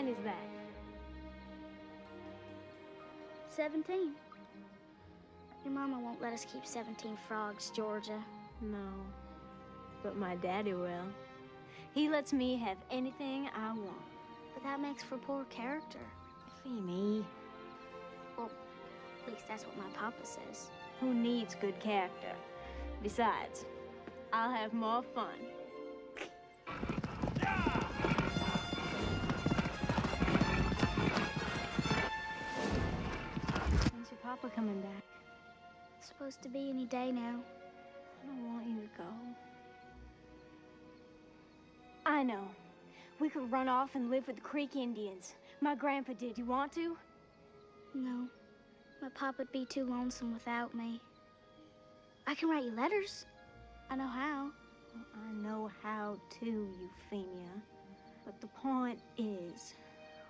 When is that? 17. Your mama won't let us keep 17 frogs, Georgia. No, but my daddy will. He lets me have anything I want. But that makes for poor character. Feemy. Well, at least that's what my papa says. Who needs good character? Besides, I'll have more fun. When's your papa coming back? It's supposed to be any day now. I don't want you to go. I know. We could run off and live with the Creek Indians. My grandpa did. You want to? No. My papa'd be too lonesome without me. I can write you letters. I know how. Well, I know how too, Euphemia. But the point is,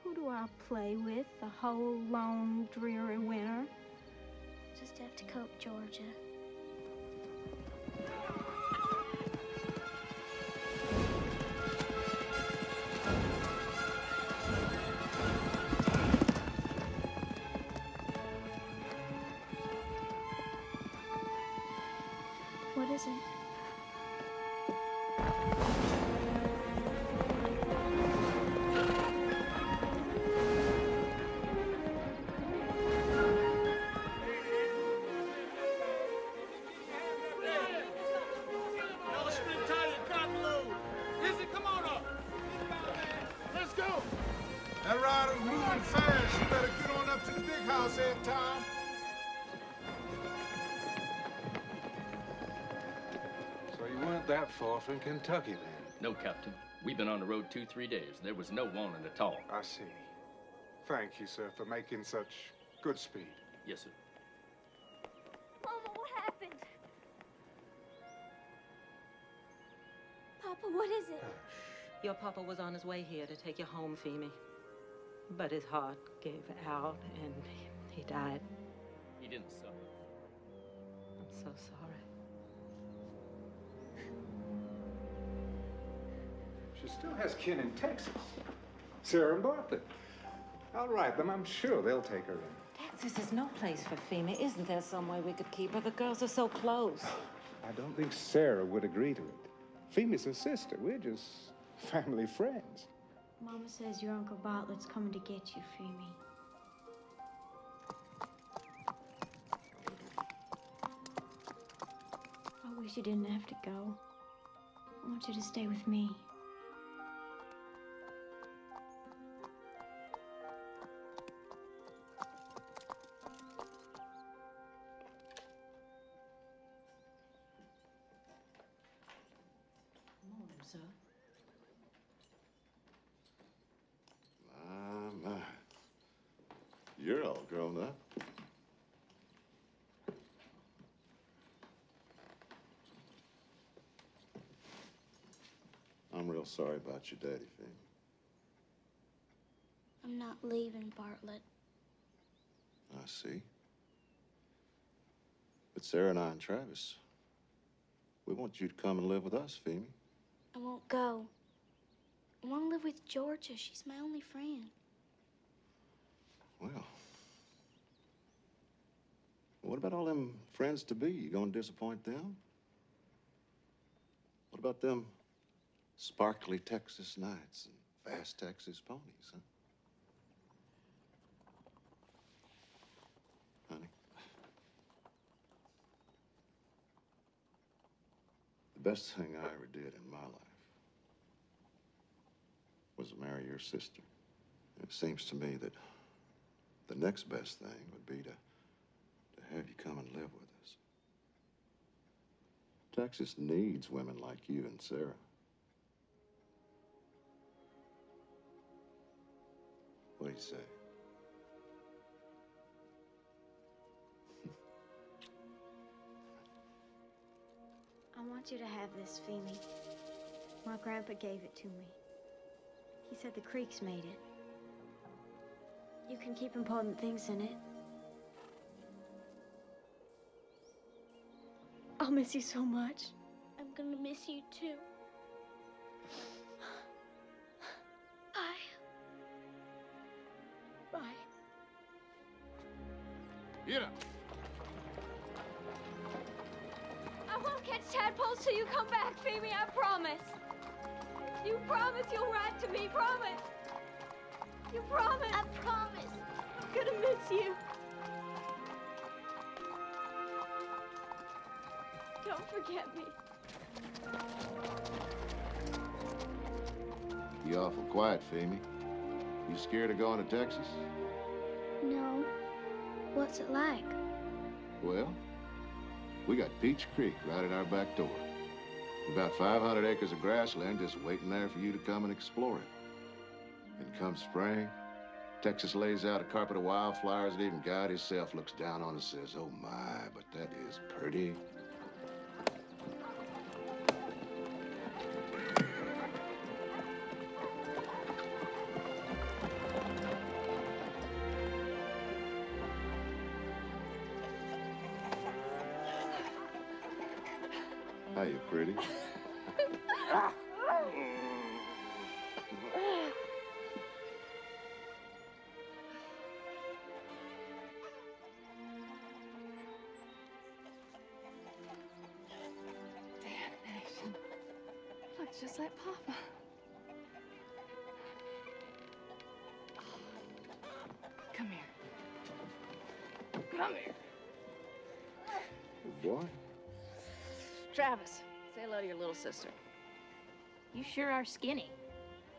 who do I play with the whole long, dreary winter? Just have to cope, Georgia. What is it? That rider's moving fast. You better get on up to the big house there, Tom. So you weren't that far from Kentucky, then? No, Captain. We've been on the road 2-3 days. There was no warning at all. I see. Thank you, sir, for making such good speed. Yes, sir. Mama, what happened? Papa, what is it? Your papa was on his way here to take you home, Feemy. But his heart gave out and he died. He didn't suffer. I'm so sorry. She still has kin in Texas. Sarah and Bartlett. I'll write them. I'm sure they'll take her in. Texas is no place for Feemy. Isn't there some way we could keep her? The girls are so close. I don't think Sarah would agree to it. Feemy's her sister. We're just family friends. Mama says your Uncle Bartlett's coming to get you, Feemy. I wish you didn't have to go. I want you to stay with me. Morning, sir. My. You're all grown up. I'm real sorry about your daddy, Finn. I'm not leaving, Bartlett. I see. But Sarah and I and Travis, we want you to come and live with us, Feemy. I won't go. I want to live with Georgia. She's my only friend. Well, what about all them friends-to-be? You gonna disappoint them? What about them sparkly Texas nights and fast Texas ponies, huh? Honey? The best thing I ever did in my life was to marry your sister. It seems to me that the next best thing would be to have you come and live with us. Texas needs women like you and Sarah. What do you say? I want you to have this, Feemy. My grandpa gave it to me. He said the creeks made it. You can keep important things in it. I'll miss you so much. I'm gonna miss you too. Bye. Get up. I won't catch tadpoles till you come back, Phoebe, I promise. You promise you'll write to me, promise. You promise. I promise. I'm gonna miss you. Don't forget me. You awful quiet, Phoebe. You scared of going to Texas? No. What's it like? Well, we got Peach Creek right at our back door. About 500 acres of grassland just waiting there for you to come and explore it. And come spring, Texas lays out a carpet of wildflowers that even God himself looks down on and says, oh my, but that is pretty. How you pretty? Damnation. Looks just like Papa. Come here. Come here. Good boy. Travis, say hello to your little sister. You sure are skinny.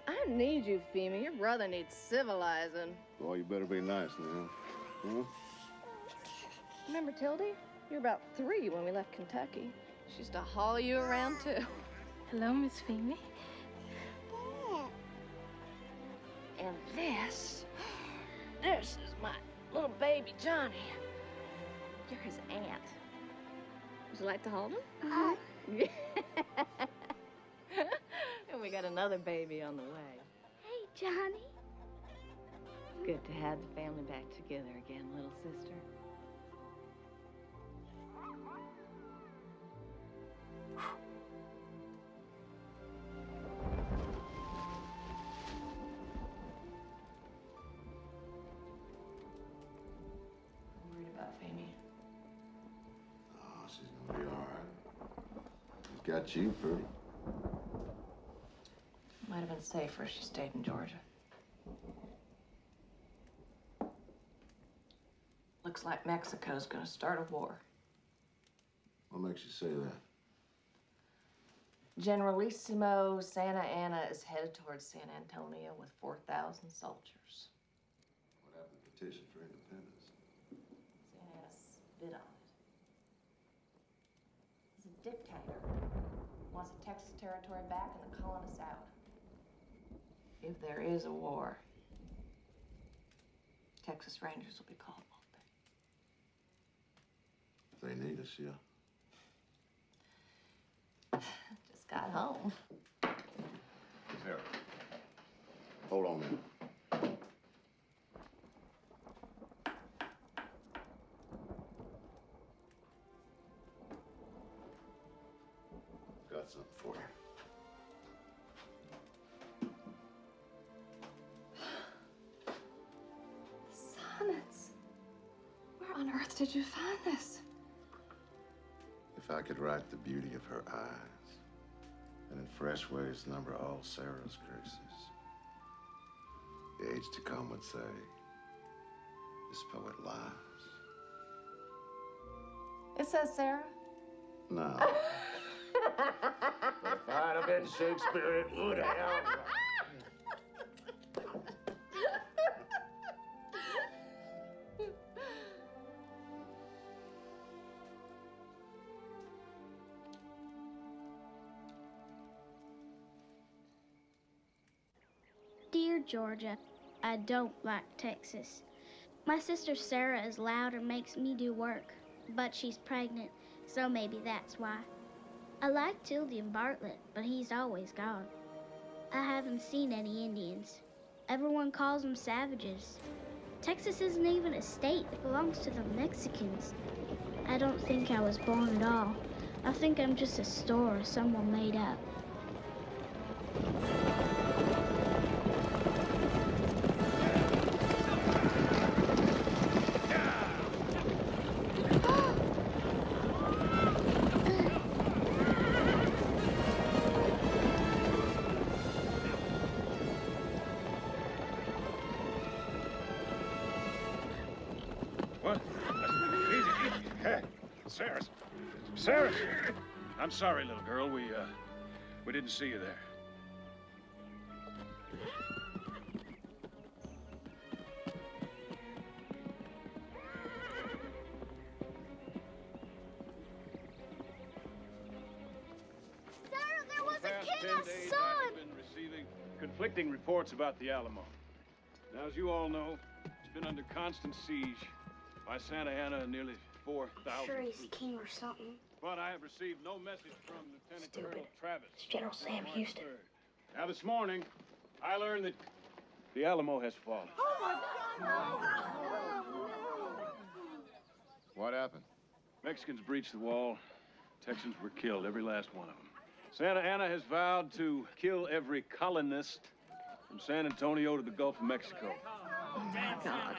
I need you, Femi. Your brother needs civilizing. Boy, you better be nice now. Huh? Remember Tildy? You were about 3 when we left Kentucky. She used to haul you around, too. Hello, Miss Phoebe. And this is my little baby, Johnny. You're his aunt. Would you like to hold him? Uh-huh. And we got another baby on the way. Hey, Johnny. Good to have the family back together again, little sister. I'm worried about Femi. Oh, she's gonna be all right. She's got you pretty. Might have been safer if she stayed in Georgia. Looks like Mexico's gonna start a war. What makes you say that? Generalissimo Santa Anna is headed towards San Antonio with 4,000 soldiers. What happened to the petition for independence? Santa Anna spit on it. He's a dictator. Wants the Texas territory back and the colonists out. If there is a war, Texas Rangers will be called, won't If they need us, yeah. they? Just got home. Here. Hold on a minute. Got something for you. Sonnets. Where on earth did you find this? If I could write the beauty of her eyes, and in fresh ways number all Sarah's graces, the age to come would say, this poet lies. It says Sarah. No. But if I'd have been Shakespeare, it would have. Dear Georgia, I don't like Texas. My sister Sarah is loud and makes me do work, but she's pregnant, so maybe that's why. I like Tildy and Bartlett, but he's always gone. I haven't seen any Indians. Everyone calls them savages. Texas isn't even a state. It belongs to the Mexicans. I don't think I was born at all. I think I'm just a story someone made up. Sarah. Sarah! I'm sorry, little girl. We didn't see you there. Sarah, there was a kid I saw! I've been receiving conflicting reports about the Alamo. Now, as you all know, it's been under constant siege by Santa Ana and nearly 4,000 Sure he's troops. king or something. But I have received no message from Lieutenant Colonel Travis. It's General Sam March Houston. 3rd. Now, this morning, I learned that the Alamo has fallen. What happened? Mexicans breached the wall. Texans were killed, every last one of them. Santa Ana has vowed to kill every colonist from San Antonio to the Gulf of Mexico. Oh, my God.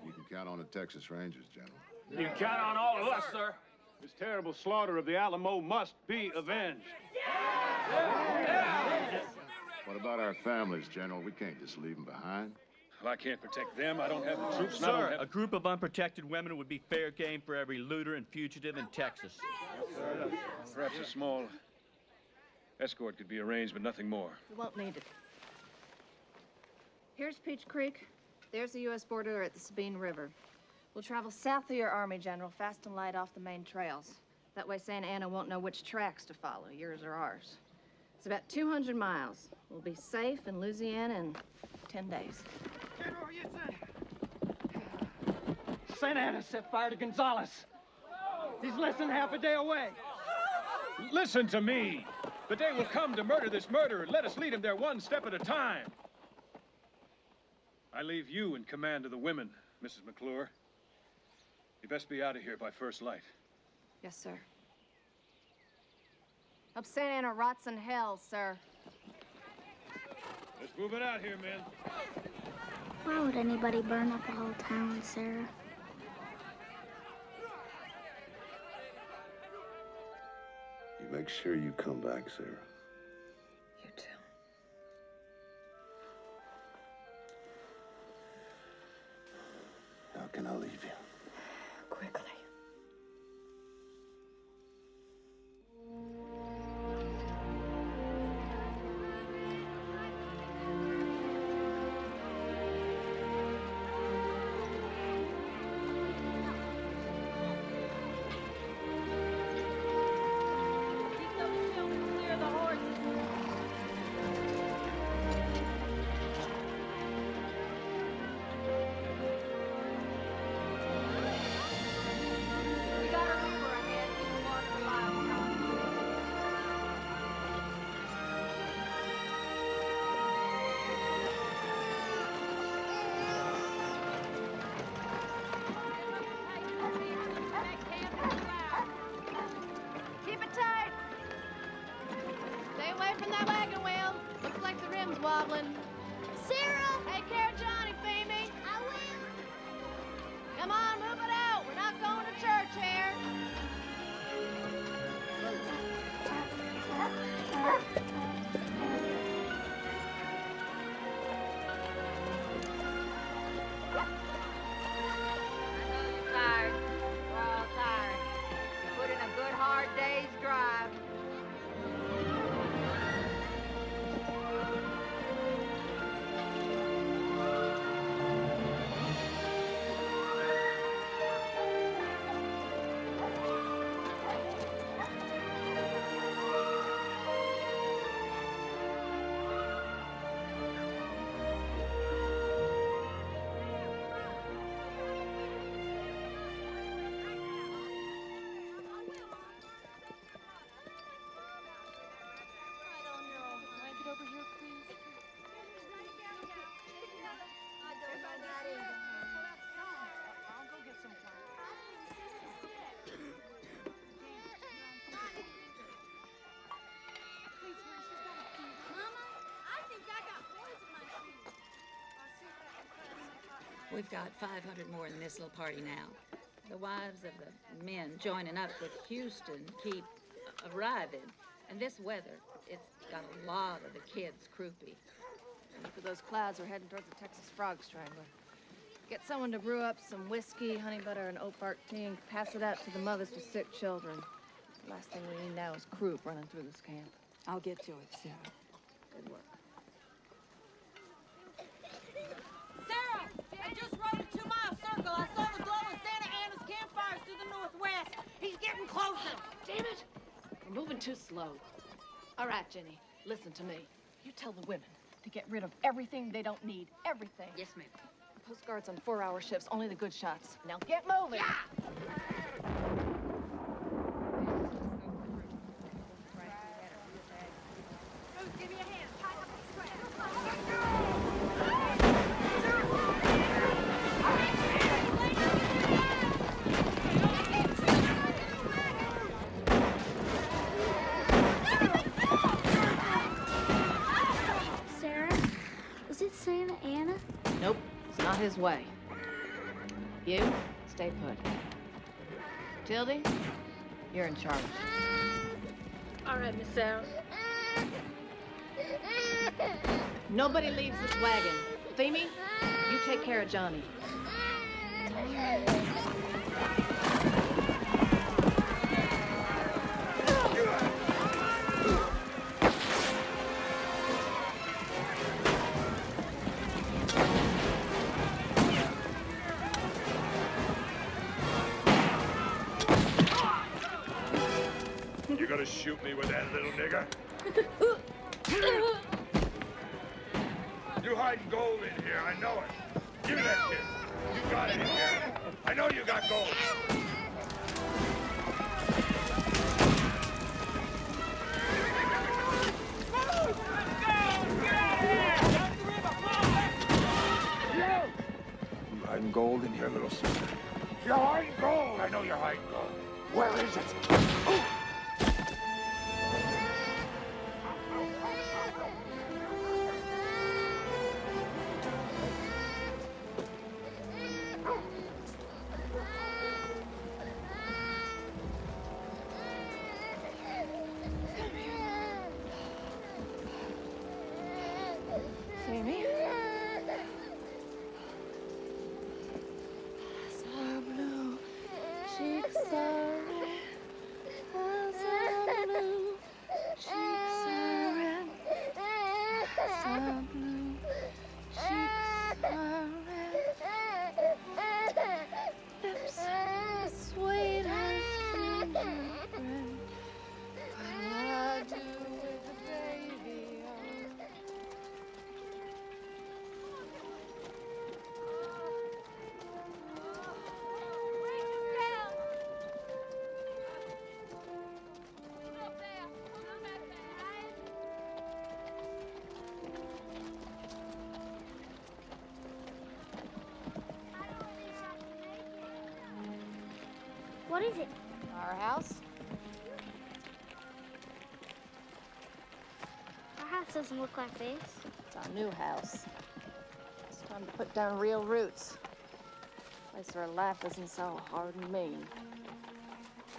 You can count on the Texas Rangers, General. You can count on all of us, sir. This terrible slaughter of the Alamo must be avenged. What about our families, General? We can't just leave them behind. Well, I can't protect them. I don't have the troops. and I Sir, don't have... a group of unprotected women would be fair game for every looter and fugitive in Texas. Perhaps a small escort could be arranged, but nothing more. We won't need it. Here's Peach Creek. There's the U.S. border at the Sabine River. We'll travel south of your army, General, fast and light off the main trails. That way Santa Ana won't know which tracks to follow, yours or ours. It's about 200 miles. We'll be safe in Louisiana in 10 days. General Houston! Santa Ana set fire to Gonzales. He's less than half a day away. Listen to me. The day will come to murder this murderer. Let us lead him there one step at a time. I leave you in command of the women, Mrs. McClure. You best be out of here by first light. Yes, sir. Hope Santa Ana rots in hell, sir. Let's move it out here, men. Why would anybody burn up a whole town, Sarah? You make sure you come back, Sarah. You too. How can I leave you? Quickly. Keep it tight. Stay away from that wagon wheel. Looks like the rim's wobbling. Sarah! Take care of Johnny, Feemy. I will. Come on, move it out. We're not going to church here. Tired. We're all tired. Put in a good hard day's drive. We've got 500 more in this little party now. The wives of the men joining up with Houston keep arriving. And this weather, it's got a lot of the kids croupy. Look at those clouds. We're heading towards the Texas Frog Strangler. Get someone to brew up some whiskey, honey butter, and oat bark tea and pass it out to the mothers with sick children. The last thing we need now is croup running through this camp. I'll get to it, Sarah. Good work. Sarah, I just rode a 2-mile circle. I saw the glow of Santa Ana's campfires to the northwest. He's getting closer. Damn it! We're moving too slow. All right, Jenny, listen to me. You tell the women to get rid of everything they don't need. Everything. Yes, ma'am. Post guards on 4-hour shifts, only the good shots. Now get moving. Give me a hand. Sarah, is it Santa Ana? Nope, it's not his way. You, stay put. Tildy, you're in charge. All right, Miss Sarah. Nobody leaves this wagon. Femi, you take care of Johnny. You gonna shoot me with that little nigger? You hiding gold in here, I know it. Give me that shit. You got it in here. I know you got gold. You hiding gold in here, little sister? You're hiding gold. I know you're hiding gold. Where is it? Femi? Cheeks are red, eyes are blue, cheeks are red, eyes are blue, cheeks are red, lips as sweet as gingerbread. What I do with a baby on. What is it? Our house? Our house doesn't look like this. It's our new house. It's time to put down real roots. A place where life isn't so hard and mean.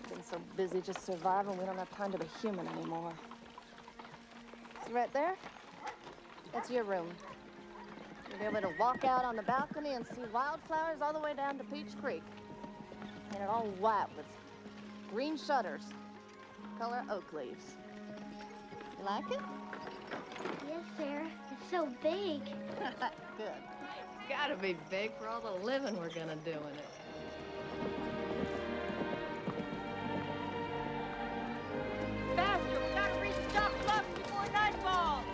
We've been so busy just surviving, we don't have time to be human anymore. See right there? That's your room. You'll be able to walk out on the balcony and see wildflowers all the way down to Peach Creek. Painted all white with green shutters, color oak leaves. You like it? Yes, Sarah. It's so big. Good. It's gotta be big for all the living we're gonna do in it. Faster, we gotta reach the dock bluffs before nightfall.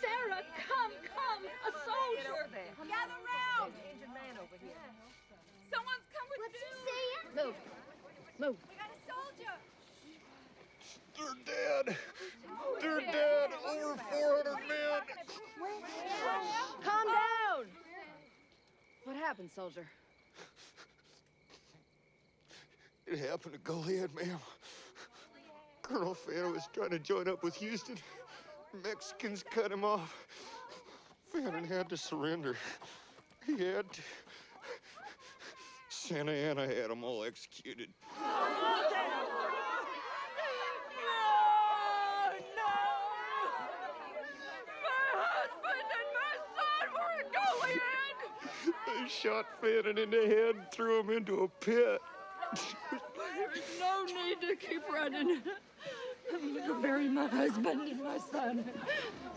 Sarah, come, a soldier. Gather round. Injured man over here. Someone's come with What's Move. Move. We got a soldier. They're dead. They're dead. Over 400 men. Calm down. What happened, soldier? It happened to Goliad, ma'am. Colonel Fanner was trying to join up with Houston. Mexicans cut him off. Fanner had to surrender. He had to. Santa Ana had them all executed. shot Fannin in the head and threw him into a pit. There's no need to keep running. You'll bury my husband and my son.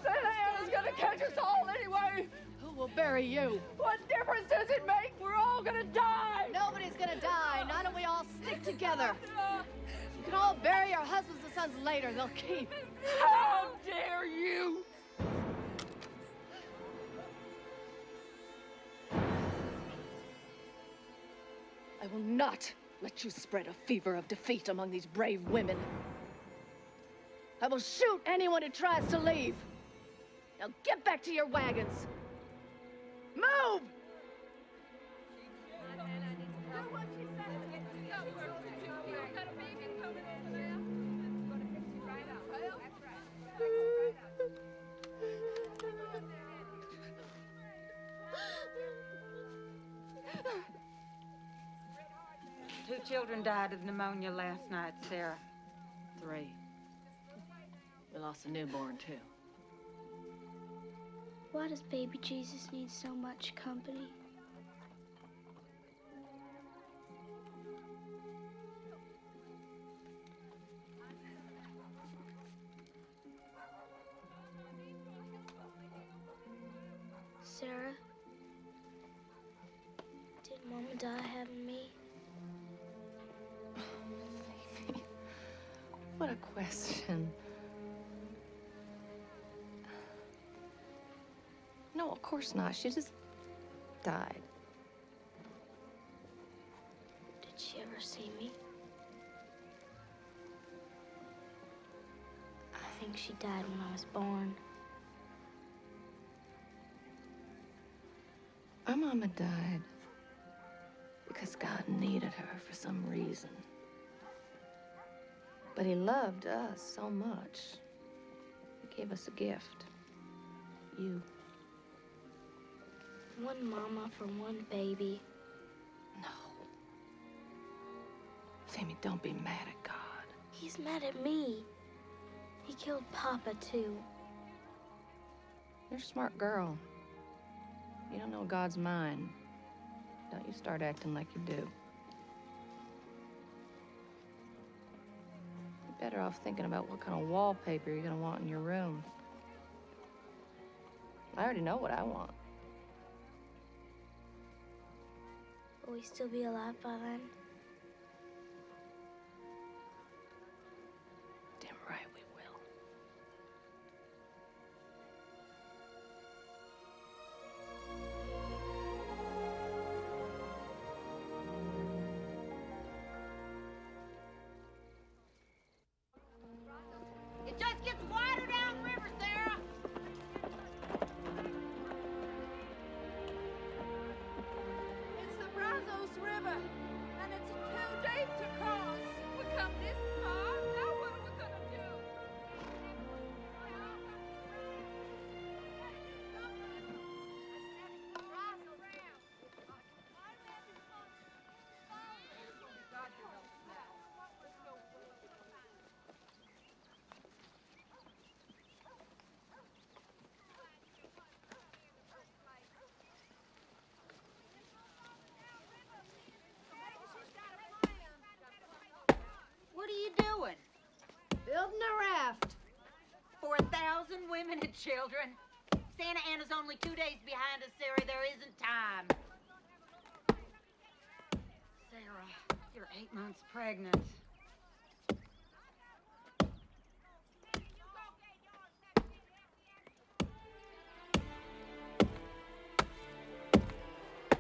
Santa Anna's gonna catch us all anyway. Who will bury you? What difference does it make? We're all gonna die. Nobody's gonna die. Not if we all stick together. You can all bury your husbands and sons later. They'll keep. How dare you? I will not let you spread a fever of defeat among these brave women. I will shoot anyone who tries to leave. Now get back to your wagons. Move! Two children died of pneumonia last night, Sarah. 3. We lost a newborn, too. Why does baby Jesus need so much company? Sarah, did Mama die having me? What a question. No, of course not. She just died. Did she ever see me? I think she died when I was born. Our mama died because God needed her for some reason. But he loved us so much. He gave us a gift. You. One mama for one baby. No. Sammy, don't be mad at God. He's mad at me. He killed Papa, too. You're a smart girl. You don't know God's mind. Don't you start acting like you do. You're better off thinking about what kind of wallpaper you're gonna want in your room. I already know what I want. Will we still be alive by then? Damn right we will. It just gets wider downriver, Sarah. It's the Brazos River, and it's too deep to cross. We come this far, now what are we gonna do? What are you doing? Building a raft. For 1,000 women and children. Santa Anna's only 2 days behind us, Sarah. There isn't time. Sarah, you're 8 months pregnant.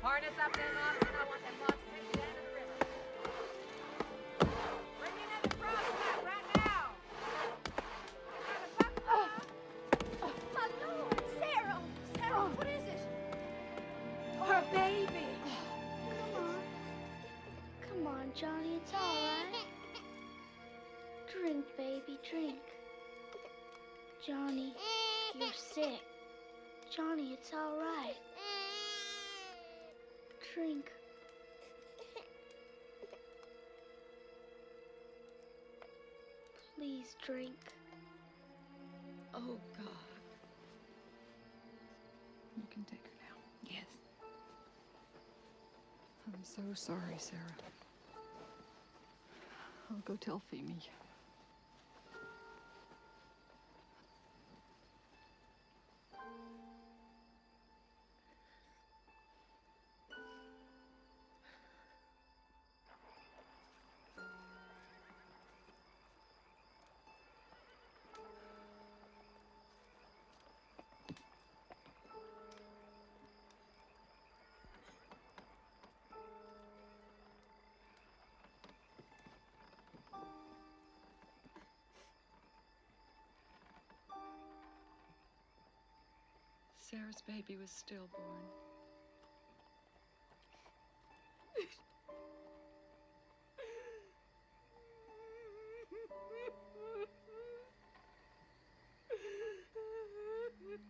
Harness up them oxen. I want them oxen to take you down to the river. Bring in the crosscut right now. My Lord! Sarah! Sarah, what is it? Her baby. Come on, Johnny, it's all right. Drink, baby, drink. Johnny, you're sick. Johnny, it's all right. Drink. Please drink. Oh, God. You can take her now. Yes. I'm so sorry, Sarah. I'll go tell Femi. Sarah's baby was stillborn.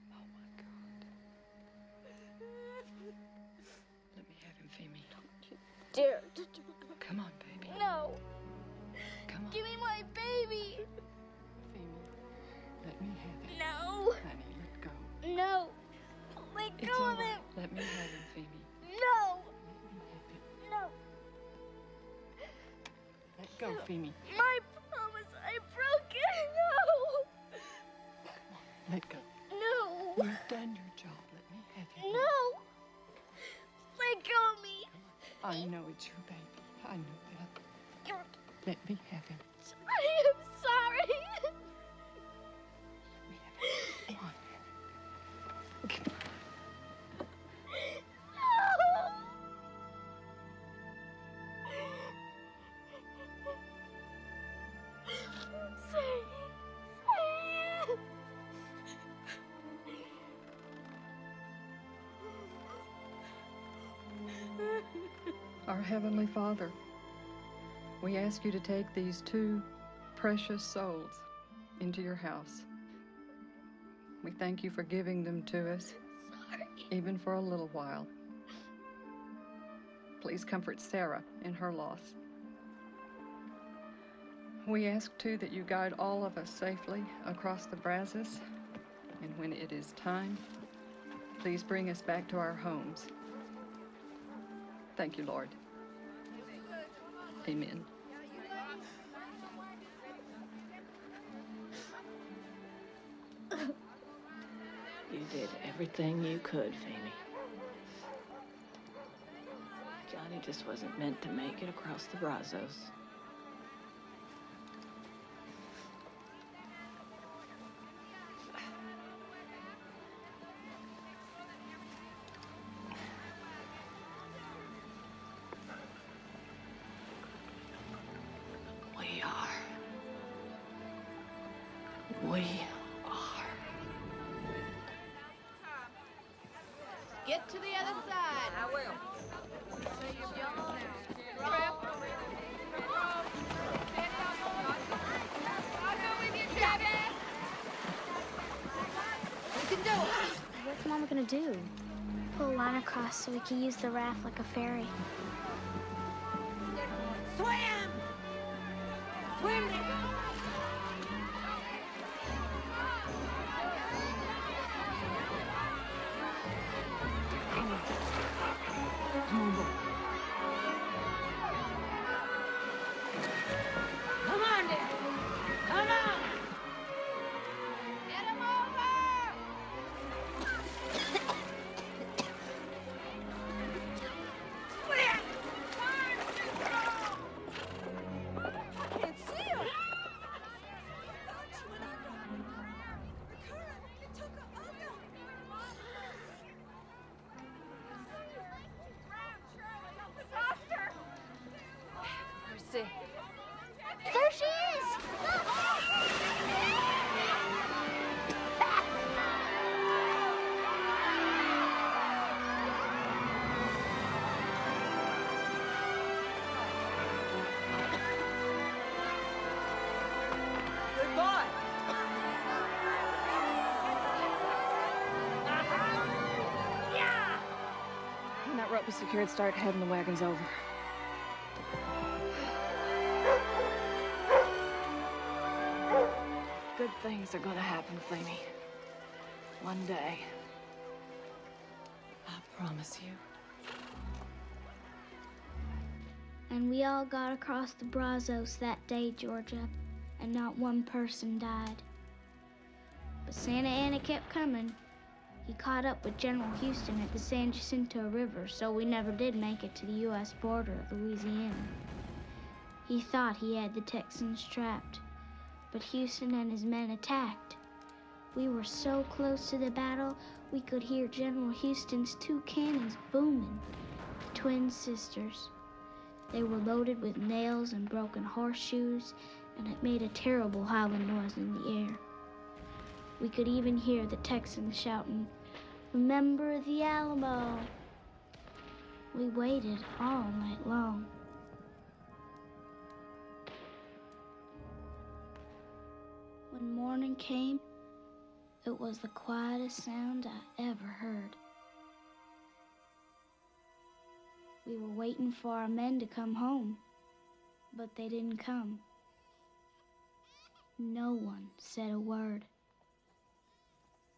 Oh my God. Let me have him, Femi. Don't you dare. Come on, baby. No. Come on. Give me my baby. Femi, let me have it. No. Honey, let go. No. Let It's go all of right. him. Let me have him, Femi. No. No. Let go, Femi. My promise, I broke it. No. Let go. No. You've done your job. Let me have you. No. Let go of me. I know it's your baby. I know that. You're Let me have him. I am sorry. Come on. Our Heavenly Father, we ask you to take these two precious souls into your house. We thank you for giving them to us, even for a little while. Please comfort Sarah in her loss. We ask, too, that you guide all of us safely across the Brazos, and when it is time, please bring us back to our homes. Thank you, Lord. Amen. You did everything you could, Femi. Johnny just wasn't meant to make it across the Brazos. We are. Get to the other side. I will. We can do it. What's Mama gonna do? Pull a line across so we can use the raft like a ferry. Swim! Swim! Come on, boy. Come on, Daddy. Come on. Get him over! I can't see him. Mercy. There she is! Good boy. When that rope is secured, start heading the wagons over. Good things are gonna happen, Flamey. One day. I promise you. And we all got across the Brazos that day, Georgia, and not one person died. But Santa Anna kept coming. He caught up with General Houston at the San Jacinto River, so we never did make it to the U.S. border of Louisiana. He thought he had the Texans trapped, but Houston and his men attacked. We were so close to the battle, we could hear General Houston's 2 cannons booming, the twin sisters. They were loaded with nails and broken horseshoes, and it made a terrible howling noise in the air. We could even hear the Texans shouting, "Remember the Alamo!" We waited all night long. When morning came, it was the quietest sound I ever heard. We were waiting for our men to come home, but they didn't come. No one said a word.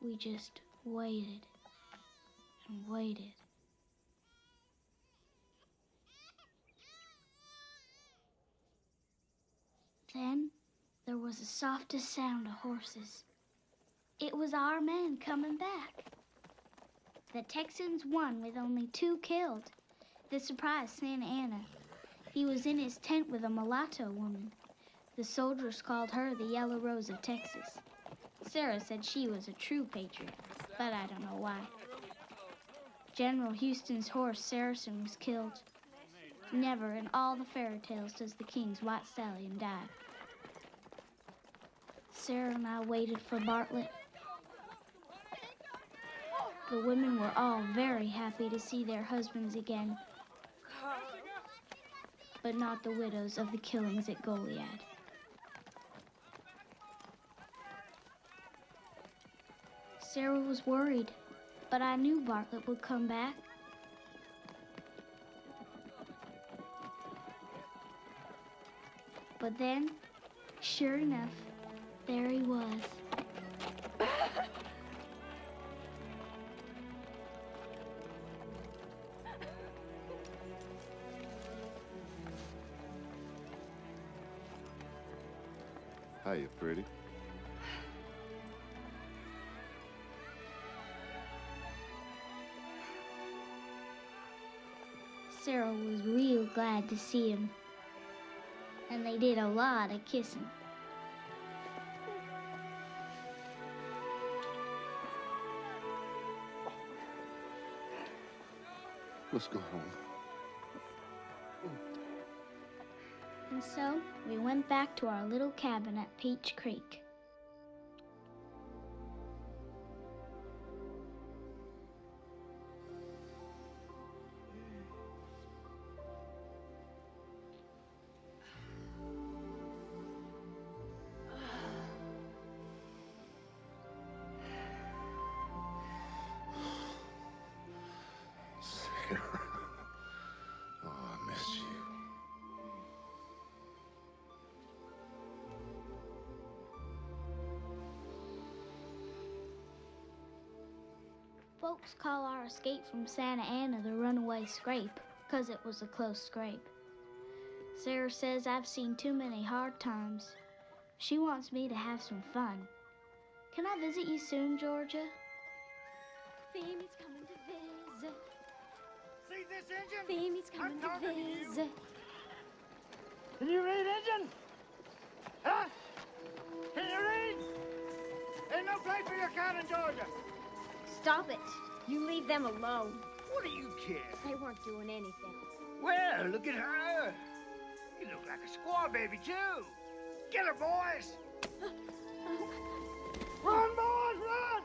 We just waited and waited. Then there was the softest sound of horses. It was our men coming back. The Texans won with only 2 killed. This surprised Santa Anna. He was in his tent with a mulatto woman. The soldiers called her the Yellow Rose of Texas. Sarah said she was a true patriot, but I don't know why. General Houston's horse, Saracen, was killed. Never in all the fairy tales does the king's white stallion die. Sarah and I waited for Bartlett. The women were all very happy to see their husbands again, but not the widows of the killings at Goliad. Sarah was worried, but I knew Bartlett would come back. But then, sure enough, there he was. Hiya, pretty. Sarah was real glad to see him, and they did a lot of kissing. Let's go home. And so we went back to our little cabin at Peach Creek. Sarah. Oh, I missed you. Folks call our escape from Santa Anna the runaway scrape, 'cause it was a close scrape. Sarah says I've seen too many hard times. She wants me to have some fun. Can I visit you soon, Georgia? Phoebe's coming to visit. See this engine? Phoebe's coming I'm talking to to you. visit. Can you read, engine? Huh? Can you read? Ain't no place for your kind in Georgia. Stop it. You leave them alone. What do you care? They weren't doing anything. Well, look at her. You look like a squaw baby, too. Get her, boys. Run, boys, run!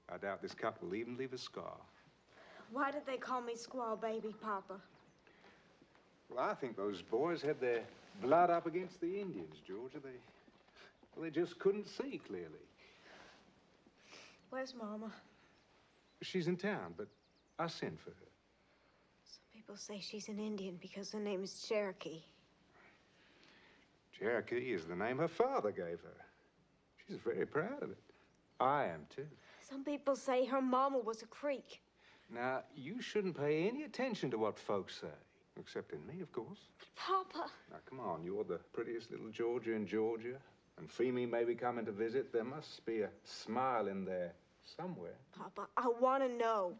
I doubt this cut will even leave a scar. Why did they call me squaw baby, Papa? Well, I think those boys had their blood up against the Indians, Georgia. They just couldn't see clearly. Where's Mama? She's in town, but I sent for her. Some people say she's an Indian because her name is Cherokee. Cherokee is the name her father gave her. She's very proud of it. I am, too. Some people say her mama was a Creek. Now, you shouldn't pay any attention to what folks say. Except in me, of course. Papa. Now, come on. You're the prettiest little Georgia in Georgia. And Femi may be coming to visit. There must be a smile in there somewhere. Papa, I want to know.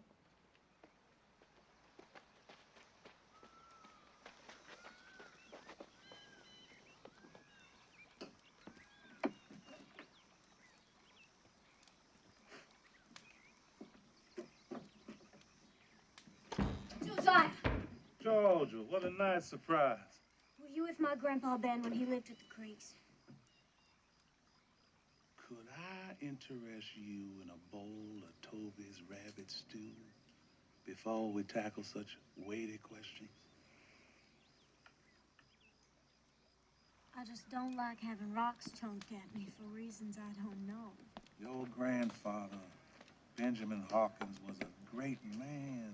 Josiah! Georgia, what a nice surprise. Were you with my Grandpa Ben when he lived at the creeks? Could I interest you in a bowl of Toby's rabbit stew before we tackle such weighty questions? I just don't like having rocks chunked at me for reasons I don't know. Your grandfather, Benjamin Hawkins, was a great man,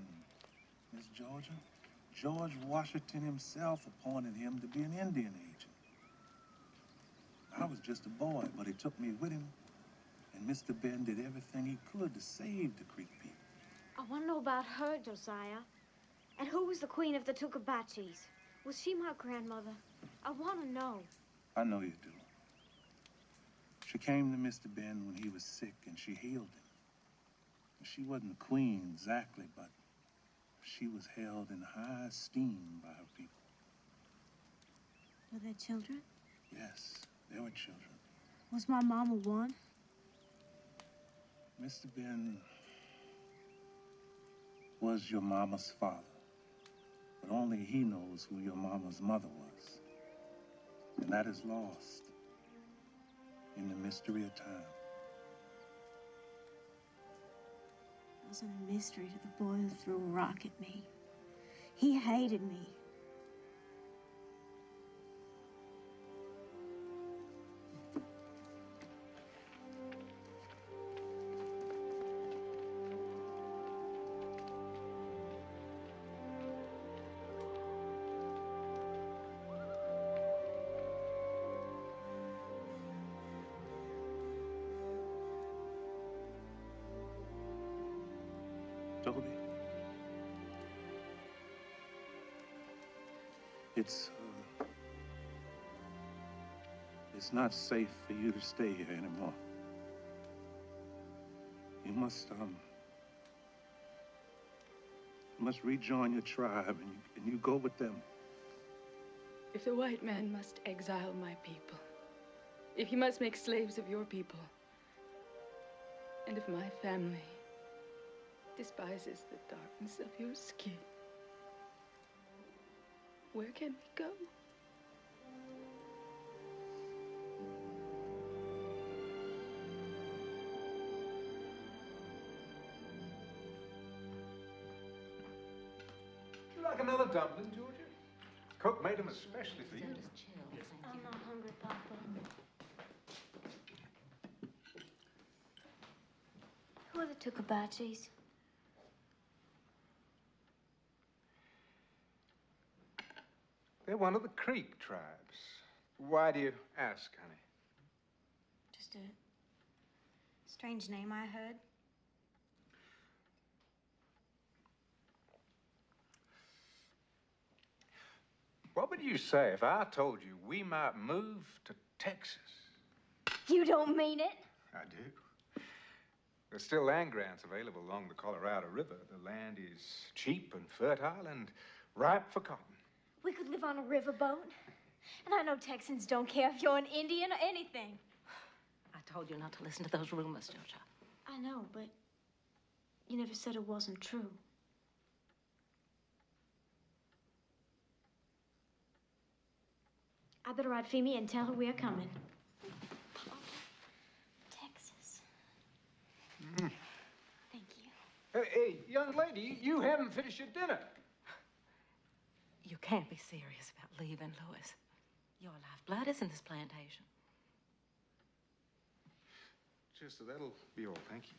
Miss Georgia. George Washington himself appointed him to be an Indian agent. I was just a boy, but he took me with him, and Mr. Ben did everything he could to save the Creek people. I want to know about her, Josiah. And who was the queen of the Tukabachis? Was she my grandmother? I want to know. I know you do. She came to Mr. Ben when he was sick, and she healed him. She wasn't the queen exactly, but she was held in high esteem by her people. Were they children? Yes, they were children. Was my mama one? Mr. Ben was your mama's father, but only he knows who your mama's mother was. And that is lost in the mystery of time. It wasn't a mystery to the boy who threw a rock at me. He hated me. Toby, it's not safe for you to stay here anymore. You must rejoin your tribe, and you go with them. If the white man must exile my people, if he must make slaves of your people, and if my family despises the darkness of your skin, where can we go? You like another dumpling, Georgia? Cook made them especially for you. I'm not hungry, Papa. Who are the Tukabachis? They're one of the Creek tribes. Why do you ask, honey? Just a strange name I heard. What would you say if I told you we might move to Texas? You don't mean it? I do. There's still land grants available along the Colorado River. The land is cheap and fertile and ripe for cotton. We could live on a riverboat. And I know Texans don't care if you're an Indian or anything. I told you not to listen to those rumors, Georgia. I know, but you never said it wasn't true. I better write Femi and tell her we're coming. Texas. Mm. Thank you. Hey, young lady, you haven't finished your dinner. You can't be serious about leaving, Louis. Your lifeblood is in this plantation. Just that'll be all, thank you.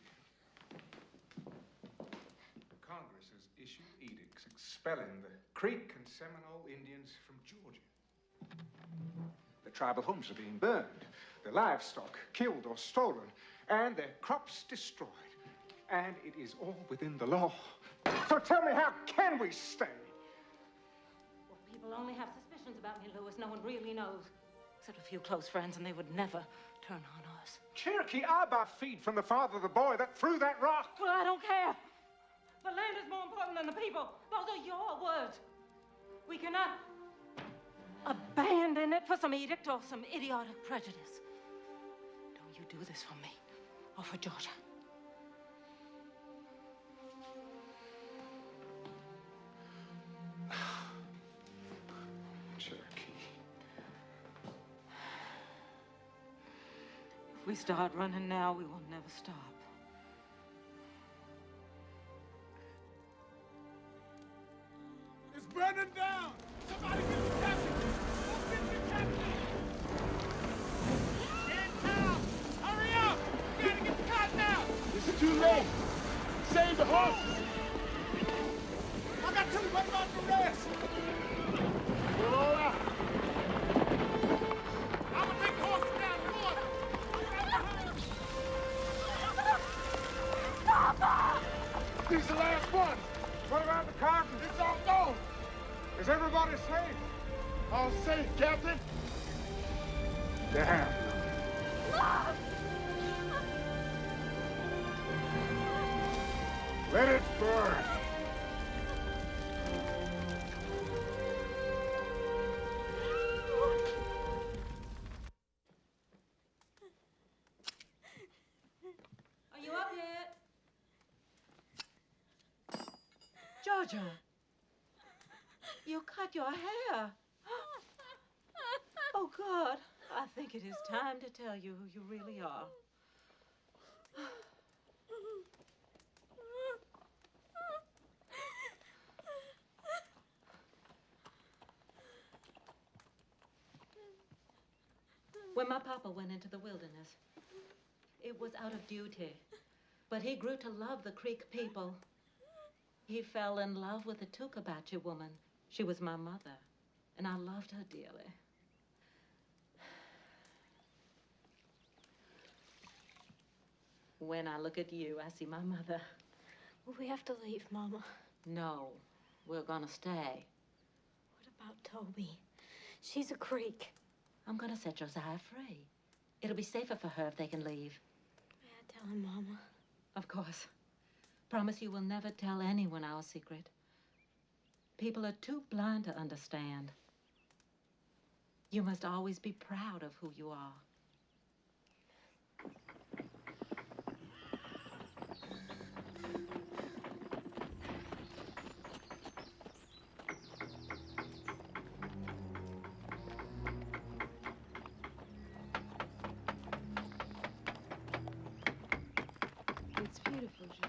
Congress has issued edicts expelling the Creek and Seminole Indians from Georgia. Their tribal homes are being burned, their livestock killed or stolen, and their crops destroyed. And it is all within the law. So tell me, how can we stay? Well, people only have suspicions about me, Louis. No one really knows. Except a few close friends, and they would never turn on us. Cherokee, I buy feed from the father of the boy that threw that rock. Well, I don't care. The land is more important than the people. Those are your words. We cannot abandon it for some edict or some idiotic prejudice. Don't you do this for me or for Georgia. Cherokee. If we start running now, we will never stop. It's burning down! Somebody get the captain! Go get the captain! Get in town! Hurry up! We gotta get the cotton out! It's too late. Save the horses. I got two. What about the rest? We're all out. I'm gonna take the horses down the water. These are the last ones. What about the cotton? It's all gone. Is everybody safe? All safe, Captain. Damn. Let it burn. Are you up yet? Georgia, you cut your hair. Oh, God. I think it is time to tell you who you really are. When my papa went into the wilderness, it was out of duty. But he grew to love the Creek people. He fell in love with the Tukabachi woman. She was my mother, and I loved her dearly. When I look at you, I see my mother. We have to leave, Mama. No, we're gonna stay. What about Toby? She's a Creek. I'm gonna set Josiah free. It'll be safer for her if they can leave. May I tell him, Mama? Of course. Promise you will never tell anyone our secret. People are too blind to understand. You must always be proud of who you are. It's beautiful, Josiah.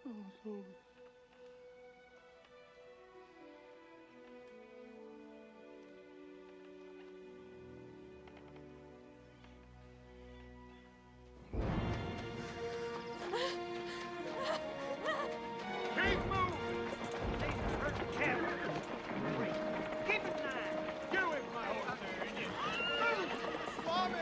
Keep moving! These are hurting cattle. Keep in line. Get away from my horse there, Indian. Move! Swami!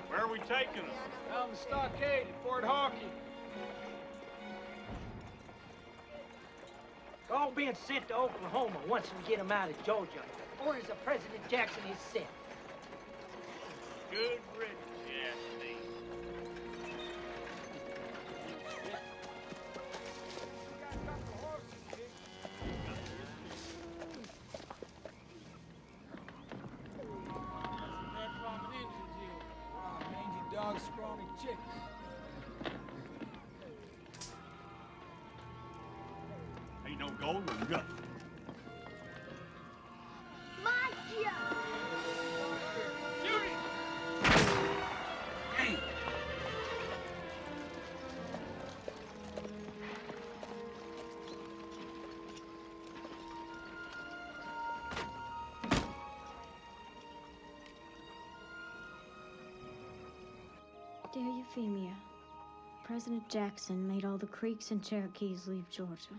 Where are we taking them? Down the stockade at Fort Hawkey. They're all being sent to Oklahoma once we get them out of Georgia. Orders of President Jackson is sent. Good riddance, Anthony. Dog scrawny chickens. Ain't no gold or nothing. Hey! Dear Euphemia, President Jackson made all the Creeks and Cherokees leave Georgia.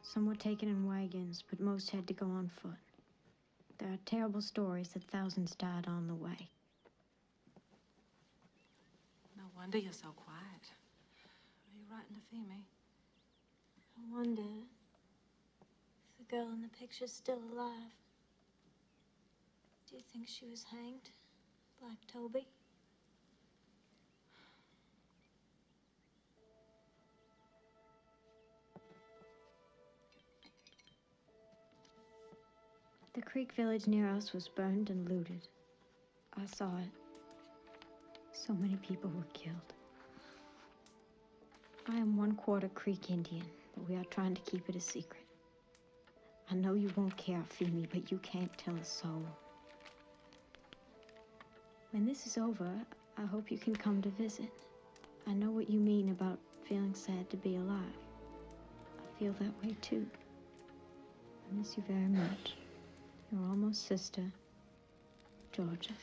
Some were taken in wagons, but most had to go on foot. There are terrible stories that thousands died on the way. No wonder you're so quiet. What are you writing to Femi? I wonder if the girl in the picture's still alive. Do you think she was hanged, like Toby? The Creek village near us was burned and looted. I saw it. So many people were killed. I am 1/4 Creek Indian, but we are trying to keep it a secret. I know you won't care, Femi, but you can't tell a soul. When this is over, I hope you can come to visit. I know what you mean about feeling sad to be alive. I feel that way too. I miss you very much. Your almost sister, Georgia.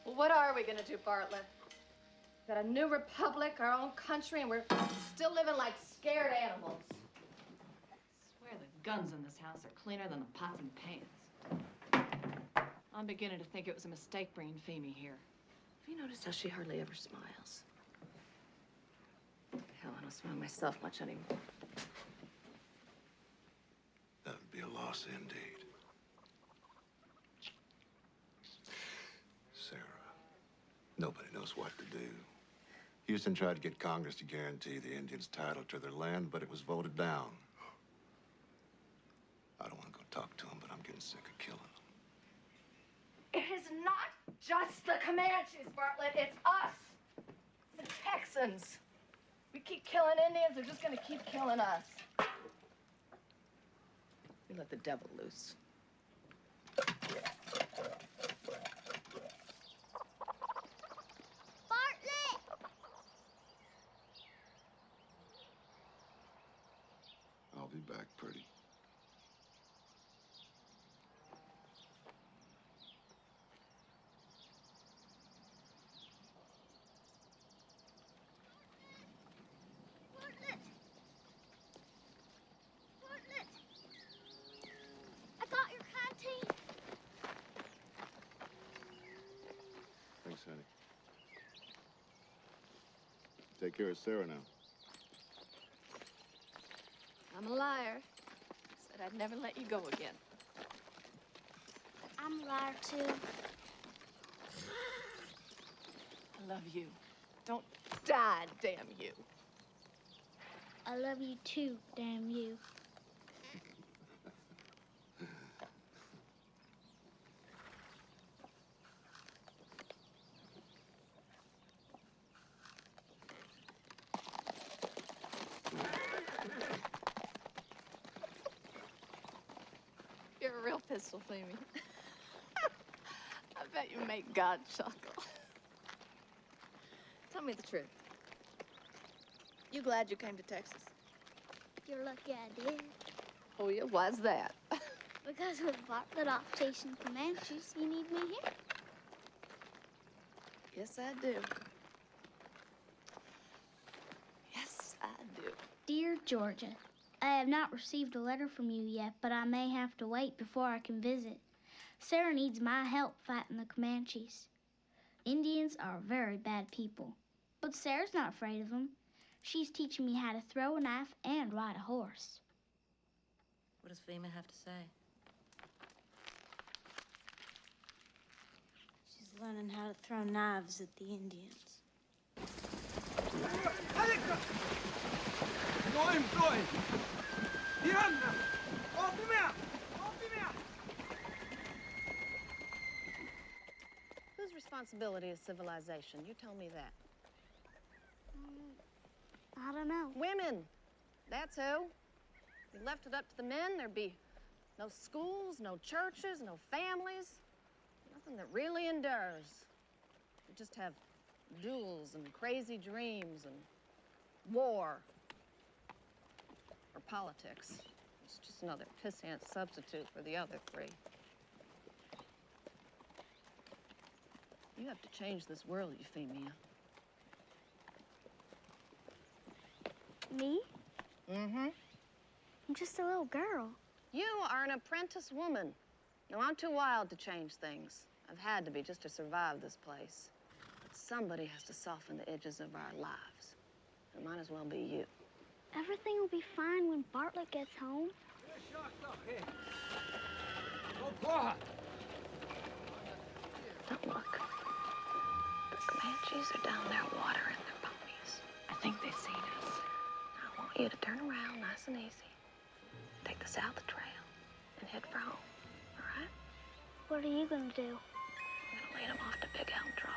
Well, what are we gonna do, Bartlett? We've got a new republic, our own country, and we're still living like scared animals. I swear the guns in this house are cleaner than the pots and pans. I'm beginning to think it was a mistake bringing Femi here. Have you noticed how she hardly ever smiles? Hell, I don't smile myself much anymore. That would be a loss indeed. Sarah, nobody knows what to do. Houston tried to get Congress to guarantee the Indians title to their land, but it was voted down. I don't want to go talk to them, but I'm getting sick of killing them. It is not just the Comanches, Bartlett. It's us, the Texans. We keep killing Indians, they're just gonna keep killing us. We let the devil loose. Bartlett! I'll be back, pretty. Bartlett! Bartlett! I got your canteen. Thanks, honey. Take care of Sarah now. I'm a liar. Said I'd never let you go again. I'm a liar, too. I love you. Don't die, damn you. I love you, too, damn you. pistol, Femi. I bet you make God chuckle. Tell me the truth. You glad you came to Texas? You're lucky I did. Oh, yeah? Why's that? Because with Bartlett off chasing Comanches, you need me here. Yes, I do. Yes, I do. Dear Georgia, I have not received a letter from you yet, but I may have to wait before I can visit. Sarah needs my help fighting the Comanches. Indians are very bad people, but Sarah's not afraid of them. She's teaching me how to throw a knife and ride a horse. What does Fema have to say? She's learning how to throw knives at the Indians. Whose responsibility is civilization? You tell me that. I don't know. Women. That's who. If you left it up to the men, there'd be no schools, no churches, no families. Nothing that really endures. You just have duels and crazy dreams and war. Or politics. It's just another pissant substitute for the other three. You have to change this world, Euphemia. Me? Mm-hmm. I'm just a little girl. You are an apprentice woman. Now, I'm too wild to change things. I've had to be just to survive this place. Somebody has to soften the edges of our lives. It might as well be you. Everything will be fine when Bartlett gets home. Don't look. The Comanches are down there watering their ponies. I think they've seen us. Now, I want you to turn around nice and easy. Take the south trail and head for home, all right? What are you gonna do? I'm gonna lead them off to Big Elm Draw.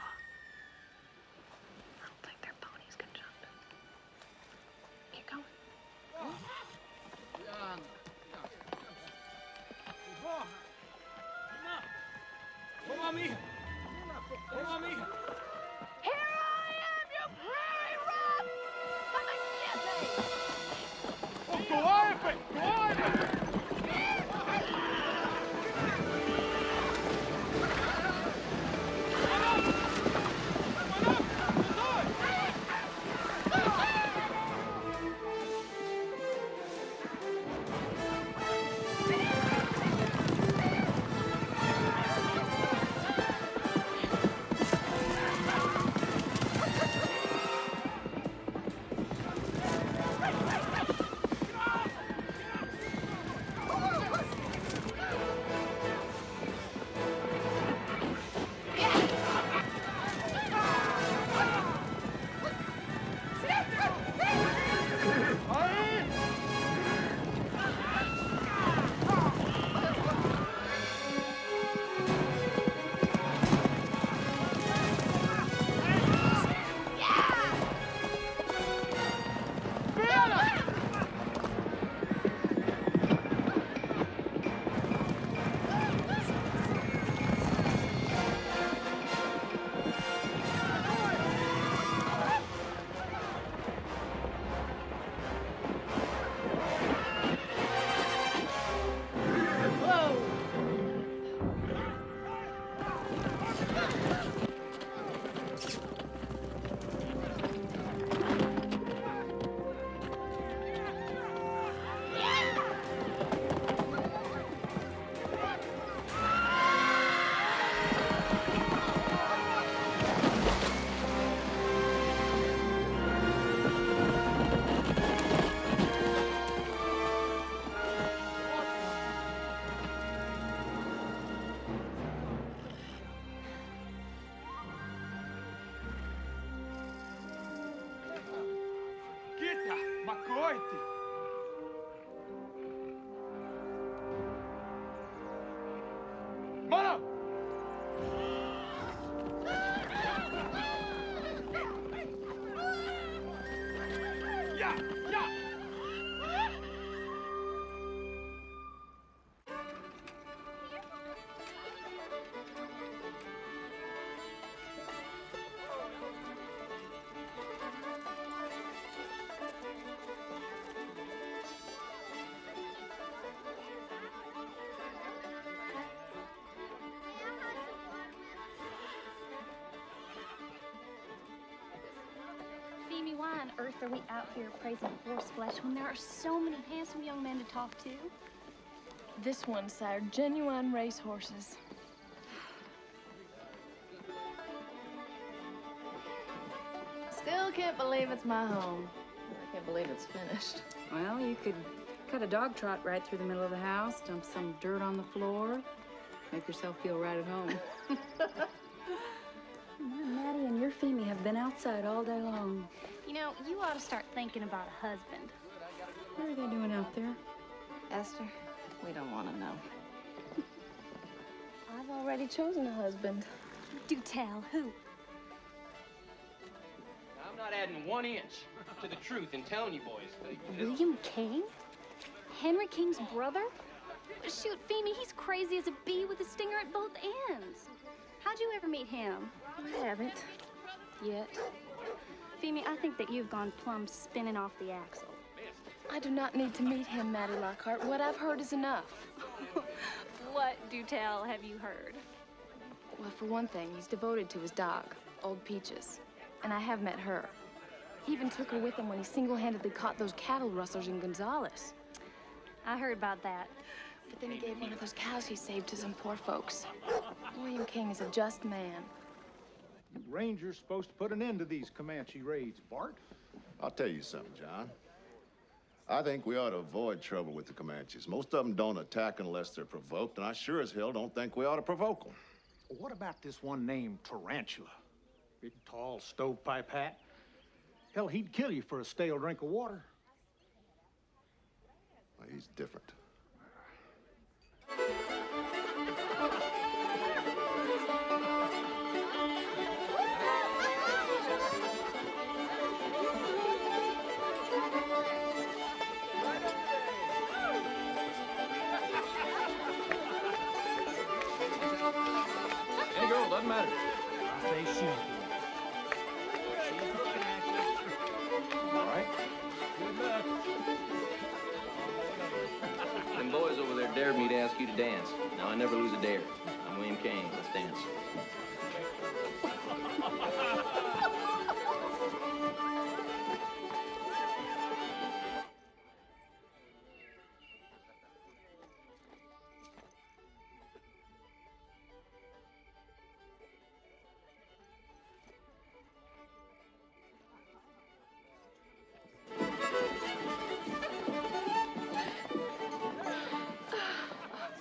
I don't think their ponies can jump it. Keep going. Here I am, you prairie rat! Come and get me! on earth are we out here praising horseflesh when there are so many handsome young men to talk to? This one sired genuine racehorses. Still can't believe it's my home. I can't believe it's finished. Well, you could cut a dog trot right through the middle of the house, dump some dirt on the floor, make yourself feel right at home. Maddie and your Femi have been outside all day long. You know, you ought to start thinking about a husband. What are they doing out there? Esther, we don't want to know. I've already chosen a husband. Do tell, who? I'm not adding 1 inch to the truth in telling you boys. William King? Henry King's brother? Shoot, Femi, he's crazy as a bee with a stinger at both ends. How'd you ever meet him? I haven't. Yet. Femi, I think that you've gone plumb spinning off the axle. I do not need to meet him, Maddie Lockhart. What I've heard is enough. What, do tell, have you heard? Well, for one thing, he's devoted to his dog, Old Peaches. And I have met her. He even took her with him when he single-handedly caught those cattle rustlers in Gonzales. I heard about that. But then he gave one of those cows he saved to some poor folks. William King is a just man. You Rangers supposed to put an end to these Comanche raids, Bart. I'll tell you something, John. I think we ought to avoid trouble with the Comanches. Most of them don't attack unless they're provoked, and I sure as hell don't think we ought to provoke them. Well, what about this one named Tarantula? Big, tall, stovepipe hat. Hell, he'd kill you for a stale drink of water. Well, he's different. Any girl, doesn't matter. I say she's doing it. She's looking at you. All right. Good luck. Them boys over there dared me to ask you to dance. Now, I never lose a dare. I'm William King. Let's dance.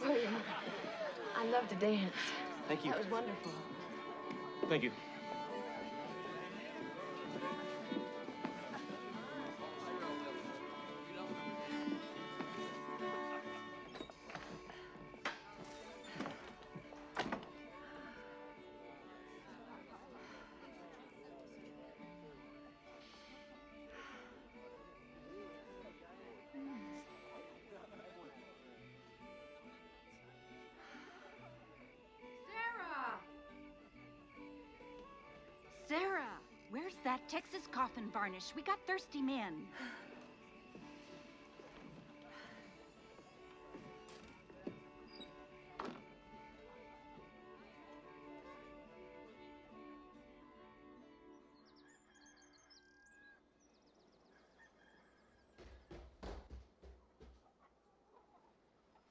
William, I love to dance. Thank you. That was wonderful. Thank you. Sarah, where's that Texas coffin varnish? We got thirsty men.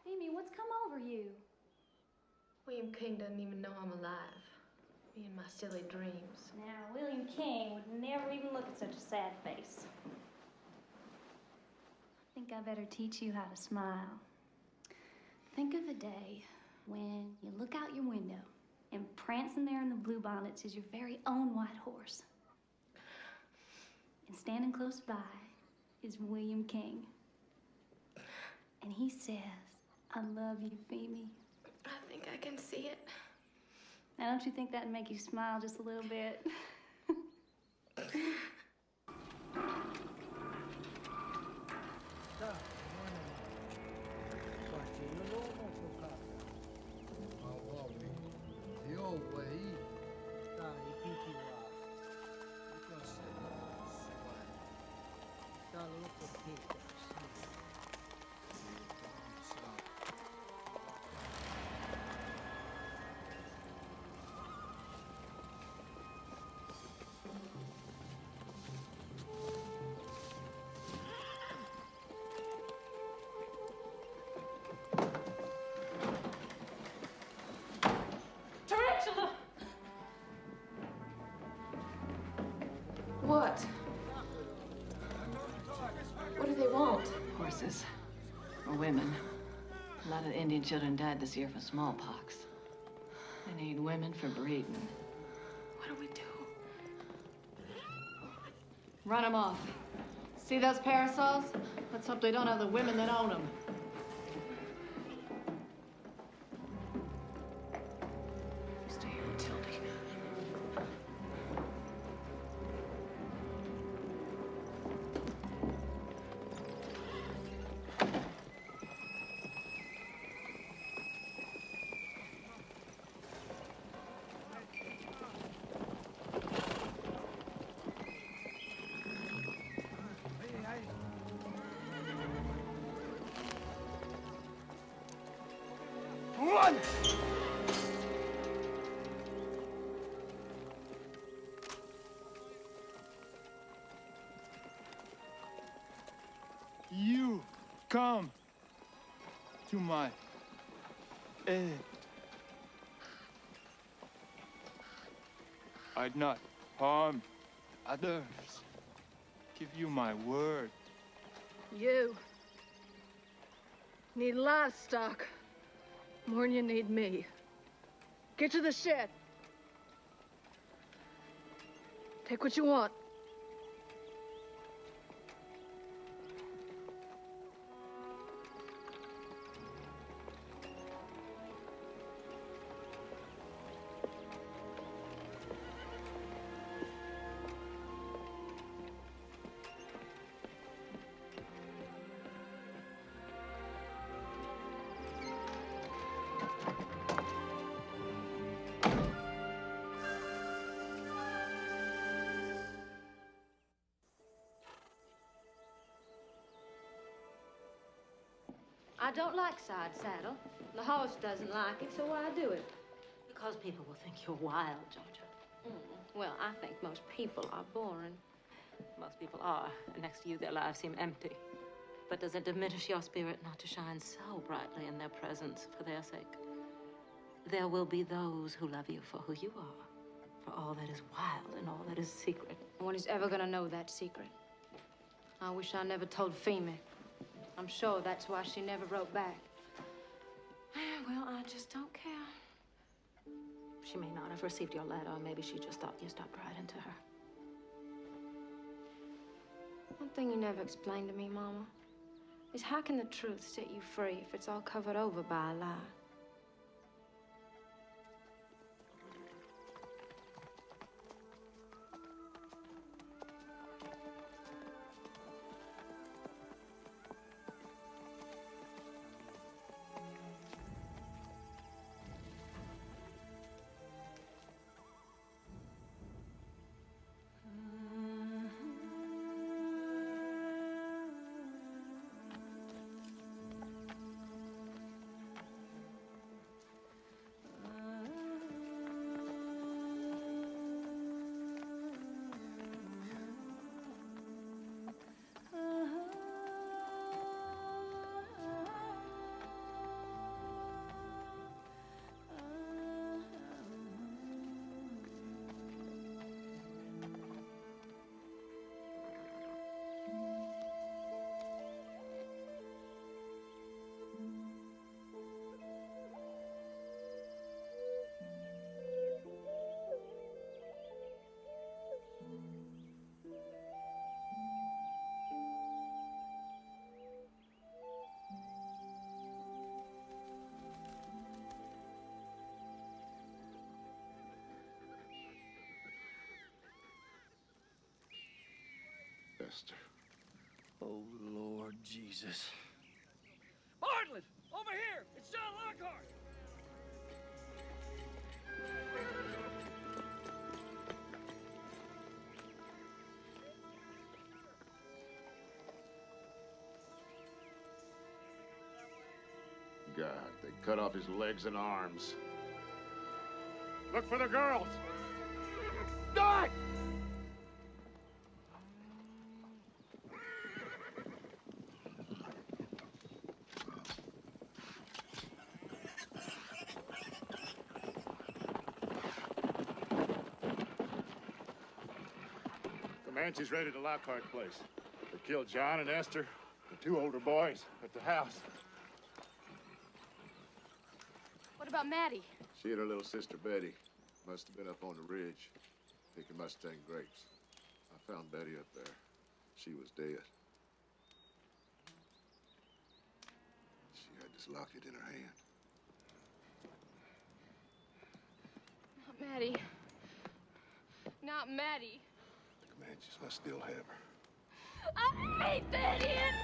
Amy, what's come over you? William King doesn't even know I'm alive. Me and my silly dreams. Now, William King would never even look at such a sad face. I think I better teach you how to smile. Think of a day when you look out your window and prancing there in the bluebonnets is your very own white horse. And standing close by is William King. And he says, "I love you, Femi." I think I can see it. Now, don't you think that'd make you smile just a little bit? Texas are women. A lot of Indian children died this year from smallpox. They need women for breeding. What do we do? Run them off. See those parasols? Let's hope they don't have the women that own them. Stay here, Tildy. Run! You come to my aid. I'd not harm others. Give you my word. You need livestock more than you need me. Get to the shed. Take what you want. I don't like side saddle. The horse doesn't like it, so why do it? Because people will think you're wild, Georgia. Well, I think most people are boring. Most people are, and next to you, their lives seem empty. But does it diminish your spirit not to shine so brightly in their presence for their sake? There will be those who love you for who you are, for all that is wild and all that is secret. No one is ever gonna know that secret. I wish I never told Femi. I'm sure that's why she never wrote back. Well, I just don't care. She may not have received your letter, or maybe she just thought you stopped right into her. One thing you never explained to me, Mama, is how can the truth set you free if it's all covered over by a lie? Esther. Oh, Lord Jesus. Bartlett! Over here! It's John Lockhart! God, they cut off his legs and arms. Look for the girls! Die! Comanche's raided the Lockhart place. They killed John and Esther, The two older boys at the house. What about Maddie? She and her little sister Betty must have been up on the ridge, picking Mustang grapes. I found Betty up there. She was dead. She had this locket in her hand. Not Maddie. Not Maddie. The Comanches must still have her. I hate that idiot!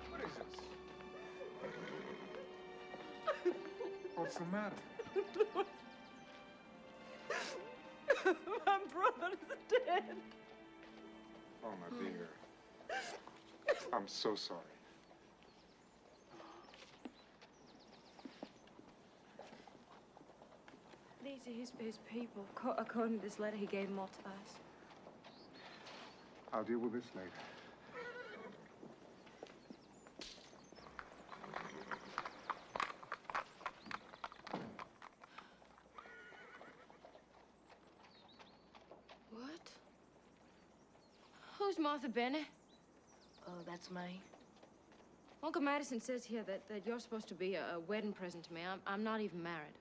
What is this? What's the matter? My brother's dead. Oh, my dear. I'm so sorry. These are his people. According to this letter, he gave them all to us. I'll deal with this later. What? Who's Martha Bennett? Oh, that's me. Uncle Madison says here that you're supposed to be a wedding present to me. I'm not even married.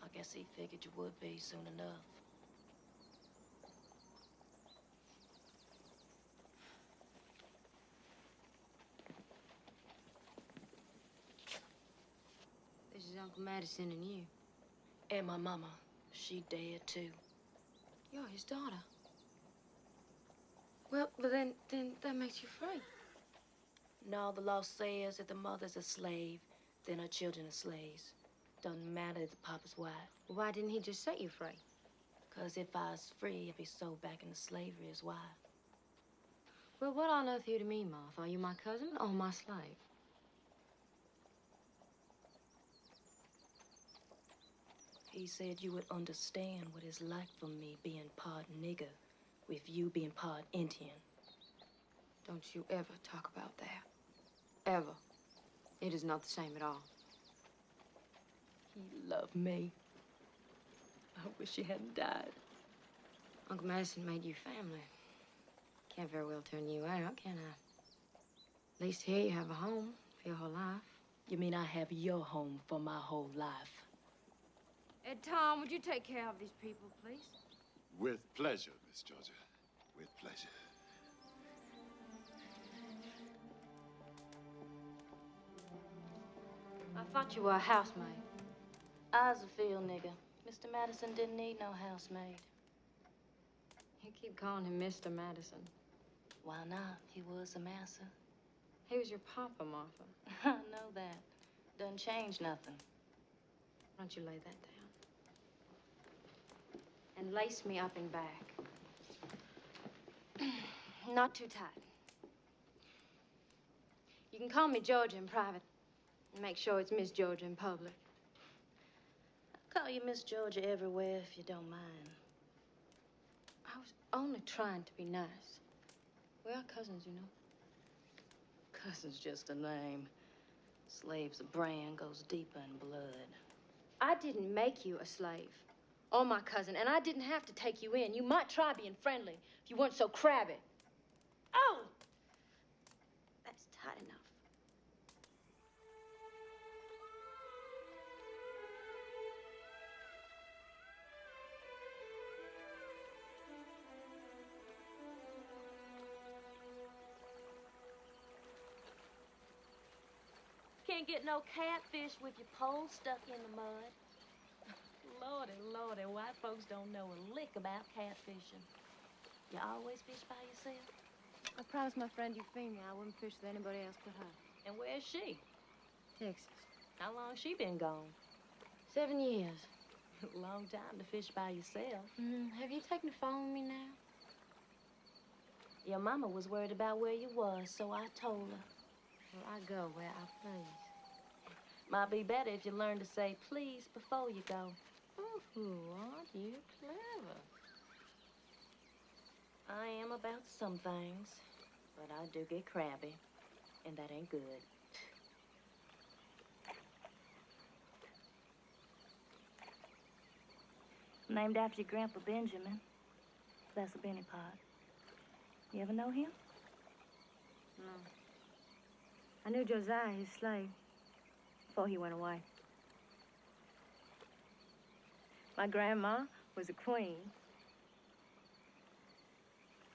I guess he figured you would be soon enough. This is Uncle Madison and you. And my mama. She dead, too. You're his daughter. Well, then that makes you free. No, the law says if the mother's a slave, then her children are slaves. Doesn't matter if the papa's white. Well, why didn't he just set you free? 'Cause if I was free, I'd be sold back into slavery is why. Well, what on earth are you to me, Martha? Are you my cousin or my slave? He said you would understand what it's like for me being part nigger with you being part Indian. Don't you ever talk about that. Ever. It is not the same at all. He loved me. I wish he hadn't died. Uncle Madison made you family. Can't very well turn you out, can I? At least here you have a home for your whole life. You mean I have your home for my whole life? Ed, Tom, would you take care of these people, please? With pleasure, Miss Georgia. With pleasure. I thought you were a housemaid. I was a field nigger. Mr. Madison didn't need no housemaid. You keep calling him Mr. Madison. Why not? He was a massa. He was your papa, Martha. I know that. Doesn't change nothing. Why don't you lay that down? And lace me up and back. Not too tight. You can call me Georgia in private. And make sure it's Miss Georgia in public. I'll call you Miss Georgia everywhere if you don't mind. I was only trying to be nice. We are cousins, you know. Cousin's just a name. Slave's a brand, goes deeper in blood. I didn't make you a slave. Or my cousin, and I didn't have to take you in. You might try being friendly if you weren't so crabby. Oh! That's tight enough. Can't get no catfish with your pole stuck in the mud. Lordy, Lordy, white folks don't know a lick about catfishing. You always fish by yourself? I promised my friend Euphemia I wouldn't fish with anybody else but her. And where's she? Texas. How long she been gone? 7 years. Long time to fish by yourself. Have you taken the phone with me now? Your mama was worried about where you was, so I told her. Well, I go where I please. Might be better if you learn to say please before you go. Ooh, aren't you clever? I am about some things, but I do get crabby, and that ain't good. Named after your Grandpa Benjamin. That's a Benny Pot. You ever know him? No. I knew Josiah, his slave, before he went away. My grandma was a queen.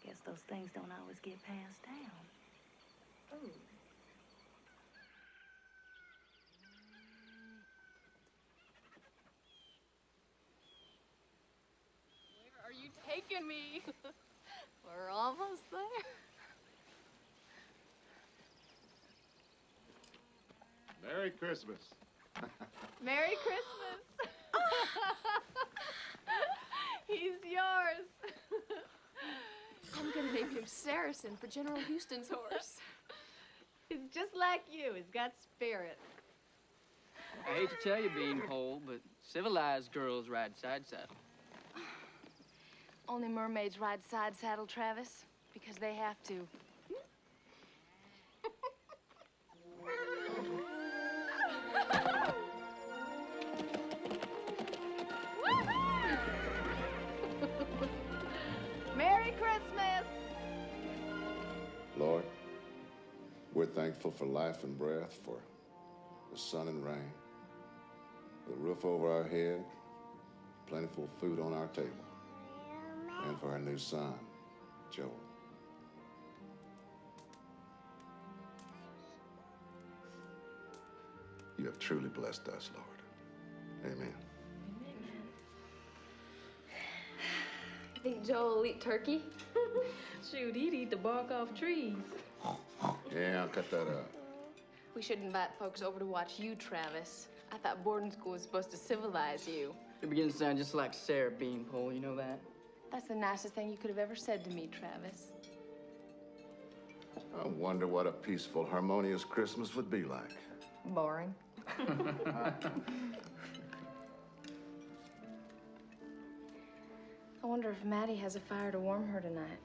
Guess those things don't always get passed down. Ooh. Where are you taking me? We're almost there. Merry Christmas. Merry Christmas. He's yours. I'm gonna name him Saracen for General Houston's horse. He's just like you. He's got spirit. I hate to tell you, Beanpole, but civilized girls ride side saddle. Only mermaids ride side saddle, Travis, because they have to. Merry Christmas! Lord, we're thankful for life and breath, for the sun and rain, the roof over our head, plentiful food on our table, and for our new son, Joel. You have truly blessed us, Lord. Amen. You think Joel will eat turkey? Shoot, he'd eat the bark off trees. Yeah, I'll cut that out. We should invite folks over to watch you, Travis. I thought boarding school was supposed to civilize you. You're beginning to sound just like Sarah, Beanpole, you know that? That's the nicest thing you could have ever said to me, Travis. I wonder what a peaceful, harmonious Christmas would be like. Boring. I wonder if Maddie has a fire to warm her tonight.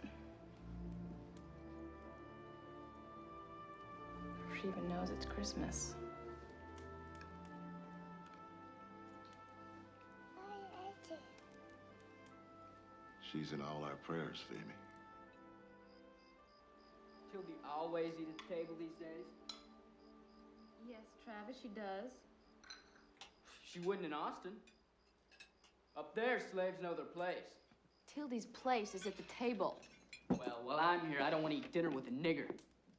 If she even knows it's Christmas. She's in all our prayers, Phoebe. Tildy always eat at the table these days. Yes, Travis, she does. She wouldn't in Austin. Up there, slaves know their place. Tildy's place is at the table. Well, while I'm here, I don't want to eat dinner with a nigger.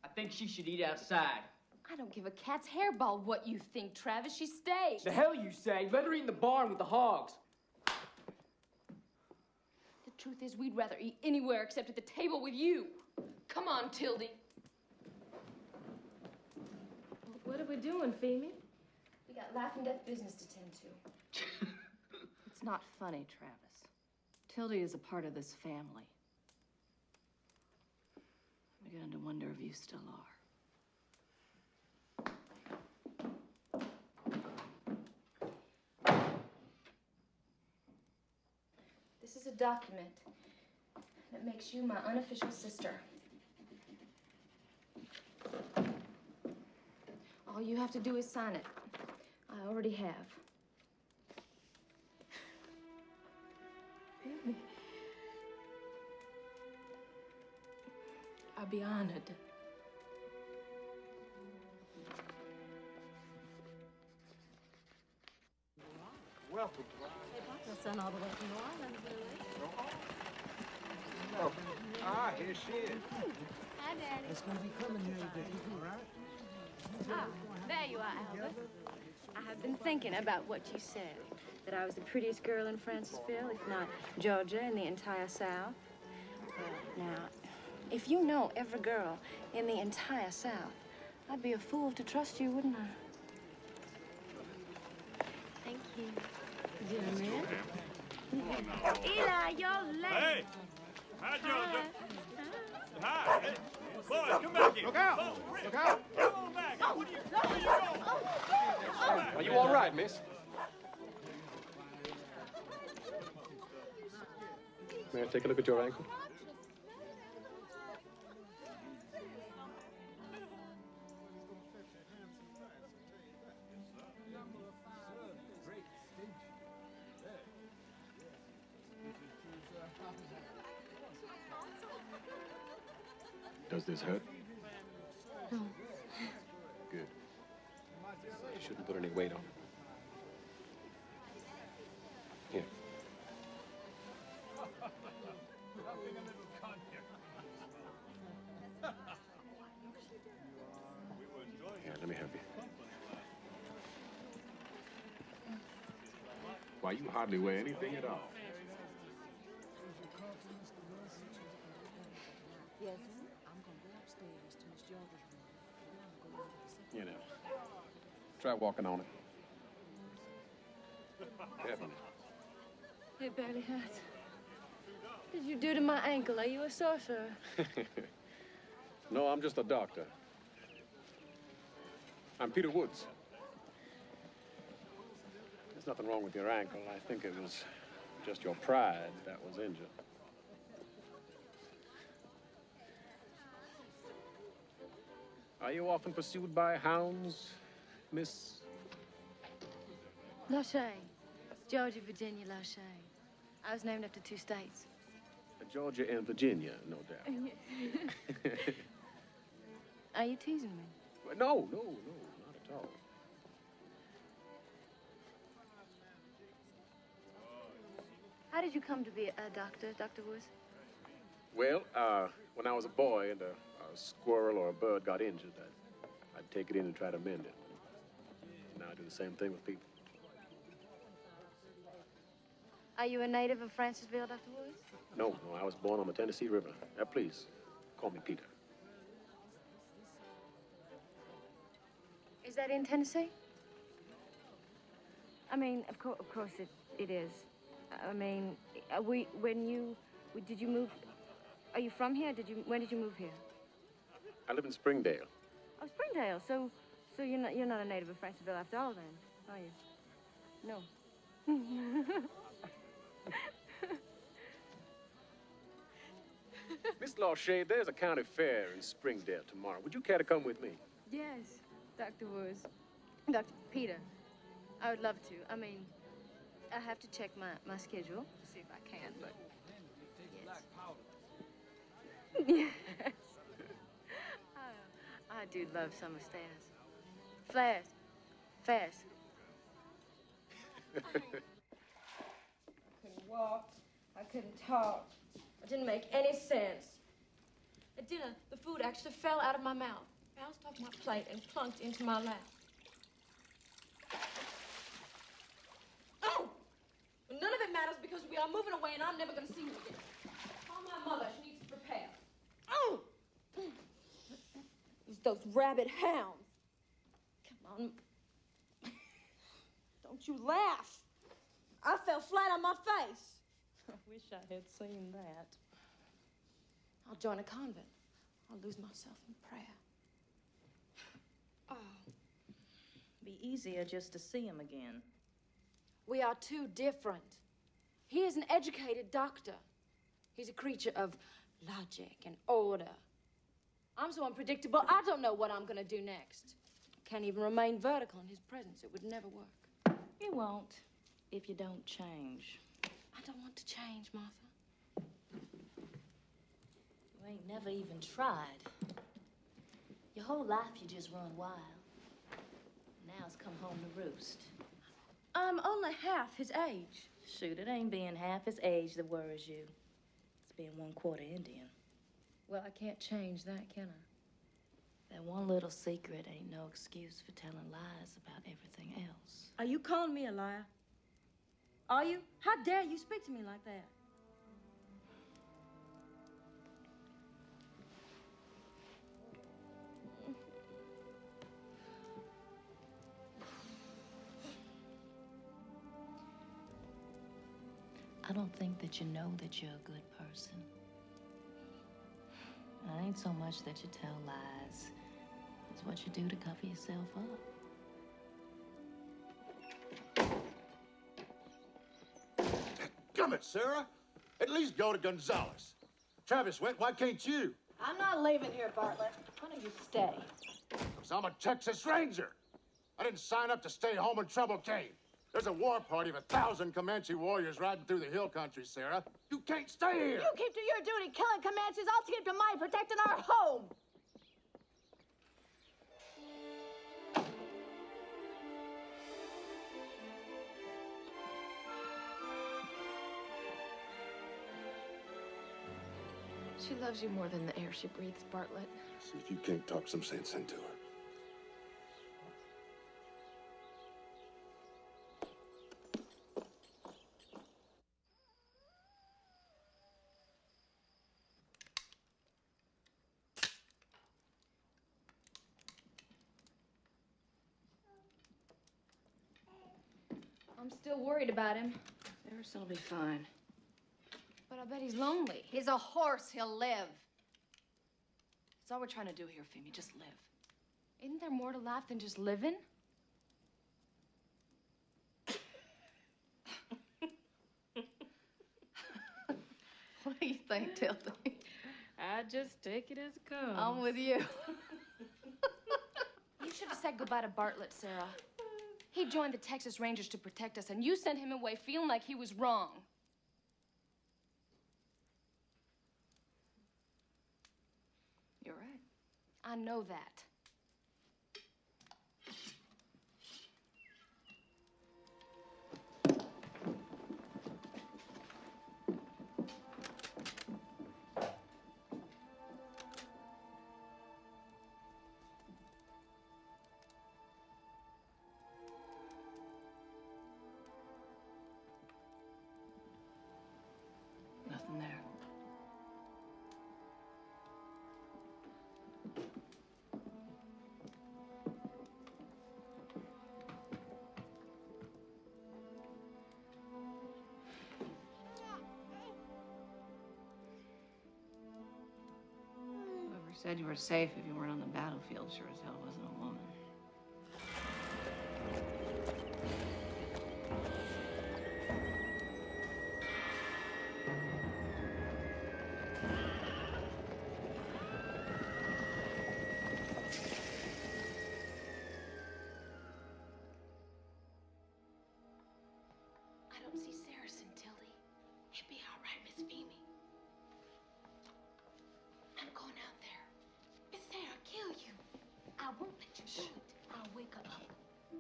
I think she should eat outside. I don't give a cat's hairball what you think, Travis. She stays. The hell you say? Let her eat in the barn with the hogs. The truth is, we'd rather eat anywhere except at the table with you. Come on, Tildy. What are we doing, Phoebe? We got life and death business to tend to. It's not funny, Travis. Tildy is a part of this family. I'm beginning to wonder if you still are. This is a document that makes you my unofficial sister. All you have to do is sign it. I already have. Baby. I'll be honored. Welcome. They brought your son all the way from New Orleans, Louis. Oh. Ah, here she is. Hi, Daddy. It's going to be coming here today, all right? Ah, there you are, Albert. I have been thinking about what you said, that I was the prettiest girl in Francisville, if not Georgia, in the entire South. Now, if you know every girl in the entire South, I'd be a fool to trust you, wouldn't I? Thank you. Gentlemen. Eli, you're late. Hey! Hi, Georgia. Hi. Hey. Boys, come back here. Look out! Look out! Come on back. Where you going? Are you all right, miss? May I take a look at your ankle? Does this hurt? No. Good. You shouldn't put any weight on it. Here. Here, let me help you. Why, you hardly weigh anything at all. Yes, I'm gonna go upstairs to Miss George's room. Then I'm gonna go over to the second. You know. Try walking on it. Carefully. It barely hurts. What did you do to my ankle? Are you a sorcerer? No, I'm just a doctor. I'm Peter Woods. There's nothing wrong with your ankle. I think it was just your pride that was injured. Are you often pursued by hounds, Miss? Lachey. Georgia, Virginia, Lachey. I was named after 2 states. Georgia and Virginia, no doubt. Are you teasing me? No, not at all. How did you come to be a doctor, Dr. Woods? Well, when I was a boy and a squirrel or a bird got injured, I'd take it in and try to mend it. Now I do the same thing with people. Are you a native of Francisville, Dr. Woods? No, I was born on the Tennessee River. Please, call me Peter. Is that in Tennessee? I mean, of course it is. I mean, did you move? Are you from here? When did you move here? I live in Springdale. Oh, Springdale. So you're not a native of Francisville after all, then, are you? No. Miss Lachey, there's a county fair in Springdale tomorrow. Would you care to come with me? Yes, Dr. Woods. Dr. Peter. I would love to. I mean, I have to check my schedule to see if I can, but yes. Yes. I do love summer stairs. Flares. Fairs. I couldn't walk. I couldn't talk. It didn't make any sense. At dinner, the food actually fell out of my mouth, bounced off my plate, and plunked into my lap. Oh! Well, none of it matters because we are moving away and I'm never going to see you again. Call my mother. She needs to prepare. Oh! It's those rabid hounds. Come on. Don't you laugh. I fell flat on my face. I wish I had seen that. I'll join a convent. I'll lose myself in prayer. Oh. Be easier just to see him again. We are too different. He is an educated doctor. He's a creature of logic and order. I'm so unpredictable, I don't know what I'm going to do next. Can't even remain vertical in his presence. It would never work. It won't, if you don't change. I don't want to change, Martha. You ain't never even tried. Your whole life you just run wild. Now it's come home to roost. I'm only half his age. Shoot, it ain't being half his age that worries you. It's being 1/4 Indian. Well, I can't change that, can I? That one little secret ain't no excuse for telling lies about everything else. Are you calling me a liar? Are you? How dare you speak to me like that? I don't think that you know that you're a good person. It ain't so much that you tell lies. It's what you do to cover yourself up. Come it, Sarah. At least go to Gonzales. Travis went, why can't you? I'm not leaving here, Bartlett. Why don't you stay? Because I'm a Texas Ranger. I didn't sign up to stay home when trouble came. There's a war party of 1,000 Comanche warriors riding through the hill country, Sarah. You can't stay here. You keep to your duty killing Comanches. I'll keep to mine protecting our home. She loves you more than the air she breathes, Bartlett. See if you can't talk some sense into her. I'm still worried about him. Harrison'll be fine. But I bet he's lonely. He's a horse. He'll live. That's all we're trying to do here, Femi. Just live. Isn't there more to life than just living? What do you think, Tildy? I just take it as it comes. I'm with you. You should have said goodbye to Bartlett, Sarah. He joined the Texas Rangers to protect us, and you sent him away feeling like he was wrong. You're right. I know that. Nothing there. Whoever said you were safe if you weren't on the battlefield sure as hell wasn't a woman. I don't see Saracen, Tilly. He'll be all right, Miss Femi. I'm going out there. Miss Sarah, I'll kill you. I won't let you do it. I'll wake her up.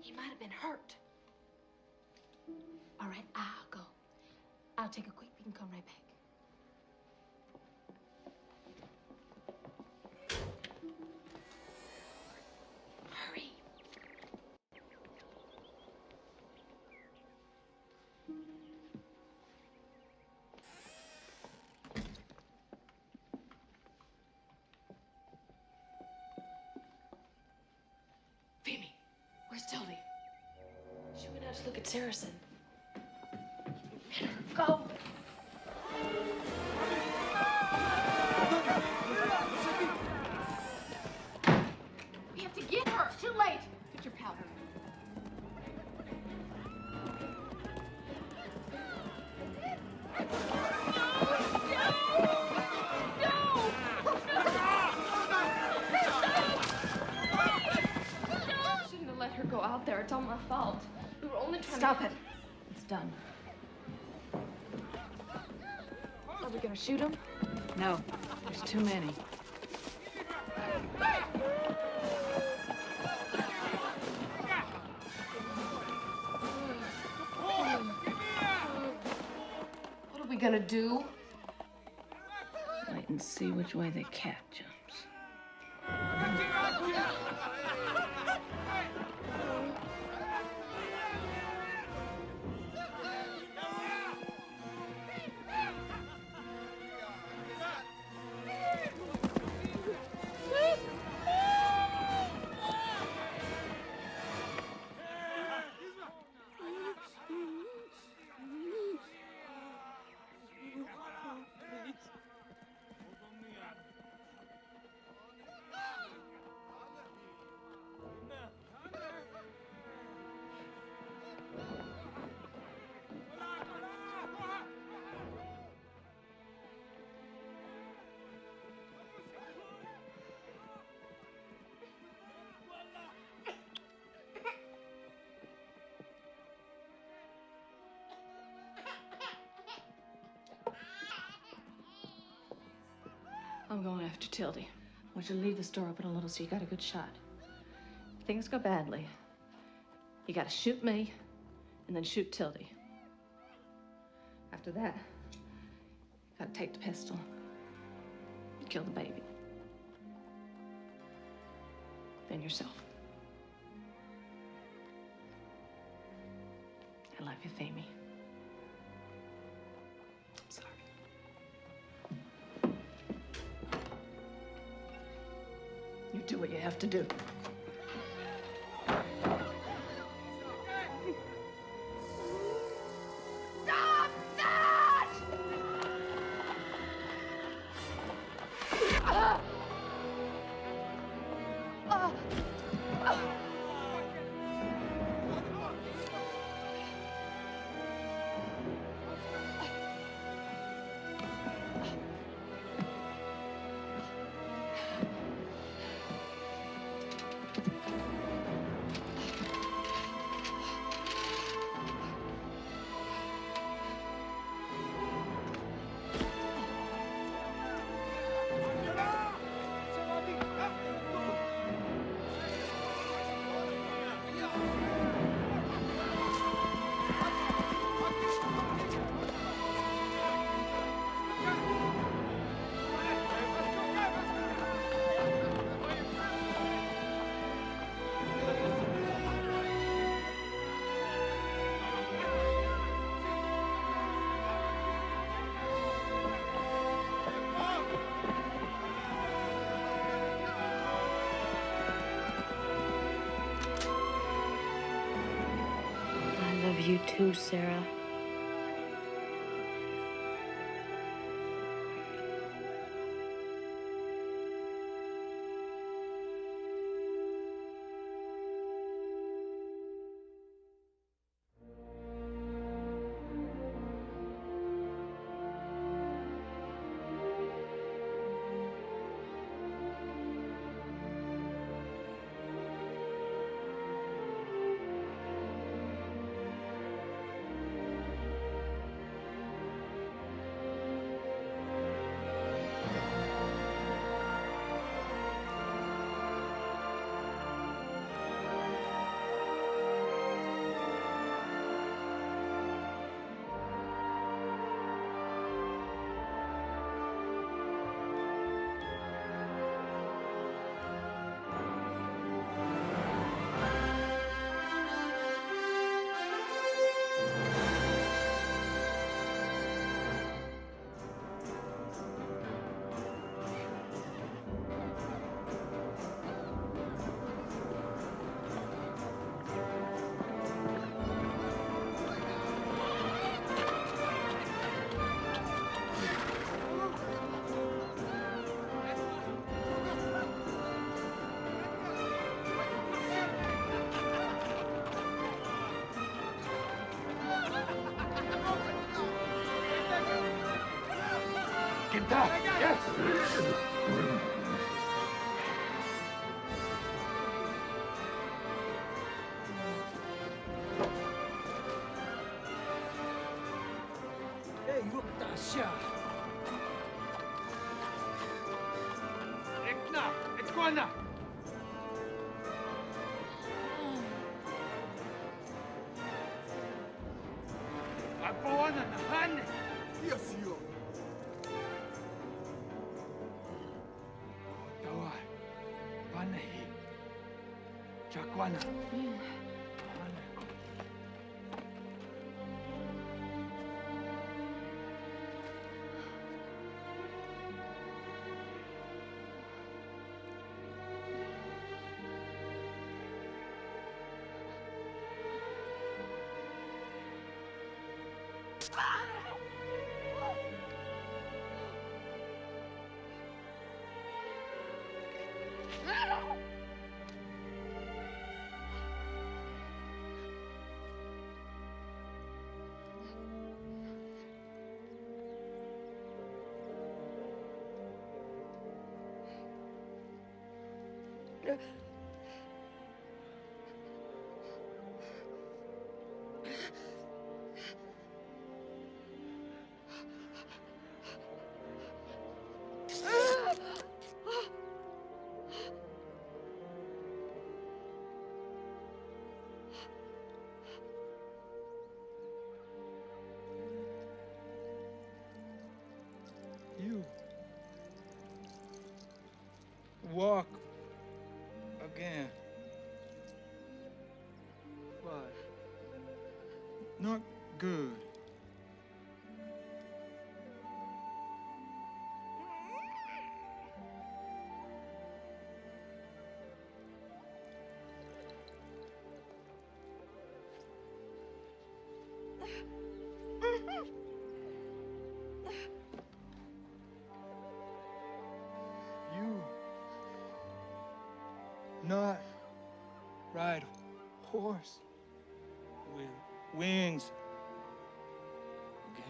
He might have been hurt. All right, I'll go. I'll take a quick peek and come right back. Hurry. Femi, where's Tildy? She went out to look at Saracen. Go! We have to get her. It's too late. Get your powder. Shouldn't have let her go out there. It's all my fault. We were only trying Stop to... it. It's done. Are we gonna shoot him? No, there's too many. What are we gonna do? Wait and see which way the cat jumps. I'm going after Tildy. I want you to leave the store open a little so you got a good shot. If things go badly, you gotta shoot me and then shoot Tildy. After that, you gotta take the pistol and kill the baby. Then yourself. I love you, Femi. I'm sorry. You do what you have to do. Stop that! I love you too, Sarah. Get that! Yes! Hey, look at that shot! Ekna! Ekwana! Apawana na hane! Yes, you. Tawai. Panahi. Chakwana. walk again. What? Not good. You not ride horse with wings again.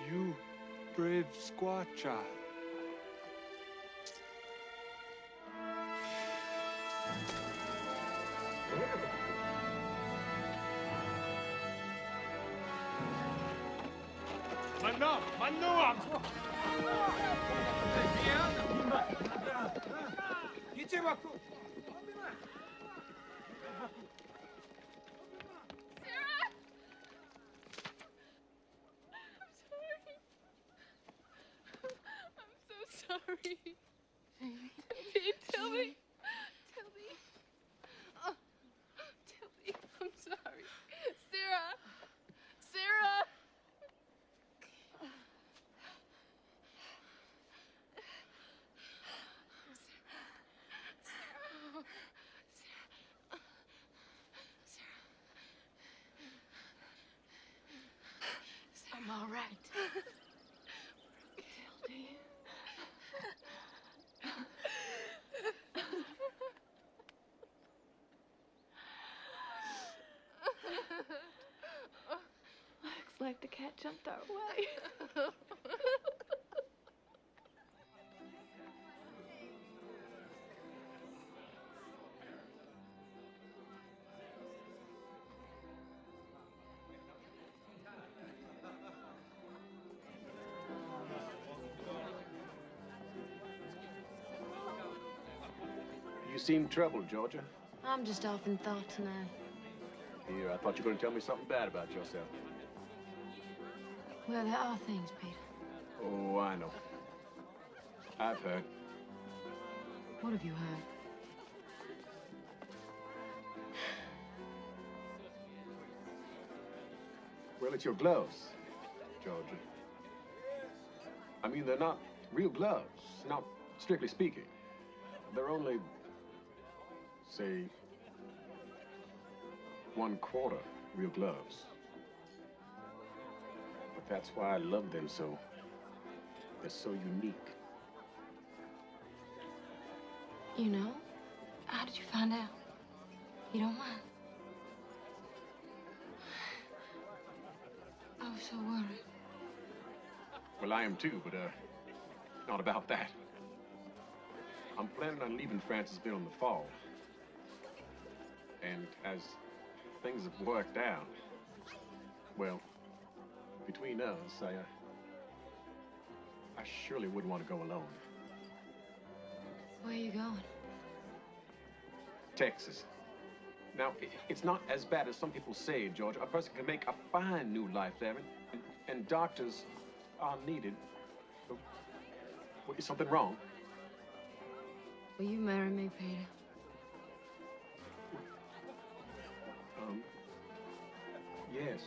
You brave squaw child. Manua! Sorry. Tell me. Tell me. I'm sorry. Sarah. I'm all right. Tildy. Looks like the cat jumped our way. You seem troubled, Georgia. I'm just off in thought tonight. Here, I thought you were going to tell me something bad about yourself. Well, there are things, Peter. Oh, I know. I've heard. What have you heard? Well, it's your gloves, Georgia. I mean, they're not real gloves, not strictly speaking. They're only, say, 1/4 real gloves. But that's why I love them so. They're so unique. You know? How did you find out? You don't mind? I was so worried. Well, I am too, but, not about that. I'm planning on leaving Francisville in the fall. And as things have worked out, well, between us, I surely wouldn't want to go alone. Where are you going? Texas. Now, it's not as bad as some people say, Georgia. A person can make a fine new life there, and doctors are needed. Well, is something wrong? Will you marry me, Peter? Yes.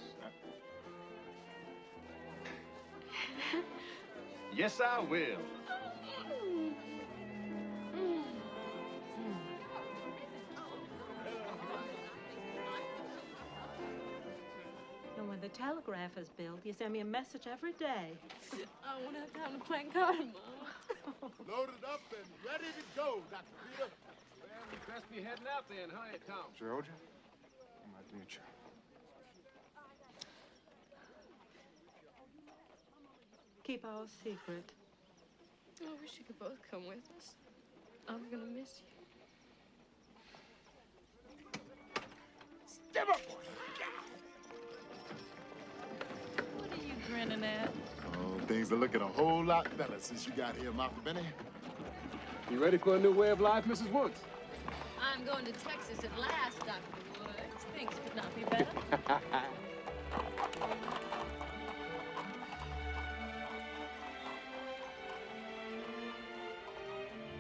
Yes, I will. And when the telegraph is built, you send me a message every day. I won't have time to plant cotton, Mom. Loaded up and ready to go, Dr. Peter. Well, we best be heading out then, huh, Tom? Georgia, my dear child. Keep our secret. I wish you could both come with us. I'm gonna miss you. Step up, boy. What are you grinning at? Oh, things are looking a whole lot better since you got here, Mama Benny. You ready for a new way of life, Mrs. Woods? I'm going to Texas at last, Dr. Woods. Things could not be better.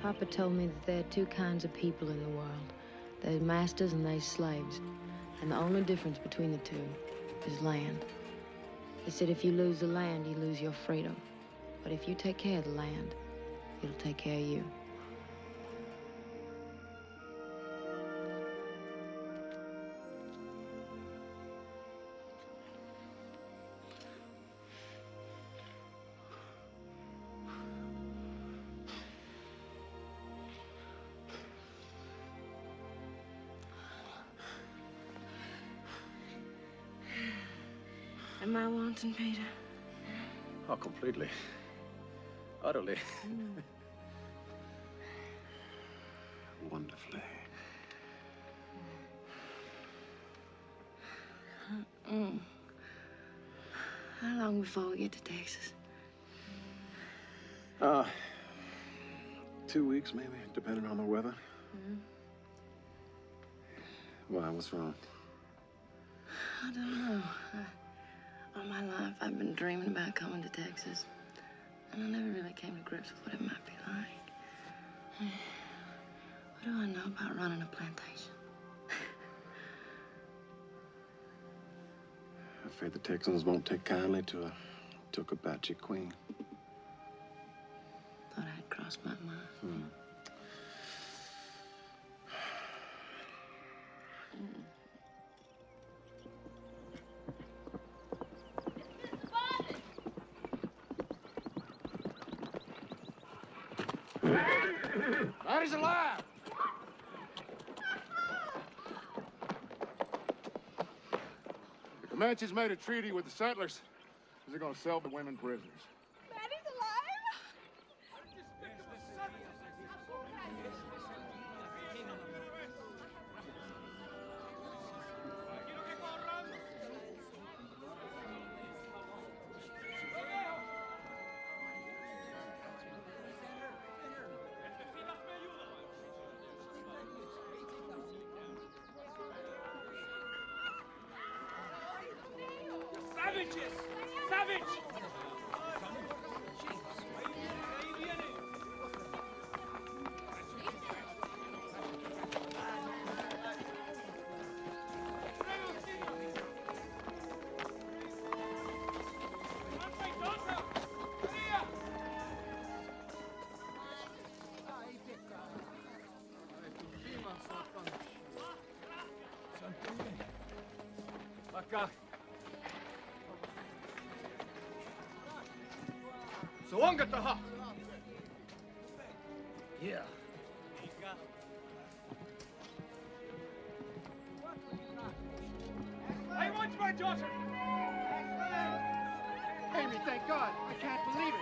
Papa told me that there are two kinds of people in the world. There's masters and there's slaves. And the only difference between the two is land. He said if you lose the land, you lose your freedom. But if you take care of the land, it'll take care of you. Am I wanting, Peter? Oh, completely. Utterly. Wonderfully. How long before we get to Texas? 2 weeks, maybe, depending on the weather. Why, what's wrong? I don't know. All my life, I've been dreaming about coming to Texas. And I never really came to grips with what it might be like. What do I know about running a plantation? I'm afraid the Texans won't take kindly to a Tokabachi queen. Thought I'd crossed my mind. Daddy's alive! The Comanches made a treaty with the settlers. They're gonna sell the women prisoners. Daddy's alive? Savages! Savage! Sawangataha! Yeah. I want my daughter! Amy, thank God. I can't believe it.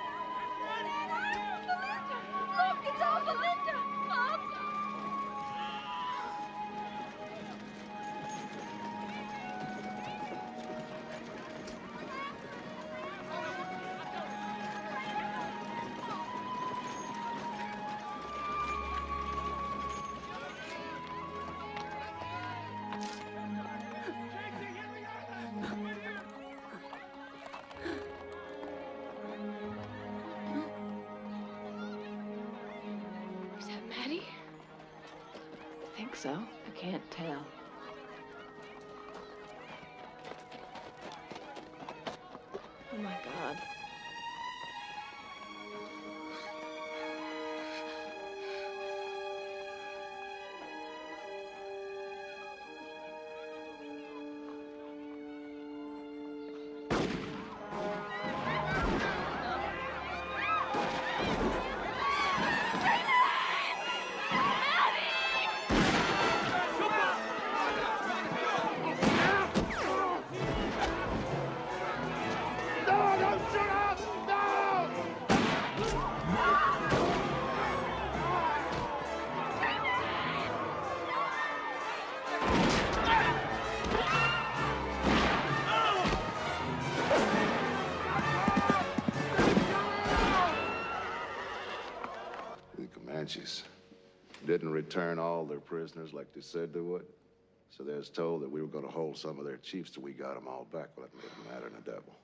Look, it's all Belinda! Mom! Is that Maddie? so. I can't tell. Oh my God. The Comanches didn't return all their prisoners like they said they would. So they was told that we were going to hold some of their chiefs till we got them all back. Well, that made them madder than the devil.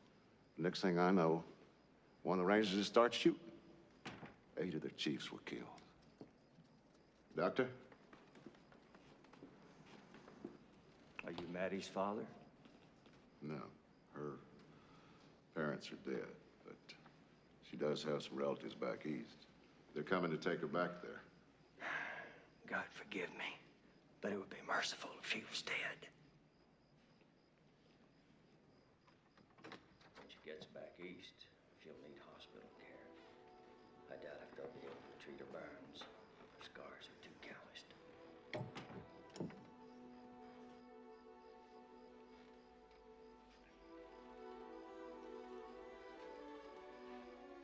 Next thing I know, one of the Rangers just started shooting. 8 of their chiefs were killed. Doctor? Are you Maddie's father? No. Her parents are dead, but she does have some relatives back east. They're coming to take her back there. God forgive me, but it would be merciful if she was dead. When she gets back east, she'll need hospital care. I doubt if they'll be able to treat her burns. Her scars are too calloused.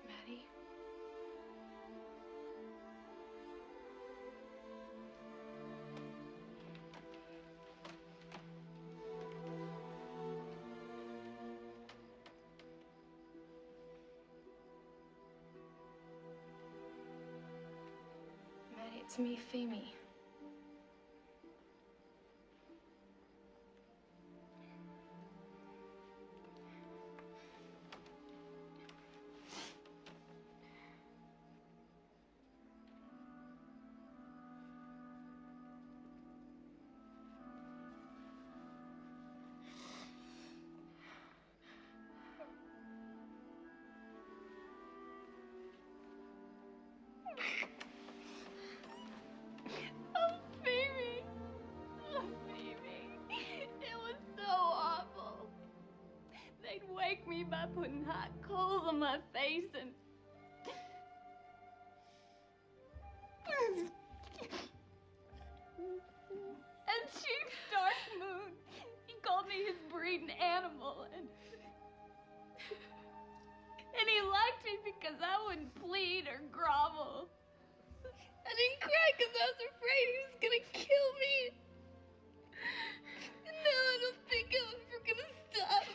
Maddie? Maddie, it's me, Femi. Oh, Phoebe! Oh, Phoebe! It was so awful. They'd wake me by putting hot coals on my face and... And Chief Darkmoon, he called me his breeding animal, and he liked me because I wouldn't plead or grovel. I didn't cry because I was afraid he was gonna kill me. And now I don't think I'm ever gonna stop.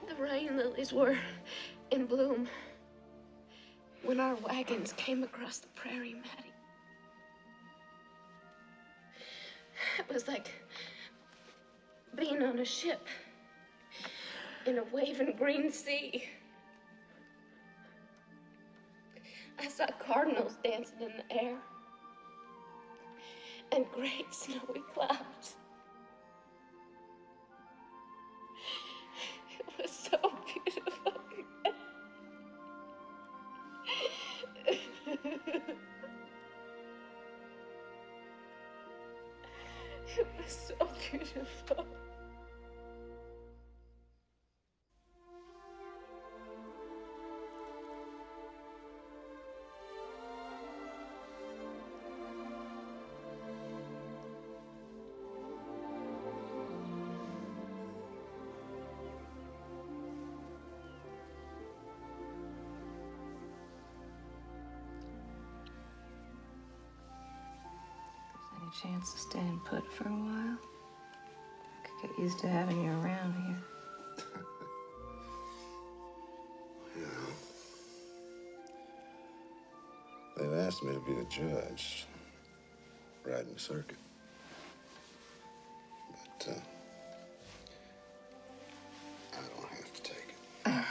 The rain lilies were in bloom when our wagons came across the prairie, Maddie. It was like being on a ship in a waving green sea. I saw cardinals dancing in the air and great snowy clouds. It was so beautiful. It was so beautiful. Any chance of staying put for a while? I could get used to having you around here. asked me to be a judge, riding the circuit. But, I don't have to take it.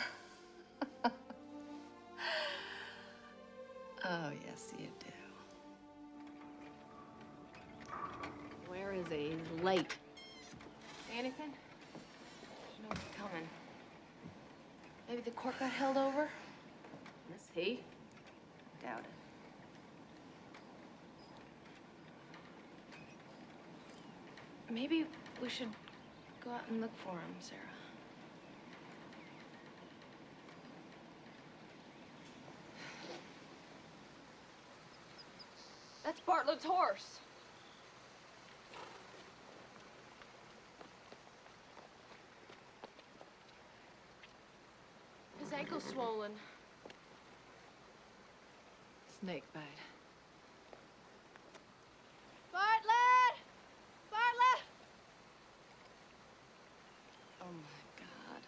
Oh, yes, you do. Where is he? He's late. See anything? You know what's coming. Maybe the court got held over? Is he? Doubt it. Maybe we should go out and look for him, Sarah. That's Bartlett's horse. His ankle's swollen. Snake bite. Bartlett! Bartlett! Oh my God.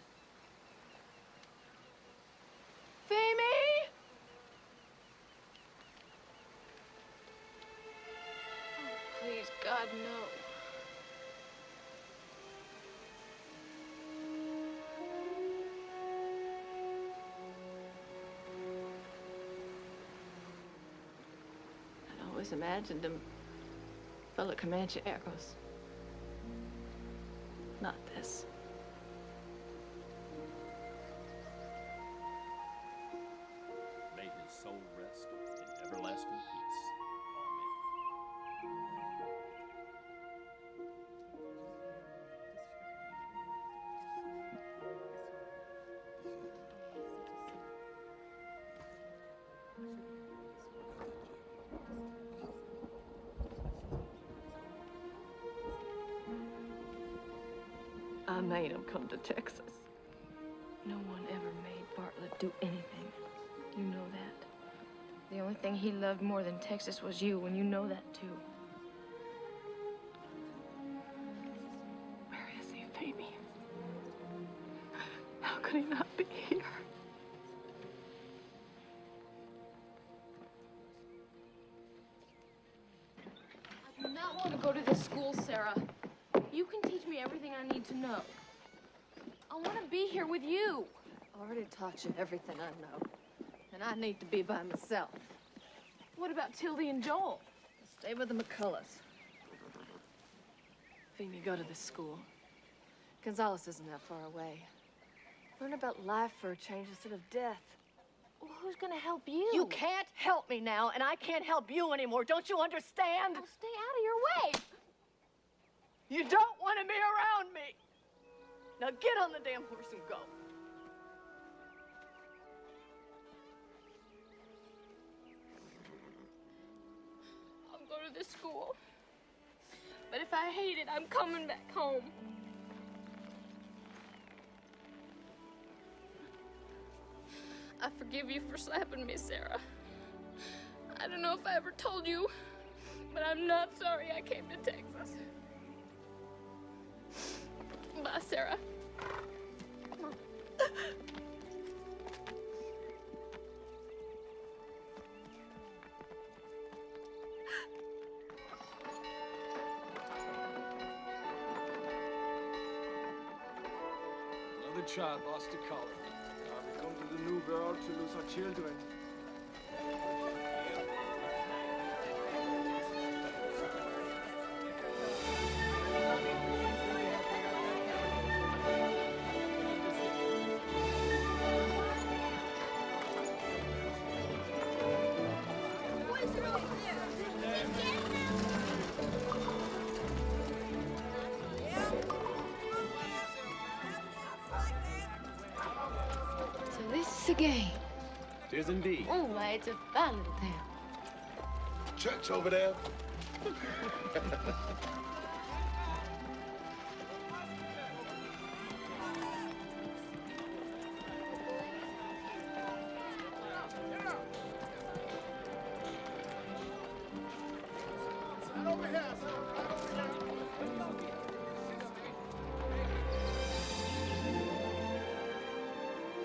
Femie! Oh, please, God, no. I'd always imagined him full of Comanche arrows. Not this. May his soul rest in everlasting peace. I made him come to Texas. No one ever made Bartlett do anything. You know that. The only thing he loved more than Texas was you, and you know that too. Where is he, Femie? How could he not be here? I do not want to go to this school, Sarah. You can teach me everything I need to know. I want to be here with you. I already taught you everything I know. And I need to be by myself. What about Tildy and Joel? Stay with the McCulloughs. Femie, go to this school. Gonzales isn't that far away. Learn about life for a change instead of death. Well, who's gonna help you? You can't help me now, and I can't help you anymore. Don't you understand? I'll stay out of your way. You don't want to be around me. Now get on the damn horse and go. I'll go to this school. But if I hate it, I'm coming back home. I forgive you for slapping me, Sarah. I don't know if I ever told you, but I'm not sorry I came to Texas. Bye, Sarah. Come on. Another child lost to color. Now we come to the new world to lose our children. So this is a game. Tis indeed. Oh, why, it's a fun little town. Church over there.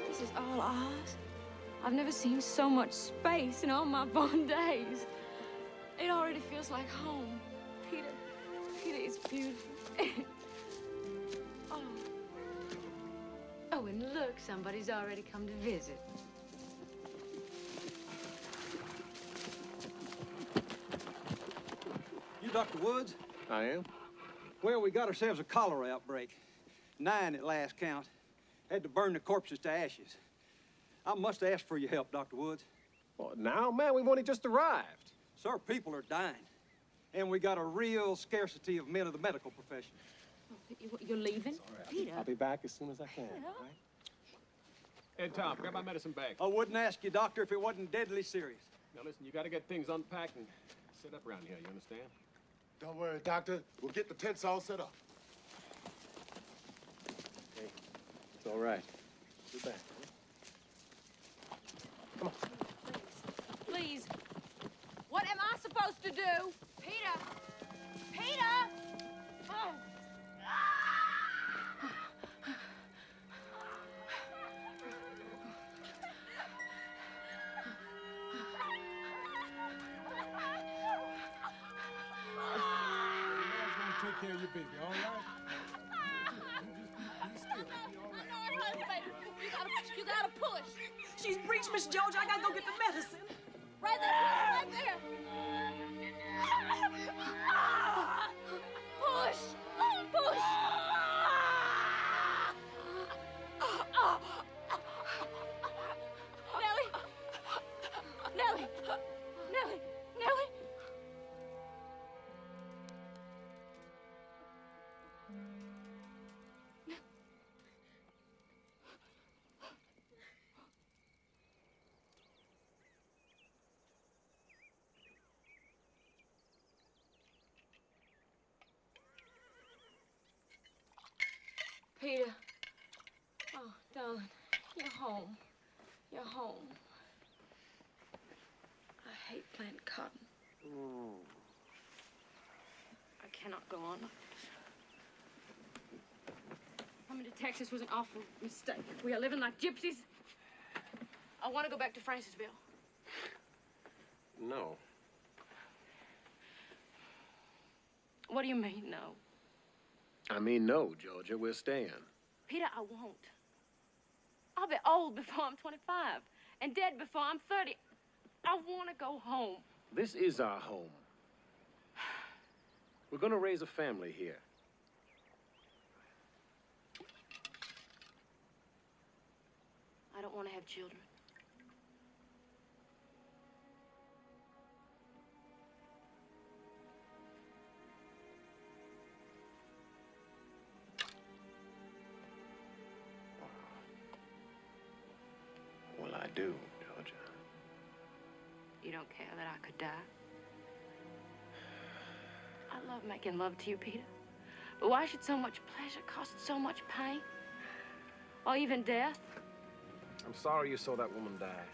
This is all ours? I've never seen so much space in all my born days. It already feels like home. Peter, it's beautiful. Oh. Oh, and look, somebody's already come to visit. You Dr. Woods? I am. Well, we got ourselves a cholera outbreak. 9 at last count. Had to burn the corpses to ashes. I must ask for your help, Dr. Woods. Well, now, man, we've only just arrived. Sir, people are dying. And we got a real scarcity of men of the medical profession. You're leaving? Peter. I'll be back as soon as I can. All right? Hey, Tom, grab my medicine bag. I wouldn't ask you, Doctor, if it wasn't deadly serious. Now, listen, you got to get things unpacked and set up around here, you understand? Don't worry, Doctor. We'll get the tents all set up. Okay. It's all right. Sit back. Come on. Please. What am I supposed to do? Peter! Peter! Oh. Take care of your baby, all right? Just be still. It'll be all right. You gotta push. She's breached, Miss Georgia. I gotta go get the medicine. Right there, right there. Push. Push. Nellie. Nellie. Peter. Oh, darling, you're home. You're home. I hate planting cotton. I cannot go on like this. Coming to Texas was an awful mistake. We are living like gypsies. I want to go back to Francisville. No. What do you mean, no? I mean, no, Georgia. We're staying. Peter, I won't. I'll be old before I'm 25 and dead before I'm 30. I want to go home. This is our home. We're gonna raise a family here. I don't want to have children. Well, I do, Georgia. You don't care that I could die? I love making love to you, Peter. But why should so much pleasure cost so much pain? Or even death? I'm sorry you saw that woman die.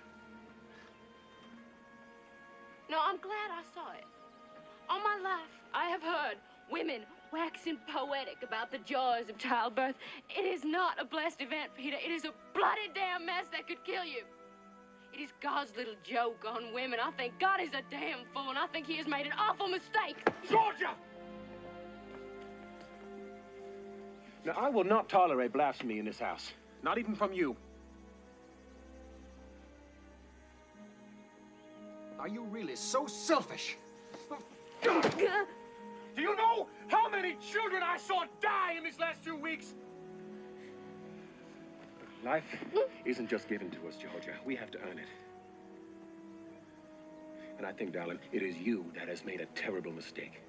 No, I'm glad I saw it. All my life, I have heard women waxing poetic about the joys of childbirth. It is not a blessed event, Peter. It is a bloody damn mess that could kill you. It is God's little joke on women. I think God is a damn fool, and I think he has made an awful mistake. Georgia! Now, I will not tolerate blasphemy in this house. Not even from you. Are you really so selfish? Do you know how many children I saw die in these last 2 weeks? Life isn't just given to us, Georgia. We have to earn it. And I think, darling, it is you that has made a terrible mistake.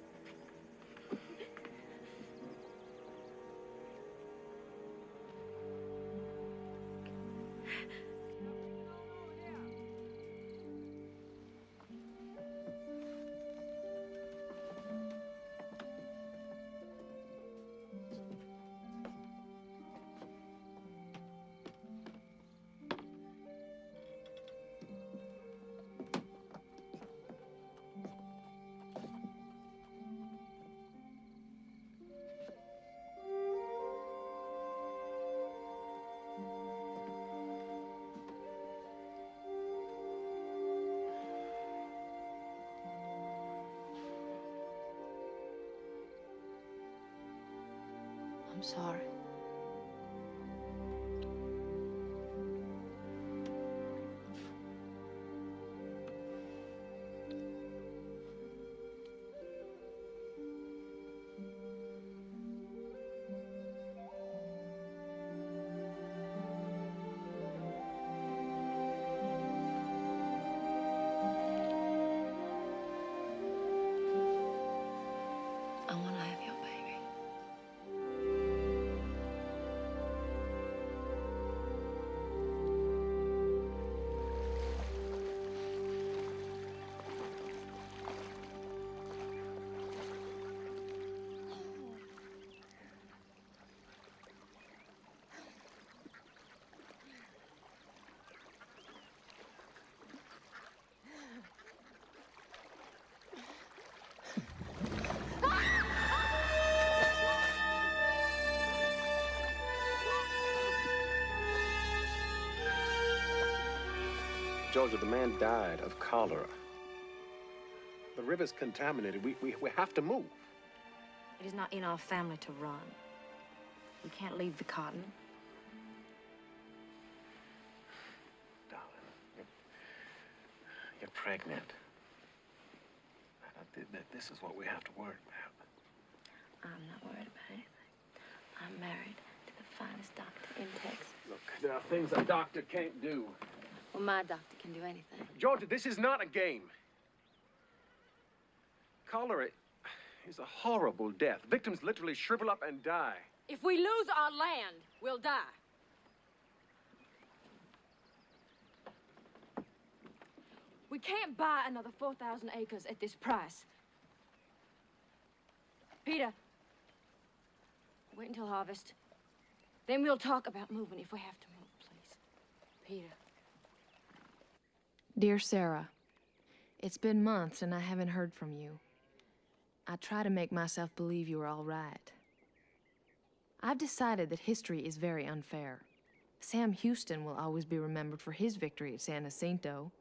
I'm sorry. I want to have your baby. Georgia, the man died of cholera. The river's contaminated. We have to move. It is not in our family to run. We can't leave the cotton. Darling, you're pregnant. This is what we have to worry about. I'm not worried about anything. I'm married to the finest doctor in Texas. Look, there are things a doctor can't do. Well, my doctor can do anything. Georgia, this is not a game. Cholera is a horrible death. Victims literally shrivel up and die. If we lose our land, we'll die. We can't buy another 4,000 acres at this price. Peter, wait until harvest. Then we'll talk about moving if we have to move, please. Peter. Dear Sarah, it's been months and I haven't heard from you. I try to make myself believe you are all right. I've decided that history is very unfair. Sam Houston will always be remembered for his victory at San Jacinto,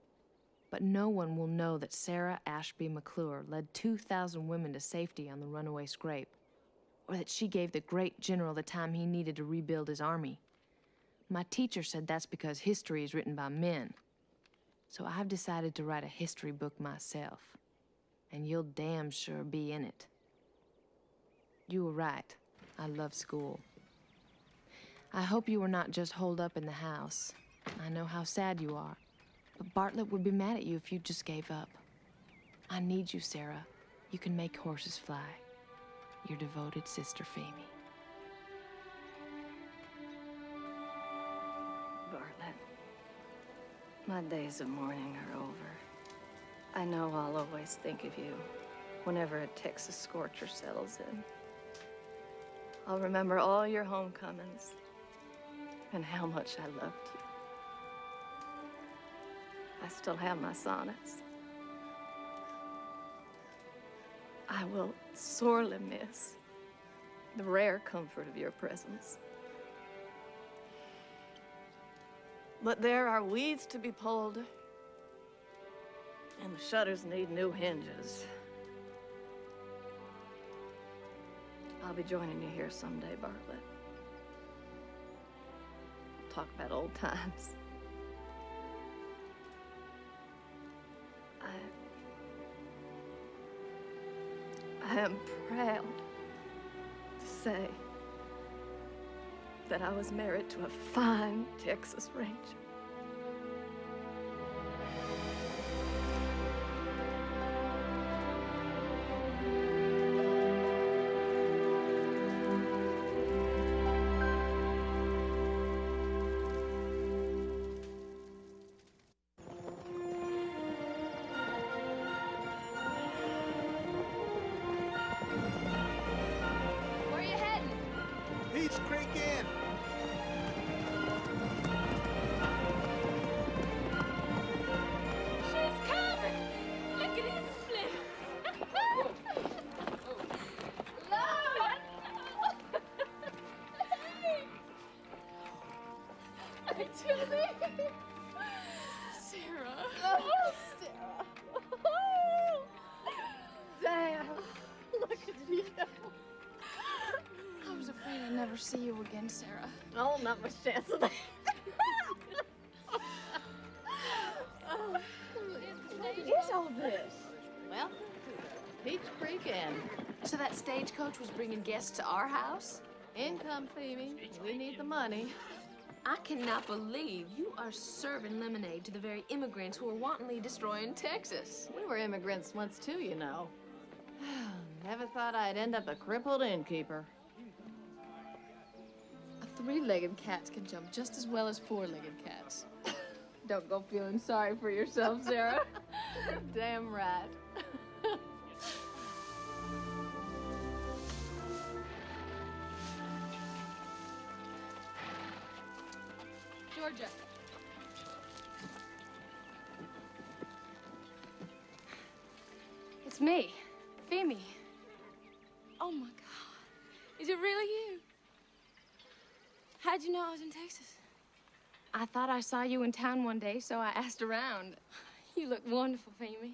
but no one will know that Sarah Ashby McClure led 2,000 women to safety on the runaway scrape, or that she gave the great general the time he needed to rebuild his army. My teacher said that's because history is written by men. So I've decided to write a history book myself, and you'll damn sure be in it. You were right. I love school. I hope you were not just holed up in the house. I know how sad you are, but Bartlett would be mad at you if you just gave up. I need you, Sarah. You can make horses fly. Your devoted sister, Phoebe. Bartlett, my days of mourning are over. I know I'll always think of you whenever a Texas scorcher settles in. I'll remember all your homecomings and how much I loved you. I still have my sonnets. I will sorely miss the rare comfort of your presence. But there are weeds to be pulled, and the shutters need new hinges. I'll be joining you here someday, Bartlett. Talk about old times. I am proud to say that I was married to a fine Texas Ranger. Where are you heading? Peach Creek Inn. She's coming! Look at his split! Lord! Hey, Tilly! Sarah! Oh, Sarah! Damn! Look at you! I was afraid I'd never never see you again, Sarah. Oh, not much chance of that. What is all this? Well, Peach Creek Inn. So that stagecoach was bringing guests to our house? Income, Phoebe. We need the money. I cannot believe you are serving lemonade to the very immigrants who are wantonly destroying Texas. We were immigrants once, too, you know. Never thought I'd end up a crippled innkeeper. A three-legged cat can jump just as well as four-legged cats. Don't go feeling sorry for yourself, Sarah. Damn right. Georgia. It's me, Femi. Oh my God. Is it really you? How'd you know I was in Texas? I thought I saw you in town one day, so I asked around. You look wonderful, Femi.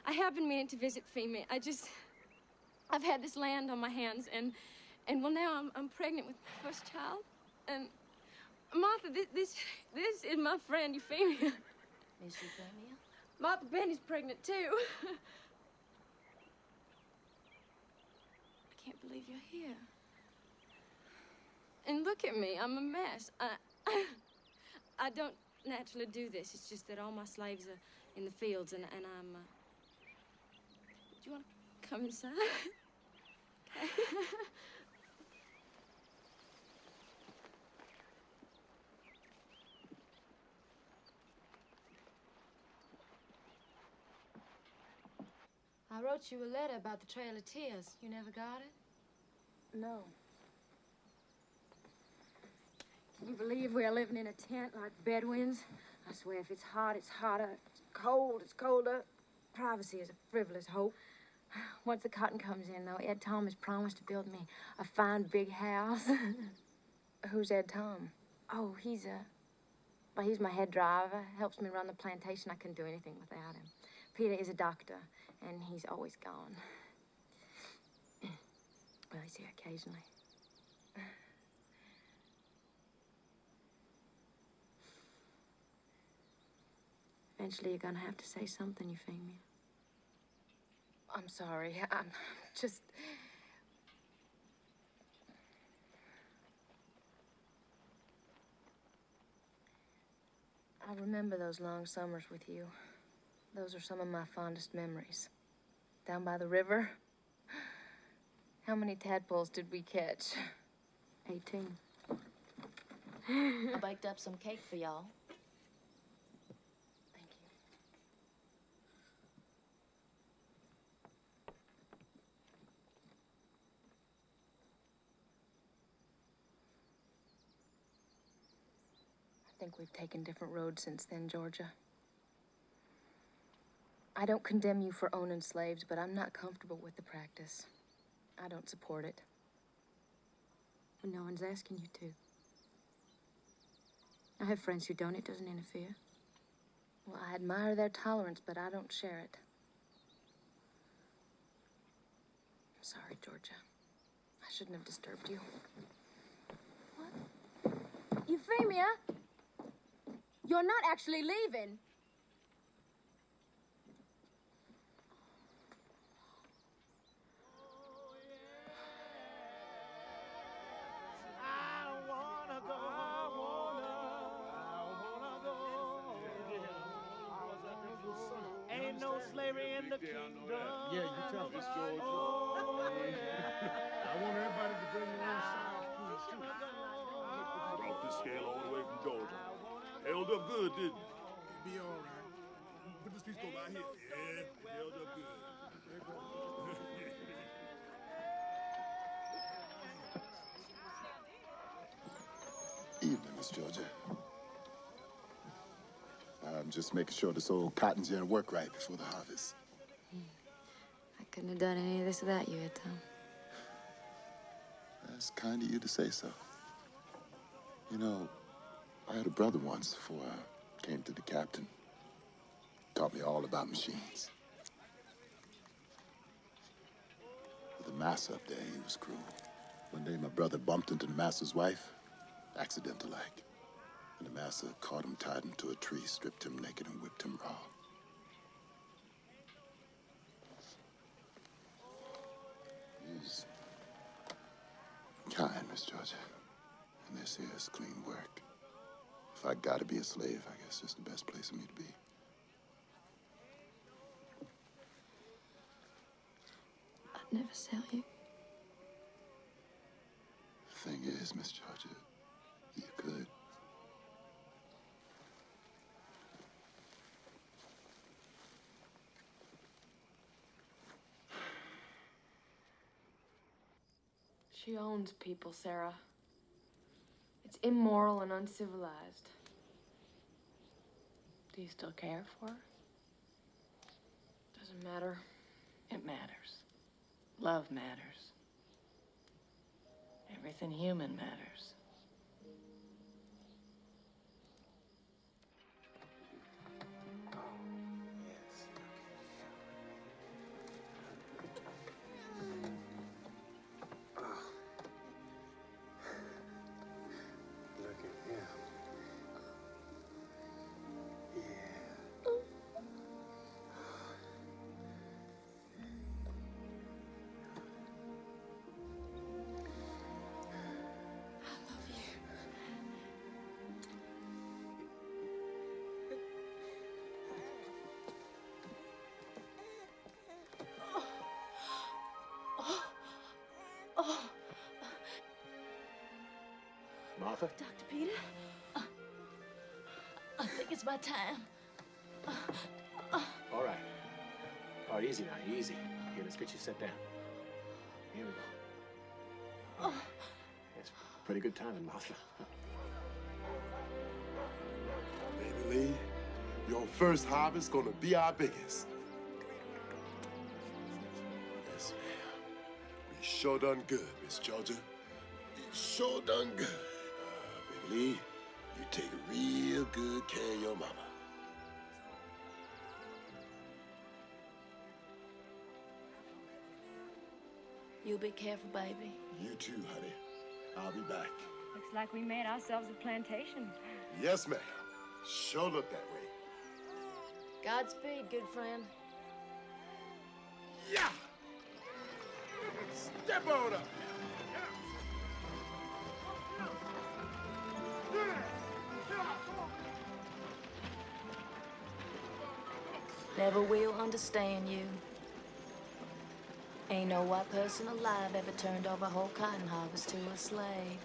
I have been meaning to visit Femi. I've had this land on my hands, and well, now I'm pregnant with my first child. And Martha, this is my friend Euphemia. Miss Euphemia? Martha Benny's pregnant too. I can't believe you're here. And look at me, I'm a mess. I don't naturally do this. It's just that all my slaves are in the fields, and I'm. Do you want to come inside? Okay. I wrote you a letter about the Trail of Tears. You never got it? No. Can you believe we're living in a tent like Bedouins? I swear, if it's hot, it's hotter. If it's cold, it's colder. Privacy is a frivolous hope. Once the cotton comes in, though, Ed Tom has promised to build me a fine big house. Who's Ed Tom? Oh, he's my head driver. Helps me run the plantation. I couldn't do anything without him. Peter is a doctor, and he's always gone. Well, he's here occasionally. Eventually, you're gonna have to say something, Euphemia. I'm sorry. I'm just... I remember those long summers with you. Those are some of my fondest memories. Down by the river. How many tadpoles did we catch? 18. I baked up some cake for y'all. Thank you. I think we've taken different roads since then, Georgia. I don't condemn you for owning slaves, but I'm not comfortable with the practice. I don't support it. Well, no one's asking you to. I have friends who don't. It doesn't interfere. Well, I admire their tolerance, but I don't share it. I'm sorry, Georgia. I shouldn't have disturbed you. Euphemia, you're not actually leaving. Ain't no slavery in the kingdom. Yeah, you tell me. Oh, I want everybody to bring their own side please, too. Brought this scale all the way from Georgia. Held up good, didn't it? It'll be all right. Put this piece over out here. Yeah, held up good. Evening, Miss Georgia. I'm just making sure this old cotton gin work right before the harvest. I couldn't have done any of this without you, Ed Tom. That's kind of you to say so. You know, I had a brother once before I came to the captain. Taught me all about machines. But the master up there, he was cruel. One day my brother bumped into the master's wife, accidental like. And the master caught him tied him to a tree, stripped him naked, and whipped him raw. He's kind, Miss Georgia. And this here is clean work. If I gotta be a slave, I guess it's the best place for me to be. I'd never sell you. The thing is, Miss Georgia, you could. She owns people, Sarah. It's immoral and uncivilized. Do you still care for her? Doesn't matter. It matters. Love matters. Everything human matters. Look at him. Martha? Dr. Peter? I think it's my time. All right. All right, easy now, easy. Here, let's get you set down. Here we go. That's pretty good timing, Martha. Baby Lee, your first harvest gonna be our biggest. Yes, ma'am. We sure done good, Miss Georgia. We sure done good. Baby Lee, you take real good care of your mama. You be careful, baby. You too, honey. I'll be back. Looks like we made ourselves a plantation. Yes, ma'am. Sure look that way. Godspeed, good friend. Yeah! Step on up! Never will understand you. Ain't no white person alive ever turned over a whole cotton harvest to a slave.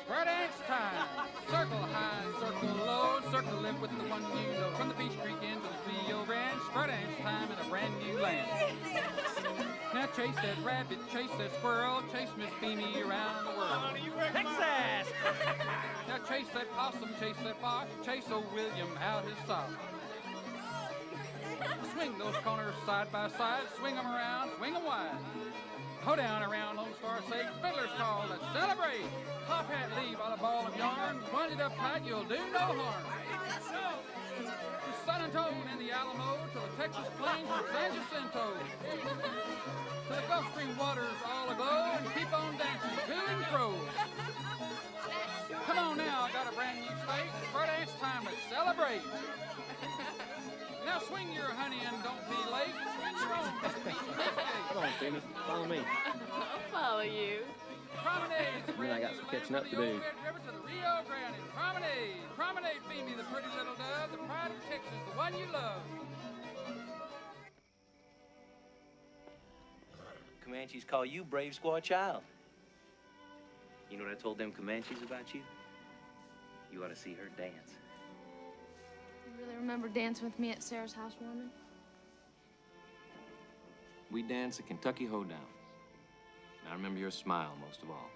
Square dance time. Circle high, circle low, circle left with the one you know. From the Beach Creek into the Rio Ranch, square dance time in a brand new land. Now chase that rabbit, chase that squirrel, chase Miss Beamy around the world. Texas! Now chase that possum, chase that fox, chase old William out his sock. Swing those corners side by side, swing them around, swing them wide. Hoe down around Lone Star Sake, fiddler's call, let's celebrate. Top hat leave on a ball of yarn, wind it up tight, you'll do no harm. To San Antonio in the Alamo, to the Texas Plains and San Jacinto. To the Gulf Stream waters all aglow, and keep on dancing to and fro. Come on now, I got a brand new state, square dance time, let's celebrate. Now swing your honey and don't be late. Swing your own feet. Come on, Timmy. Follow me. I'll follow you. Promenade. Man, I got some catching up to do. Red River to the Rio Grande. Promenade. Promenade, Phoebe, the pretty little dove, the pride of Texas, the one you love. Comanches call you Brave Squaw Child. You know what I told them Comanches about you? You ought to see her dance. You really remember dancing with me at Sarah's housewarming? We danced a Kentucky hoedown. And I remember your smile most of all.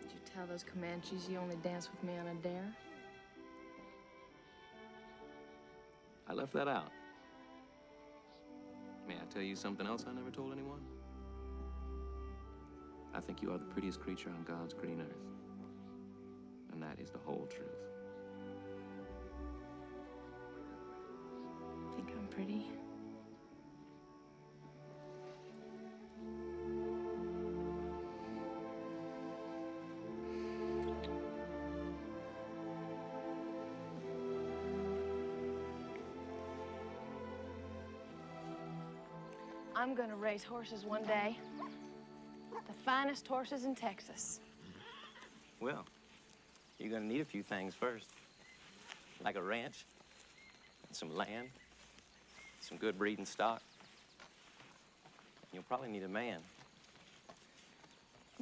Did you tell those Comanches you only dance with me on a dare? I left that out. May I tell you something else I never told anyone? I think you are the prettiest creature on God's green earth. And that is the whole truth. Think I'm pretty? I'm gonna raise horses one day. The finest horses in Texas. Well, you're gonna need a few things first. Like a ranch, and some land, some good breeding stock. You'll probably need a man.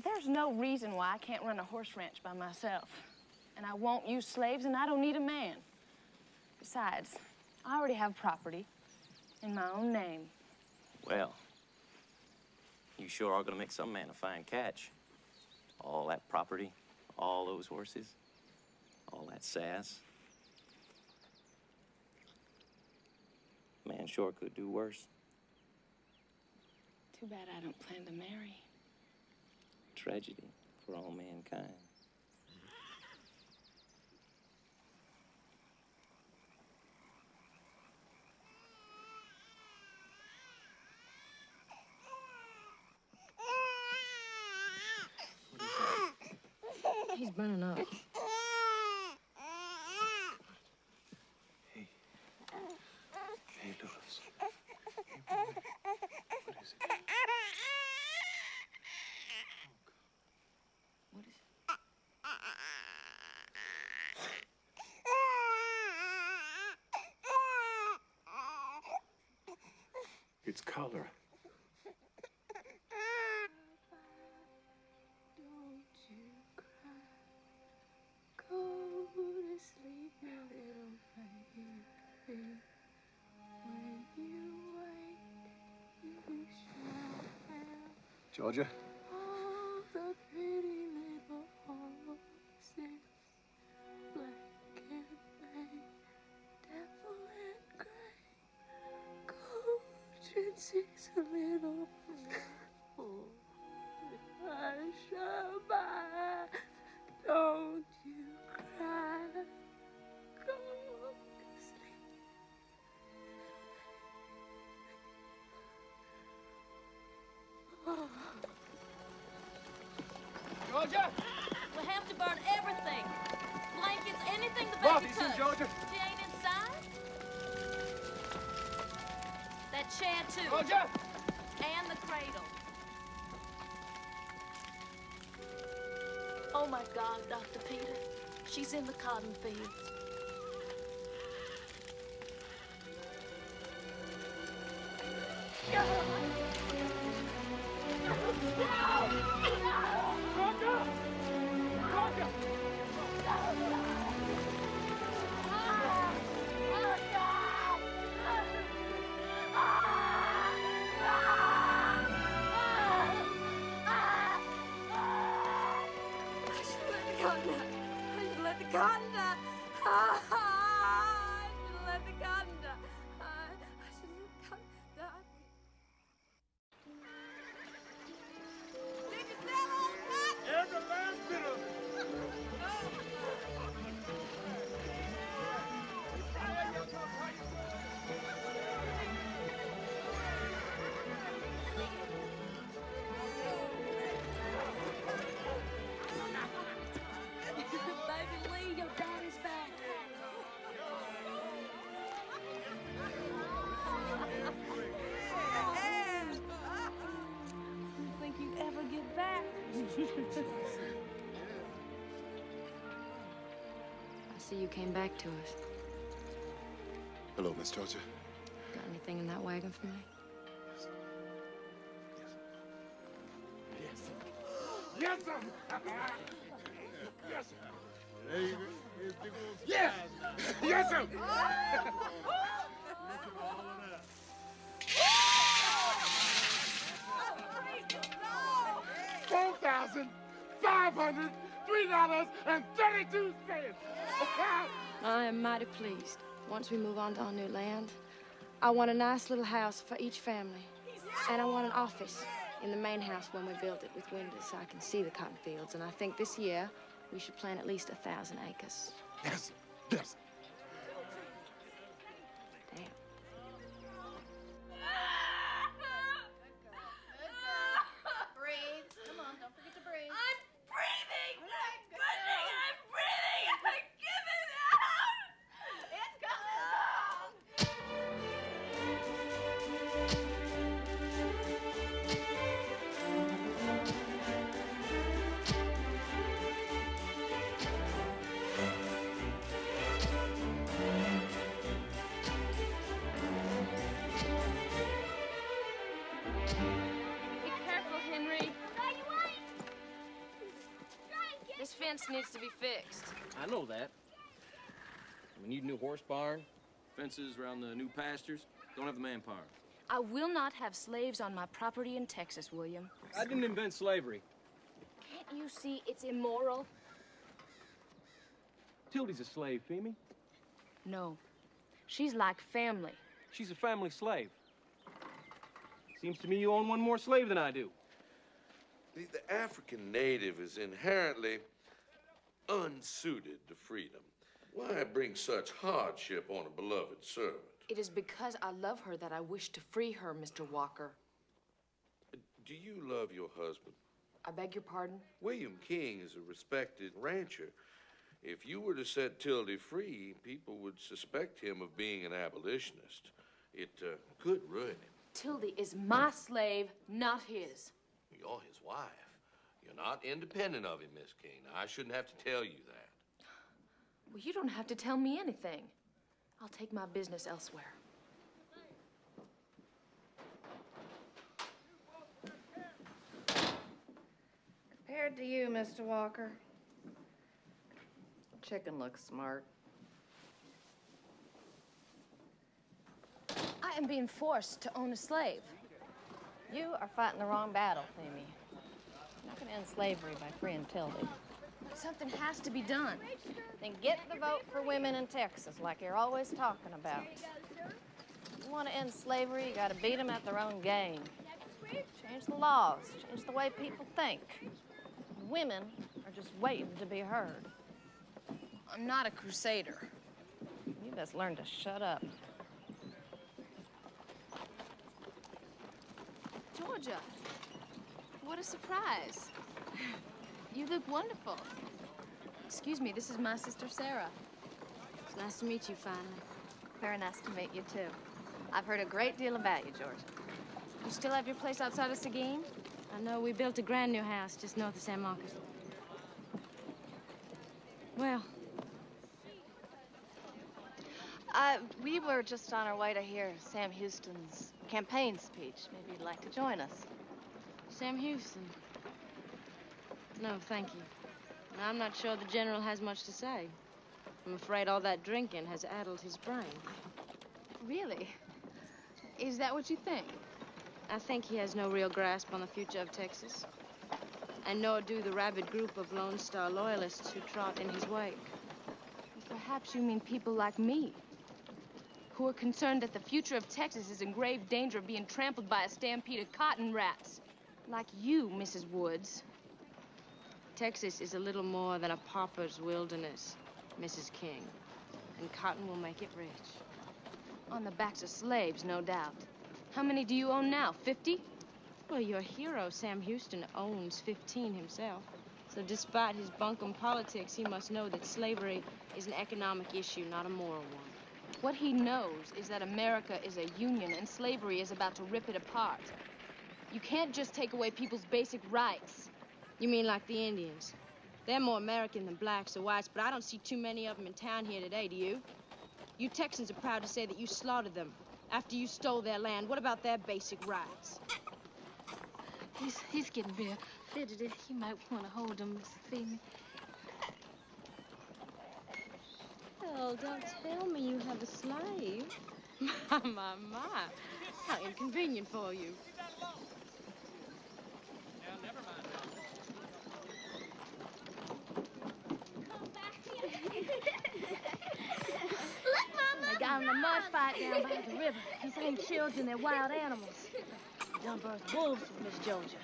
There's no reason why I can't run a horse ranch by myself. And I won't use slaves, and I don't need a man. Besides, I already have property in my own name. Well, you sure are gonna make some man a fine catch. All that property, all those horses, all that sass. Man sure could do worse. Too bad I don't plan to marry. Tragedy for all mankind. He's burning up. Hey, Doves. Hey, boy. What is it? What is it? It's color. Don't you cry. Go to sleep, you little baby. When you wake, you shall have Georgia? all the pretty little horses, black and bay, devil and gray, coach and six little fool. Hush-a-bye, don't you cry. Go to sleep. Georgia! We'll have to burn everything. Blankets, anything the Fronti, baby you see touched. Georgia? She ain't inside? That chair, too. Georgia! And the cradle. Oh, my God, Dr. Peter. She's in the cotton fields. Baby Lee, your daddy's back. You think you'd ever get back? I see you came back to us. Hello, Miss Georgia. Got anything in that wagon for me? Yes, sir. Yes, sir. There you go. Yes. Yes, sir. $4,503.32. I am mighty pleased. Once we move on to our new land, I want a nice little house for each family. And I want an office in the main house when we build it with windows so I can see the cotton fields. And I think this year we should plant at least 1,000 acres. Yes, yes. Damn. Breathe. Come on, don't forget to breathe. I'm breathing! I'm breathing! I'm breathing! I'm giving out! It's coming! fence needs to be fixed. I know that. We need a new horse barn, fences around the new pastures. Don't have the manpower. I will not have slaves on my property in Texas, William. I didn't invent slavery. Can't you see it's immoral? Tildy's a slave, Feemy. No. She's like family. She's a family slave. Seems to me you own one more slave than I do. The African native is inherently unsuited to freedom. Why bring such hardship on a beloved servant? It is because I love her that I wish to free her, Mr. Walker. Do you love your husband? I beg your pardon? William King is a respected rancher. If you were to set Tildy free, people would suspect him of being an abolitionist. It could ruin him. Tildy is my slave, not his. You're his wife. You're not independent of him, Miss King. I shouldn't have to tell you that. Well, you don't have to tell me anything. I'll take my business elsewhere. Compared to you, Mr. Walker, chicken looks smart. I am being forced to own a slave. You are fighting the wrong battle, Feemy. You're not going to end slavery by freeing Tildy. Something has to be done. Then get the vote for women in Texas, like you're always talking about. If you want to end slavery, you got to beat them at their own game. Change the laws, change the way people think. Women are just waiting to be heard. I'm not a crusader. You best learn to shut up. Georgia, what a surprise. You look wonderful. Excuse me, this is my sister, Sarah. It's nice to meet you finally. Very nice to meet you, too. I've heard a great deal about you, Georgia. You still have your place outside of Seguin? I know we built a grand new house just north of San Marcos. Well, we were just on our way to hear Sam Houston's campaign speech. Maybe you'd like to join us. Sam Houston. No, thank you. I'm not sure the general has much to say. I'm afraid all that drinking has addled his brain. Really? Is that what you think? I think he has no real grasp on the future of Texas. And nor do the rabid group of Lone Star loyalists who trot in his wake. Perhaps you mean people like me, who are concerned that the future of Texas is in grave danger of being trampled by a stampede of cotton rats. Like you, Mrs. Woods. Texas is a little more than a pauper's wilderness, Mrs. King. And cotton will make it rich. On the backs of slaves, no doubt. How many do you own now, 50? Well, your hero, Sam Houston, owns 15 himself. So despite his bunkum politics, he must know that slavery is an economic issue, not a moral one. What he knows is that America is a union and slavery is about to rip it apart. You can't just take away people's basic rights. You mean like the Indians? They're more American than blacks or whites, but I don't see too many of them in town here today, do you? You Texans are proud to say that you slaughtered them after you stole their land. What about their basic rights? He's getting real fidgety. You might want to hold him, Miss Feemy. Well, don't tell me you have a slave. My. How inconvenient for you. Now, never mind. Look, Mama! They got in a mud fight down by the river. His own children, they're wild animals. Done birth wolves with Miss Georgia.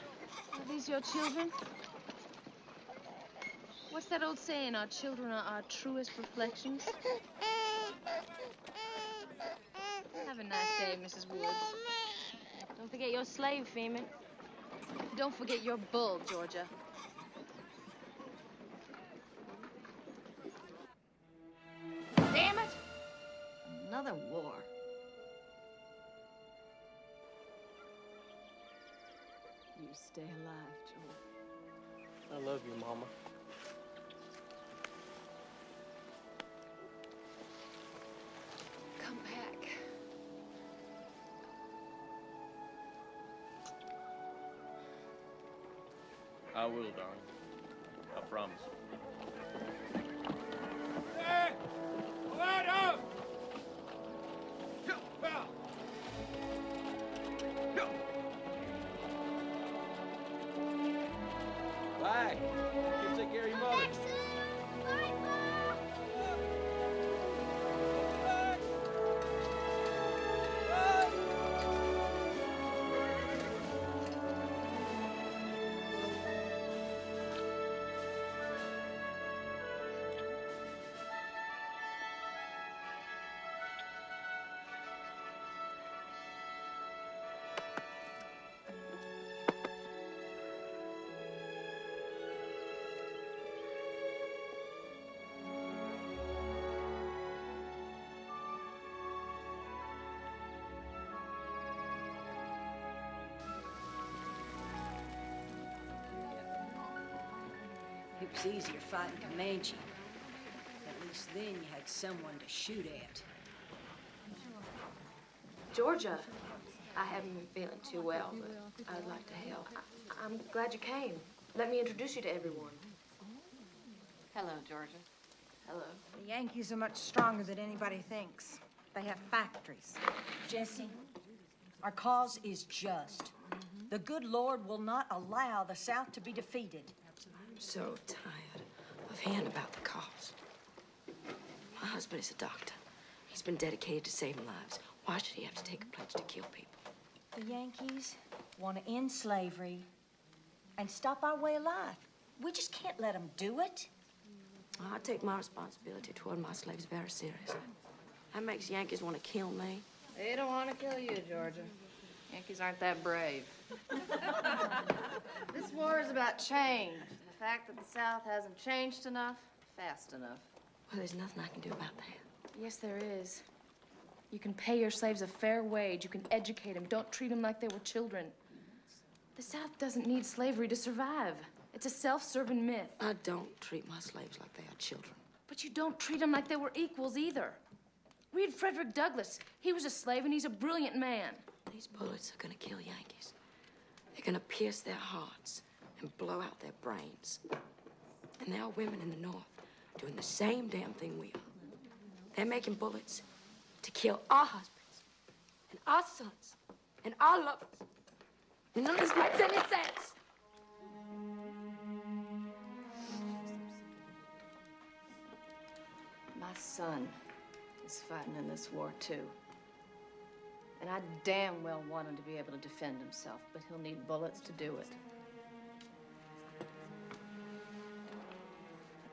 Are these your children? What's that old saying? Our children are our truest reflections? Have a nice day, Mrs. Woods. Don't forget your slave, Feemy. Don't forget your bull, Georgia. Damn it! Another war. You stay alive, George. I love you, Mama. Come back. I will, darling. I promise. Hey! Light up! Bye. You take care of your mother. It was easier fighting Comanche. At least then you had someone to shoot at. Georgia, I haven't been feeling too well, but I'd like to help. I'm glad you came. Let me introduce you to everyone. Hello, Georgia. Hello. The Yankees are much stronger than anybody thinks. They have factories. Jesse, our cause is just. The good Lord will not allow the South to be defeated. I'm so tired of hearing about the cause. My husband is a doctor. He's been dedicated to saving lives. Why should he have to take a pledge to kill people? The Yankees want to end slavery and stop our way of life. We just can't let them do it. I take my responsibility toward my slaves very seriously. That makes Yankees want to kill me. They don't want to kill you, Georgia. Yankees aren't that brave. This war is about change. The fact that the South hasn't changed enough, fast enough. Well, there's nothing I can do about that. Yes, there is. You can pay your slaves a fair wage. You can educate them. Don't treat them like they were children. The South doesn't need slavery to survive. It's a self-serving myth. I don't treat my slaves like they are children. But you don't treat them like they were equals either. Read Frederick Douglass. He was a slave and he's a brilliant man. These bullets are gonna kill Yankees. They're gonna pierce their hearts and blow out their brains. And there are women in the North doing the same damn thing we are. They're making bullets to kill our husbands and our sons and our lovers. And none of this makes any sense. My son is fighting in this war, too. And I damn well want him to be able to defend himself, but he'll need bullets to do it. That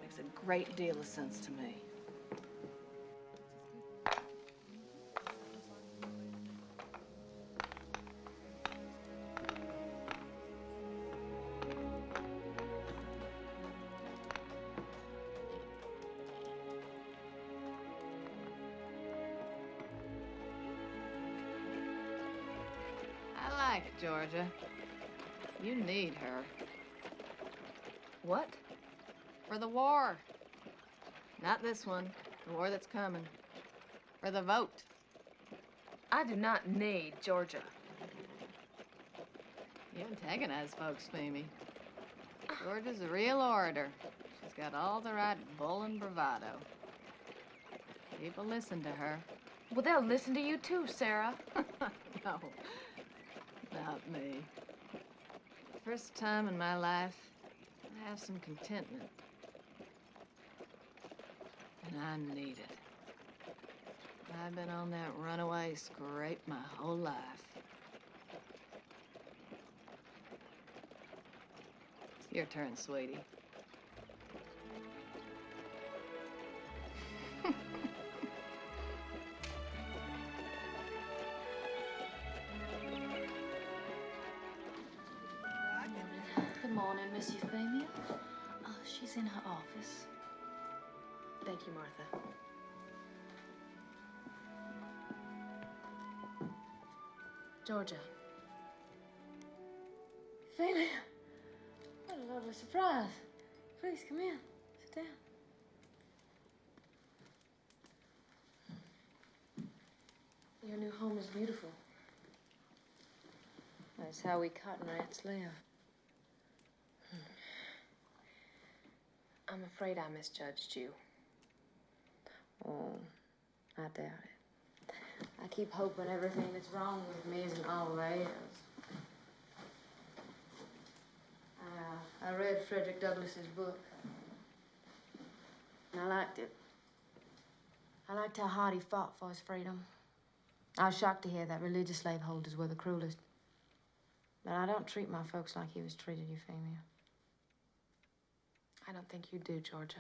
makes a great deal of sense to me. Georgia, you need her. What? For the war. Not this one, the war that's coming. For the vote. I do not need Georgia. You antagonize folks, Mimi. Georgia's a real orator. She's got all the right bull and bravado. People listen to her. Well, they'll listen to you too, Sarah. No. Not me. First time in my life, I have some contentment. And I need it. I've been on that runaway scrape my whole life. Your turn, sweetie. Good morning, Miss Euphemia. She's in her office. Thank you, Martha. Georgia. Euphemia, what a lovely surprise. Please come in. Sit down. Your new home is beautiful. That's how we cotton rats live. I'm afraid I misjudged you. Oh, I doubt it. I keep hoping everything that's wrong with me isn't all there is. I read Frederick Douglass's book. And I liked it. I liked how hard he fought for his freedom. I was shocked to hear that religious slaveholders were the cruelest. But I don't treat my folks like he was treated, Euphemia. I don't think you do, Georgia.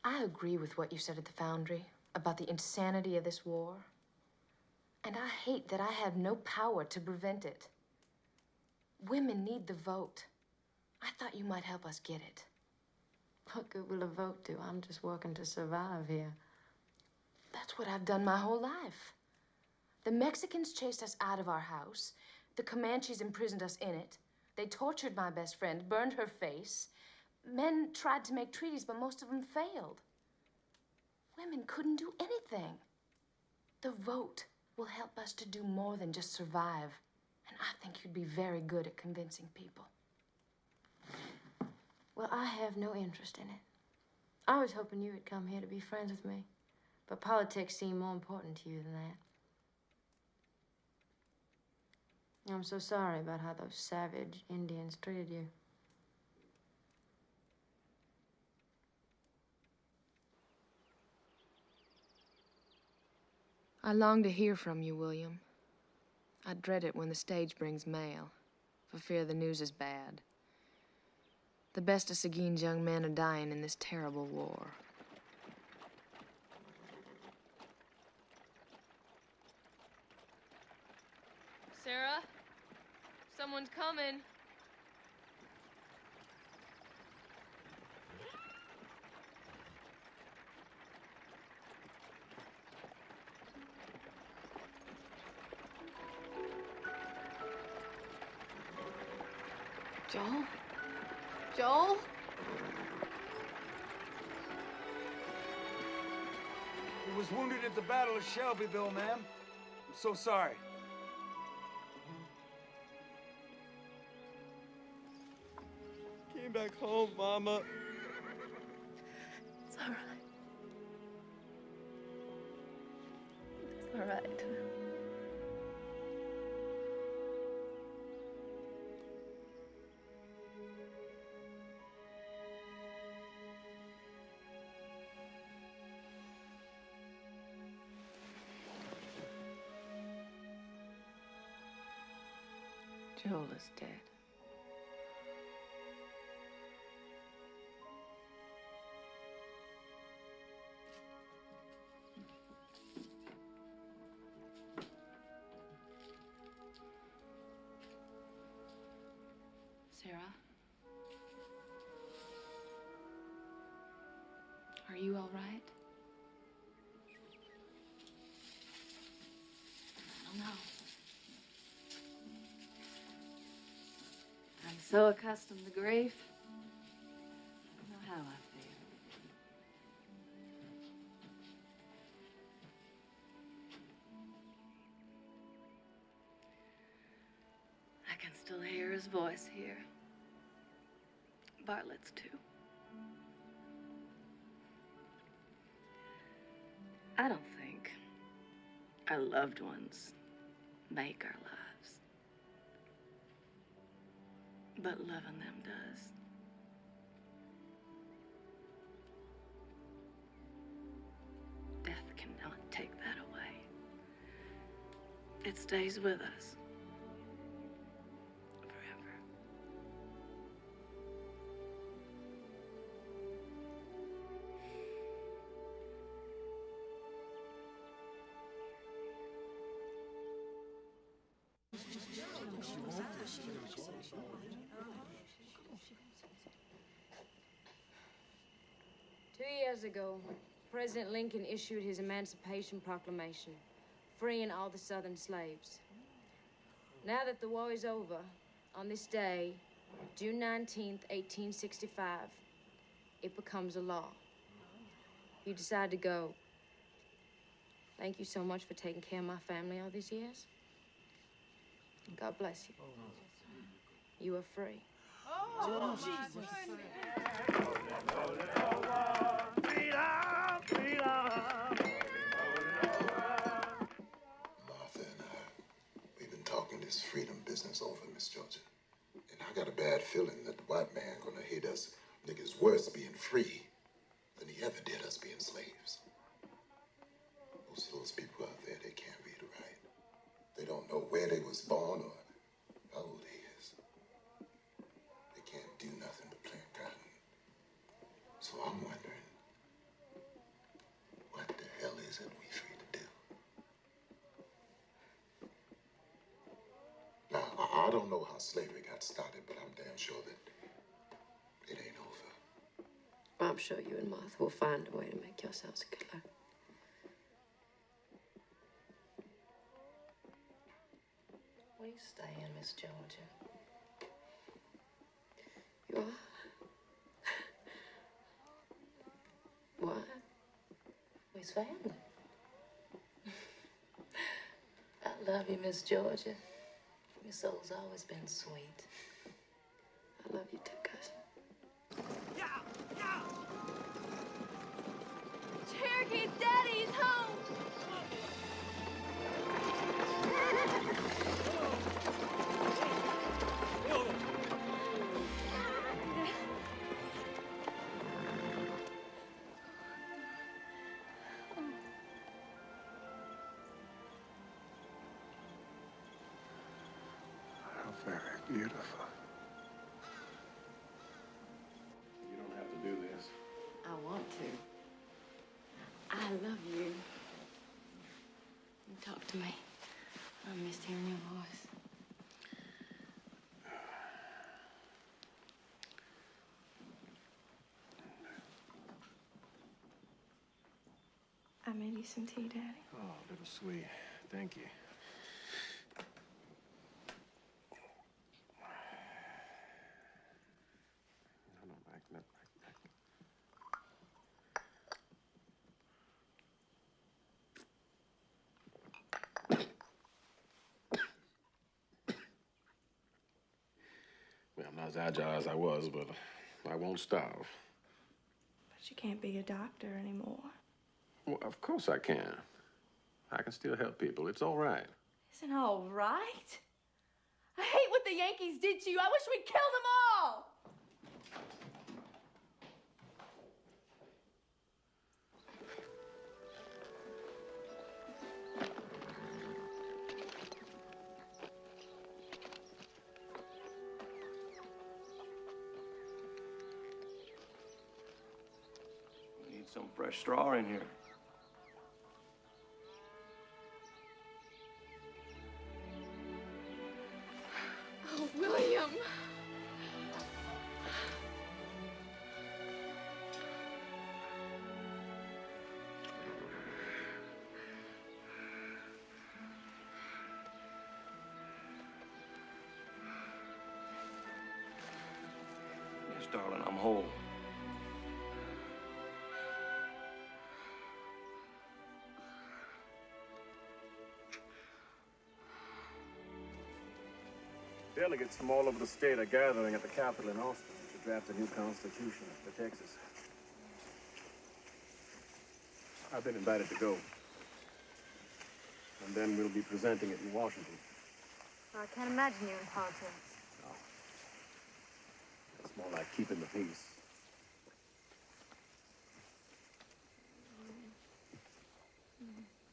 I agree with what you said at the Foundry about the insanity of this war. And I hate that I have no power to prevent it. Women need the vote. I thought you might help us get it. What good will a vote do? I'm just working to survive here. That's what I've done my whole life. The Mexicans chased us out of our house. The Comanches imprisoned us in it. They tortured my best friend, burned her face. Men tried to make treaties, but most of them failed. Women couldn't do anything. The vote will help us to do more than just survive. And I think you'd be very good at convincing people. Well, I have no interest in it. I was hoping you would come here to be friends with me. But politics seem more important to you than that. I'm so sorry about how those savage Indians treated you. I long to hear from you, William. I dread it when the stage brings mail, for fear the news is bad. The best of Seguin's young men are dying in this terrible war. Sarah, someone's coming. Joel? Joel? He was wounded at the Battle of Shelbyville, ma'am. I'm so sorry. Came back home, Mama. It's all right. It's all right. Joel is dead. Sarah? Are you all right? I don't know. I'm so accustomed to grief. I don't know how I feel. I can still hear his voice here. Bartlett's too. I don't think our loved ones make our lives, but loving them does. Death cannot take that away. It stays with us. Forever. 2 years ago, President Lincoln issued his Emancipation Proclamation, freeing all the Southern slaves. Now that the war is over, on this day, June 19th, 1865, it becomes a law. You decide to go. Thank you so much for taking care of my family all these years. God bless you. You are free. Oh, Jesus. Martha and we've been talking this freedom business over, Miss Georgia. And I got a bad feeling that the white man gonna hate us niggas worse being free than he ever did us being slaves. Most of those people out there, they can't read or write. They don't know where they was born or how old they is. They can't do nothing but plant cotton. So I'm wondering, what the hell is it we free to do? Now, I don't know how slavery got started, but I'm damn sure that it ain't over. I'm sure you and Martha will find a way to make yourselves a good life. Will you stay in, Miss Georgia? You are? Why? We's family. I love you, Miss Georgia. Your soul's always been sweet. I love you too, cousin. Cherokee's daddy's home! How very beautiful. You don't have to do this. I want to. I love you. You talk to me. I missed hearing your voice. I made you some tea, Daddy. Oh, little sweet. Thank you. No, back. Well, I'm not as agile as I was, but I won't starve. But you can't be a doctor anymore. Well, of course I can. I can still help people. It's all right. Isn't all right? I hate what the Yankees did to you. I wish we'd kill them all. We need some fresh straw in here. Oh, William. Yes, darling, I'm whole. Delegates from all over the state are gathering at the Capitol in Austin to draft a new constitution for Texas. I've been invited to go. And then we'll be presenting it in Washington. I can't imagine you in politics. It's more like keeping the peace.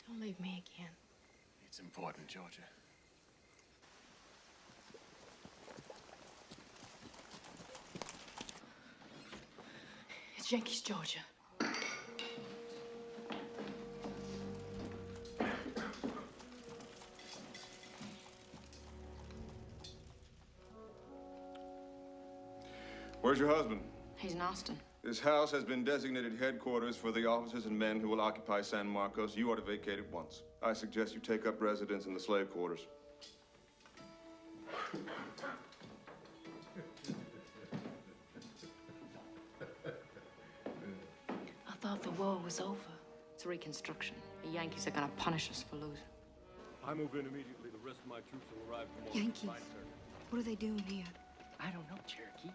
Don't leave me again. It's important, Georgia. It's Yankees, Georgia. Where's your husband? He's in Austin. This house has been designated headquarters for the officers and men who will occupy San Marcos. You are to vacate at once. I suggest you take up residence in the slave quarters. I thought the war was over. It's Reconstruction. The Yankees are gonna punish us for losing. I move in immediately. The rest of my troops will arrive tomorrow. Yankees. Fine, sir. What are they doing here? I don't know, Cherokee.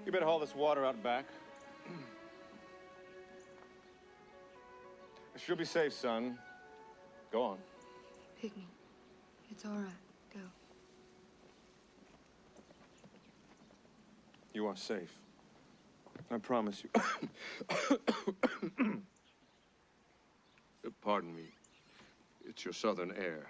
You better haul this water out back. She'll be safe, son. Go on. Pygmy, it's all right. Go. You are safe. I promise you. Pardon me. It's your southern air.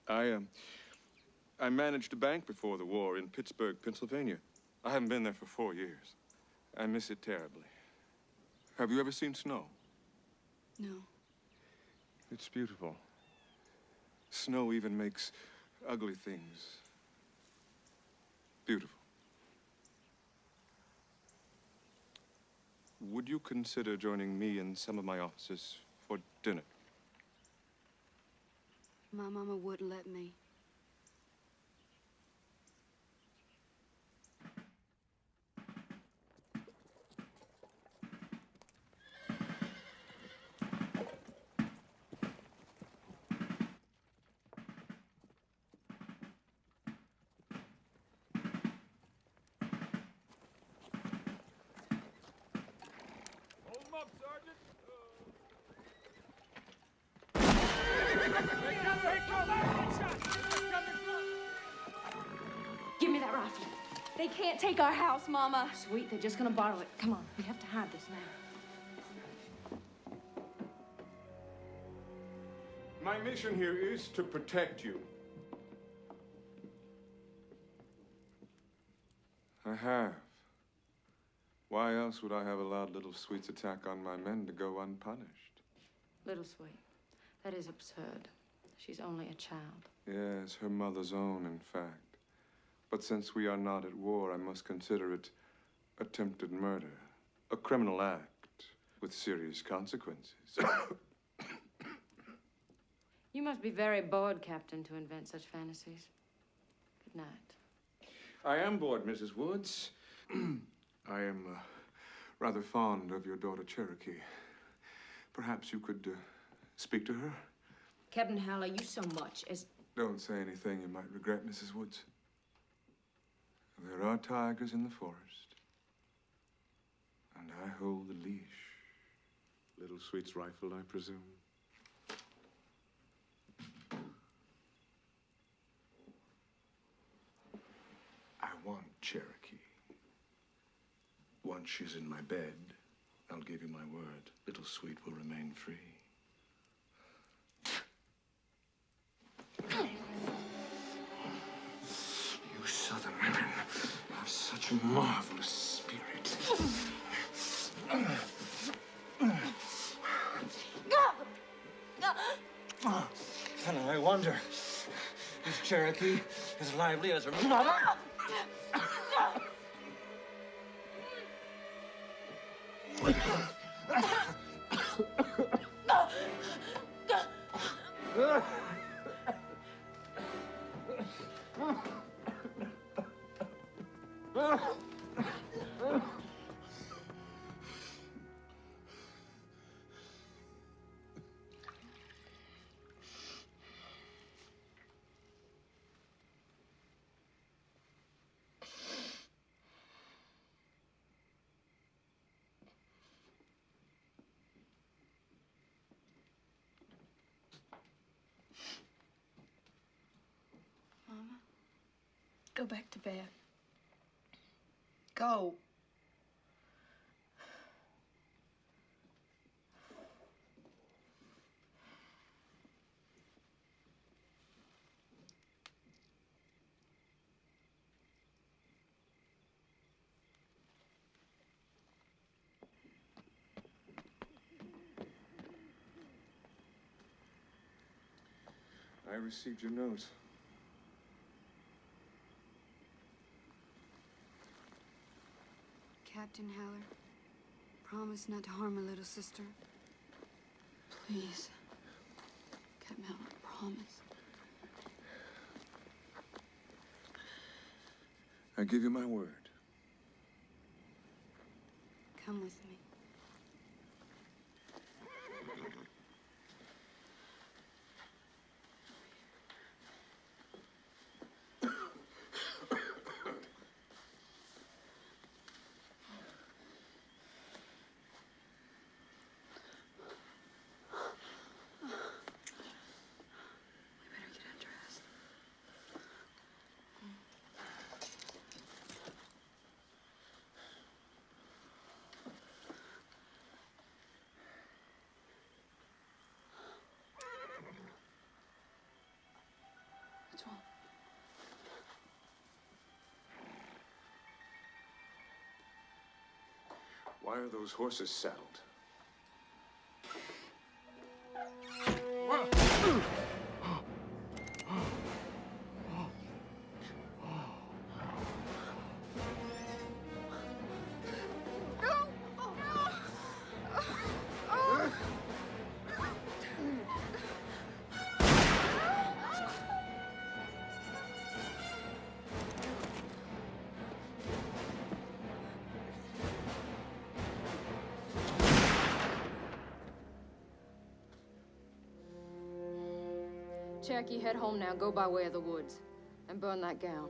I managed a bank before the war in Pittsburgh, Pennsylvania. I haven't been there for 4 years. I miss it terribly. Have you ever seen snow? No. It's beautiful. Snow even makes ugly things beautiful. Would you consider joining me and some of my officers for dinner? My mama wouldn't let me. Hold him up, Sergeant. Give me that rifle. They can't take our house, Mama. Sweet, they're just gonna borrow it. Come on, we have to hide this now. My mission here is to protect you. I have. Why else would I have allowed Little Sweet's attack on my men to go unpunished? Little Sweet, that is absurd. She's only a child. Yes, her mother's own, in fact. But since we are not at war, I must consider it attempted murder. A criminal act with serious consequences. You must be very bored, Captain, to invent such fantasies. Good night. I am bored, Mrs. Woods. I am rather fond of your daughter, Cherokee. Perhaps you could speak to her? Captain Howler, you so much as... Don't say anything you might regret, Mrs. Woods. There are tigers in the forest, and I hold the leash. Little Sweet's rifle, I presume. I want Cherokee. Once she's in my bed, I'll give you my word. Little Sweet will remain free. You southern women have such a marvelous spirit. And I wonder, is Cherokee as lively as her mother? Mama, go back to bed. Go. I received your note. Captain Howler, promise not to harm my little sister. Please. Captain Howler, promise. I give you my word. Come with me. What's wrong? Why are those horses saddled? Cherokee, head home now. Go by way of the woods. And burn that gown.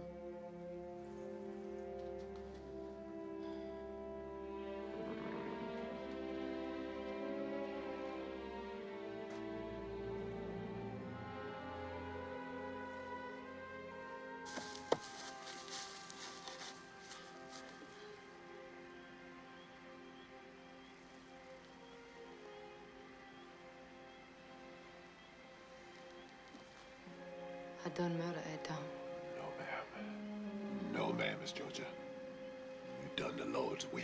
I done murder, Tom. No, ma'am. No, ma'am, Miss Georgia. You done the Lord's will.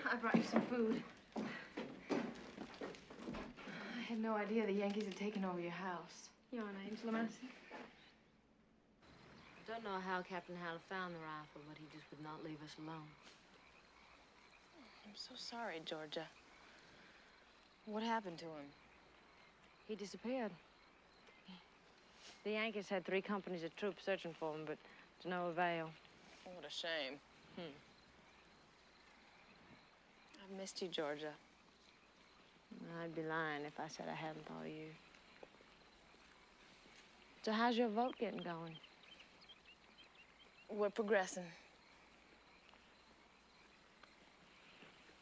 I brought you some food. I had no idea the Yankees had taken over your house. You on Angela Massey? I don't know how Captain Howell found the rifle, but he just would not leave us alone. I'm so sorry, Georgia. What happened to him? He disappeared. The Yankees had 3 companies of troops searching for him, but to no avail. What a shame. I've missed you, Georgia. I'd be lying if I said I hadn't thought of you. So how's your vote getting going? We're progressing.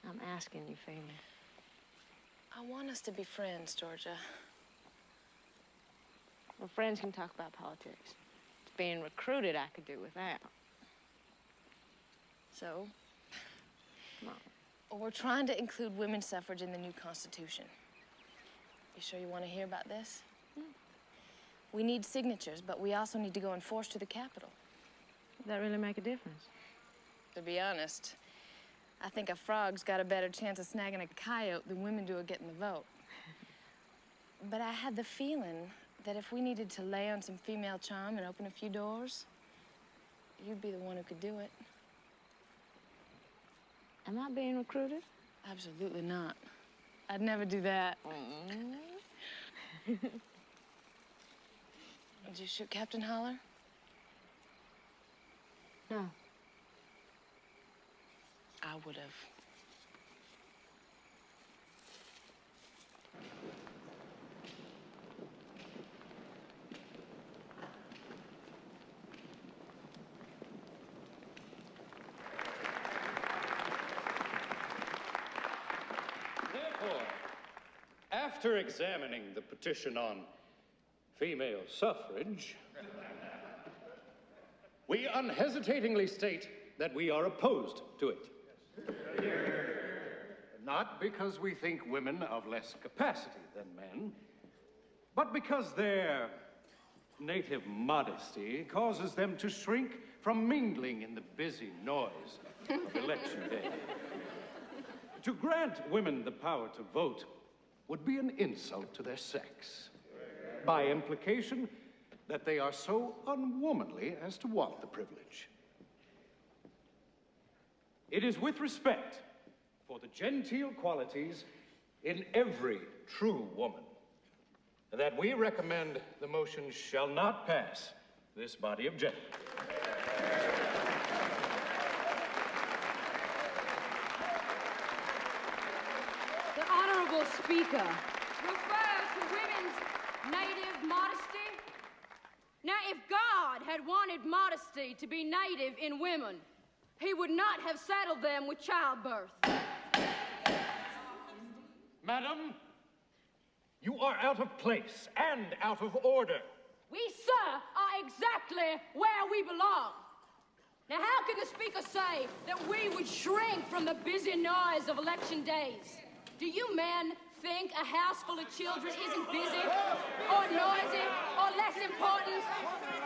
I'm asking you, Phoebe. I want us to be friends, Georgia. Well, friends can talk about politics. It's being recruited I could do without. So, come on. Well, we're trying to include women's suffrage in the new Constitution. You sure you want to hear about this? We need signatures, but we also need to go in force to the Capitol. Does that really make a difference? To be honest, I think a frog's got a better chance of snagging a coyote than women do of getting the vote. But I had the feeling that if we needed to lay on some female charm and open a few doors, you'd be the one who could do it. Am I being recruited? Absolutely not. I'd never do that. Did you shoot Captain Holler? No. I would have. Therefore, after examining the petition on female suffrage, we unhesitatingly state that we are opposed to it. Not because we think women of less capacity than men, but because their Native modesty causes them to shrink from mingling in the busy noise of election day. To grant women the power to vote would be an insult to their sex. By implication, that they are so unwomanly as to want the privilege. It is with respect for the genteel qualities in every true woman that we recommend the motion shall not pass this body of gentlemen. The Honorable Speaker refers to women's native modesty. Now, if God had wanted modesty to be native in women, he would not have saddled them with childbirth. Madam, you are out of place and out of order. We, sir, are exactly where we belong. Now, how can the Speaker say that we would shrink from the busy noise of election days? Do you men think a house full of children isn't busy, or noisy, or less important?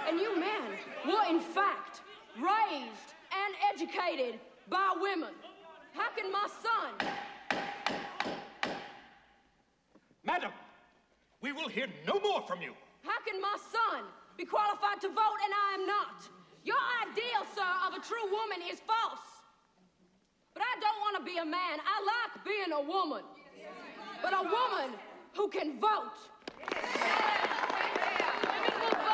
And you men were, in fact, raised and educated by women. How can my son... Madam, we will hear no more from you. How can my son be qualified to vote and I am not? Your ideal, sir, of a true woman is false. But I don't want to be a man. I like being a woman. But a woman who can vote. Women will vote.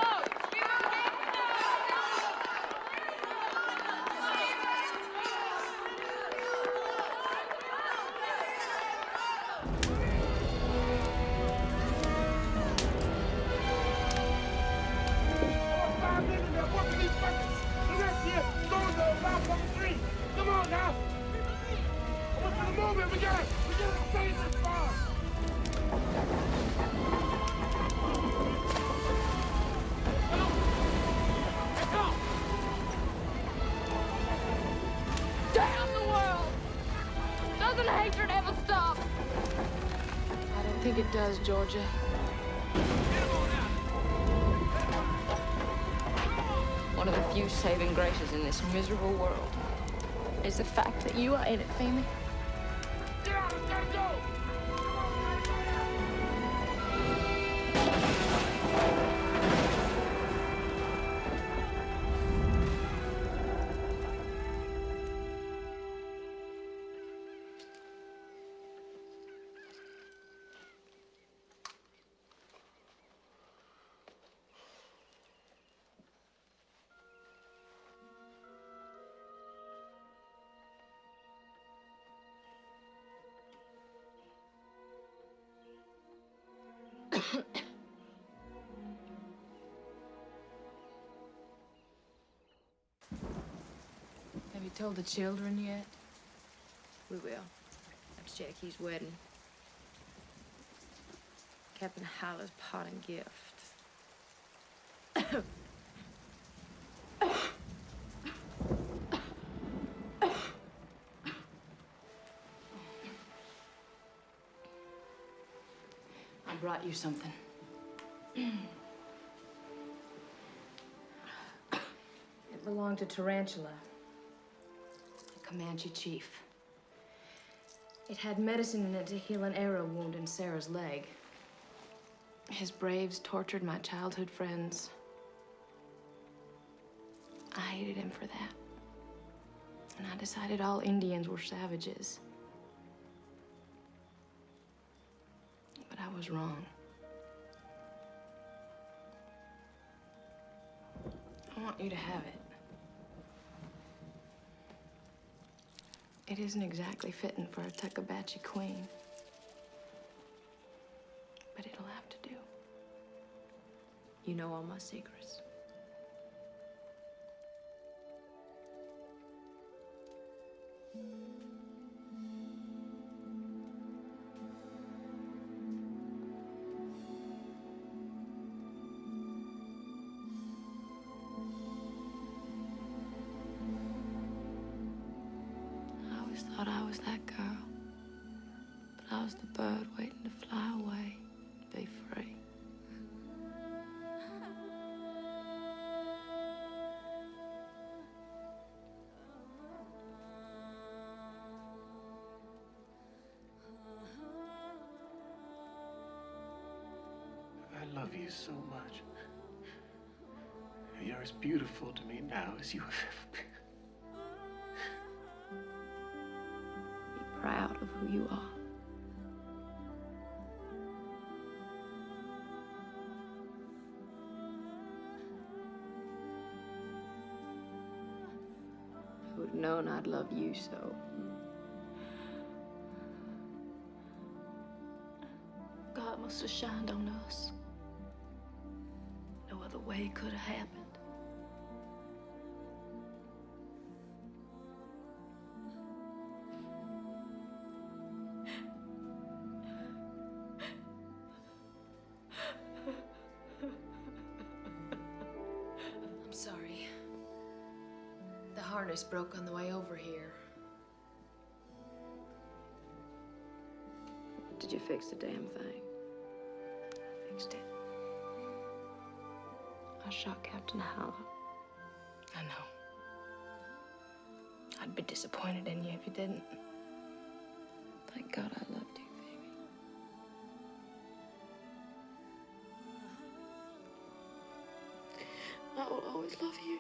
Come on now! What's the movement? We gotta save this farm! Damn the world! Doesn't hatred ever stop? I don't think it does, Georgia. One of the few saving graces in this miserable world is the fact that you are in it, Femi. Get out! Let's gotta go! Have you told the children yet? We will. That's Jackie's wedding. Captain Howler's parting gift. I brought you something. It belonged to Tarantula, the Comanche chief. It had medicine in it to heal an arrow wound in Sarah's leg. His braves tortured my childhood friends. I hated him for that. And I decided all Indians were savages. But I was wrong. I want you to have it. It isn't exactly fitting for a Tuckabatchee queen. But it'll have to do. You know all my secrets. I always thought I was that girl. But I was the bird waiting to fly away, to be free. so much. You're as beautiful to me now as you have ever been. Be proud of who you are. Who would have known I'd love you so? God must have shined on us. No other way could have happened. I'm sorry. The harness broke on the way over here. Did you fix the damn thing? I fixed it. I shot Captain Howler. I know. I'd be disappointed in you if you didn't. Thank God I loved you, baby. I will always love you.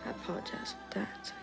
I apologize for dying so young.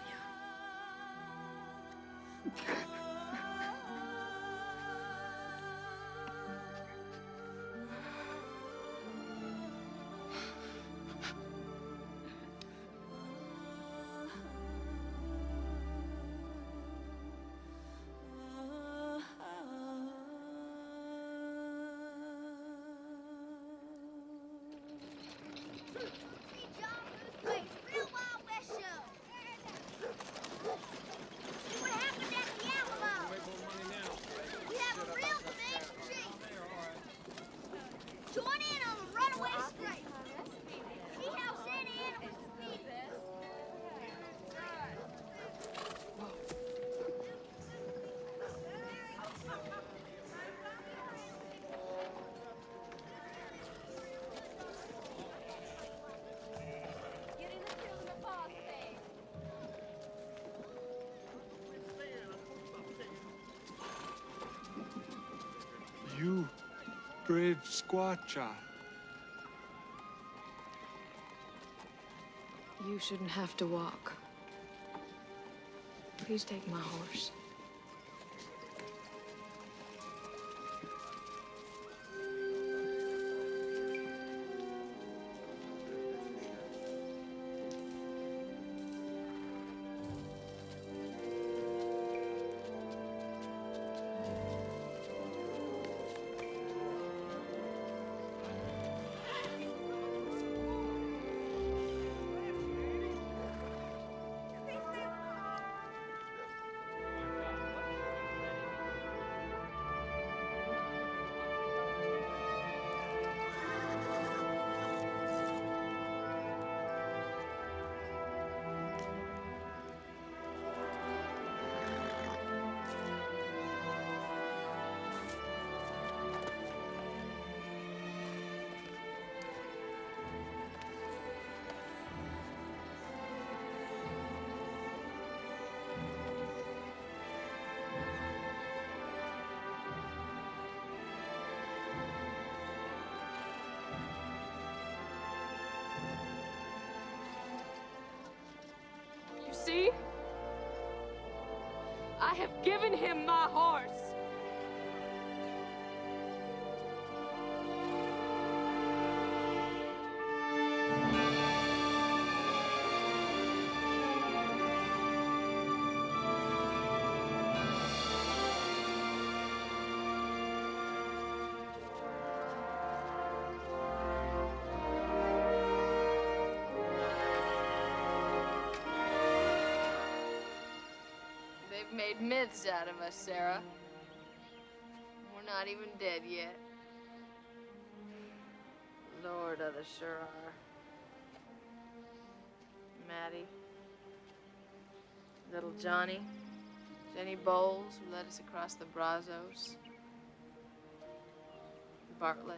You brave squaw child. You shouldn't have to walk. Please take my horse. You see? I have given him my horse. They've made myths out of us, Sarah. We're not even dead yet. Lord, others sure are. Maddie. Little Johnny. Jenny Bowles, who led us across the Brazos. Bartlett.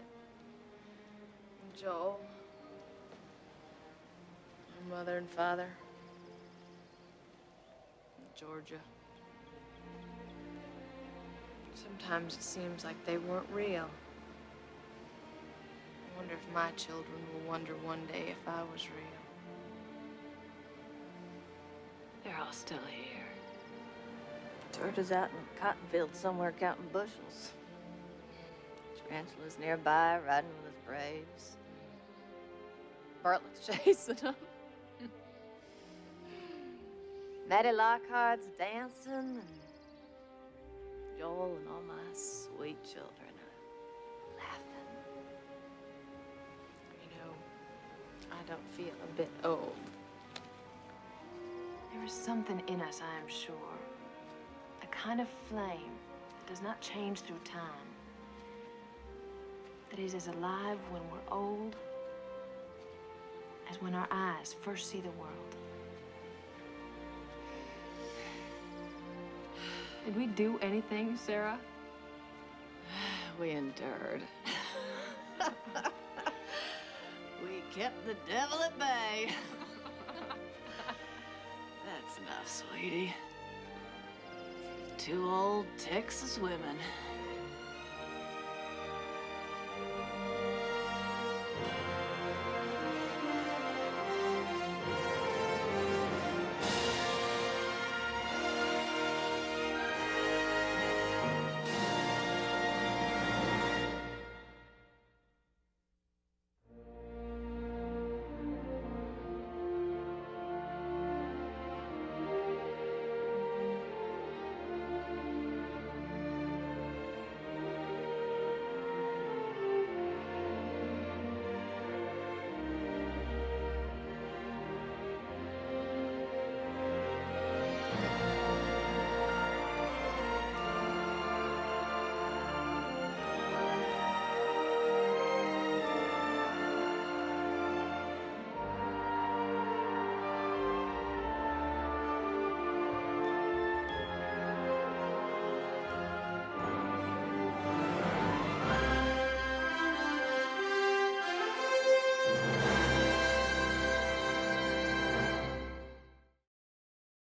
And Joel. mother and father. In Georgia. Sometimes it seems like they weren't real. I wonder if my children will wonder one day if I was real. They're all still here. Georgia's out in the cotton field somewhere counting bushels. Tarantula's nearby, riding with his braves. Bartlett's chasing them. Mattie Lockhart's dancing, and Joel and all my sweet children are laughing. You know, I don't feel a bit old. There is something in us, I am sure. A kind of flame that does not change through time. That is as alive when we're old as when our eyes first see the world. Did we do anything, Sarah? We endured. We kept the devil at bay. That's enough, sweetie. Two old Texas women.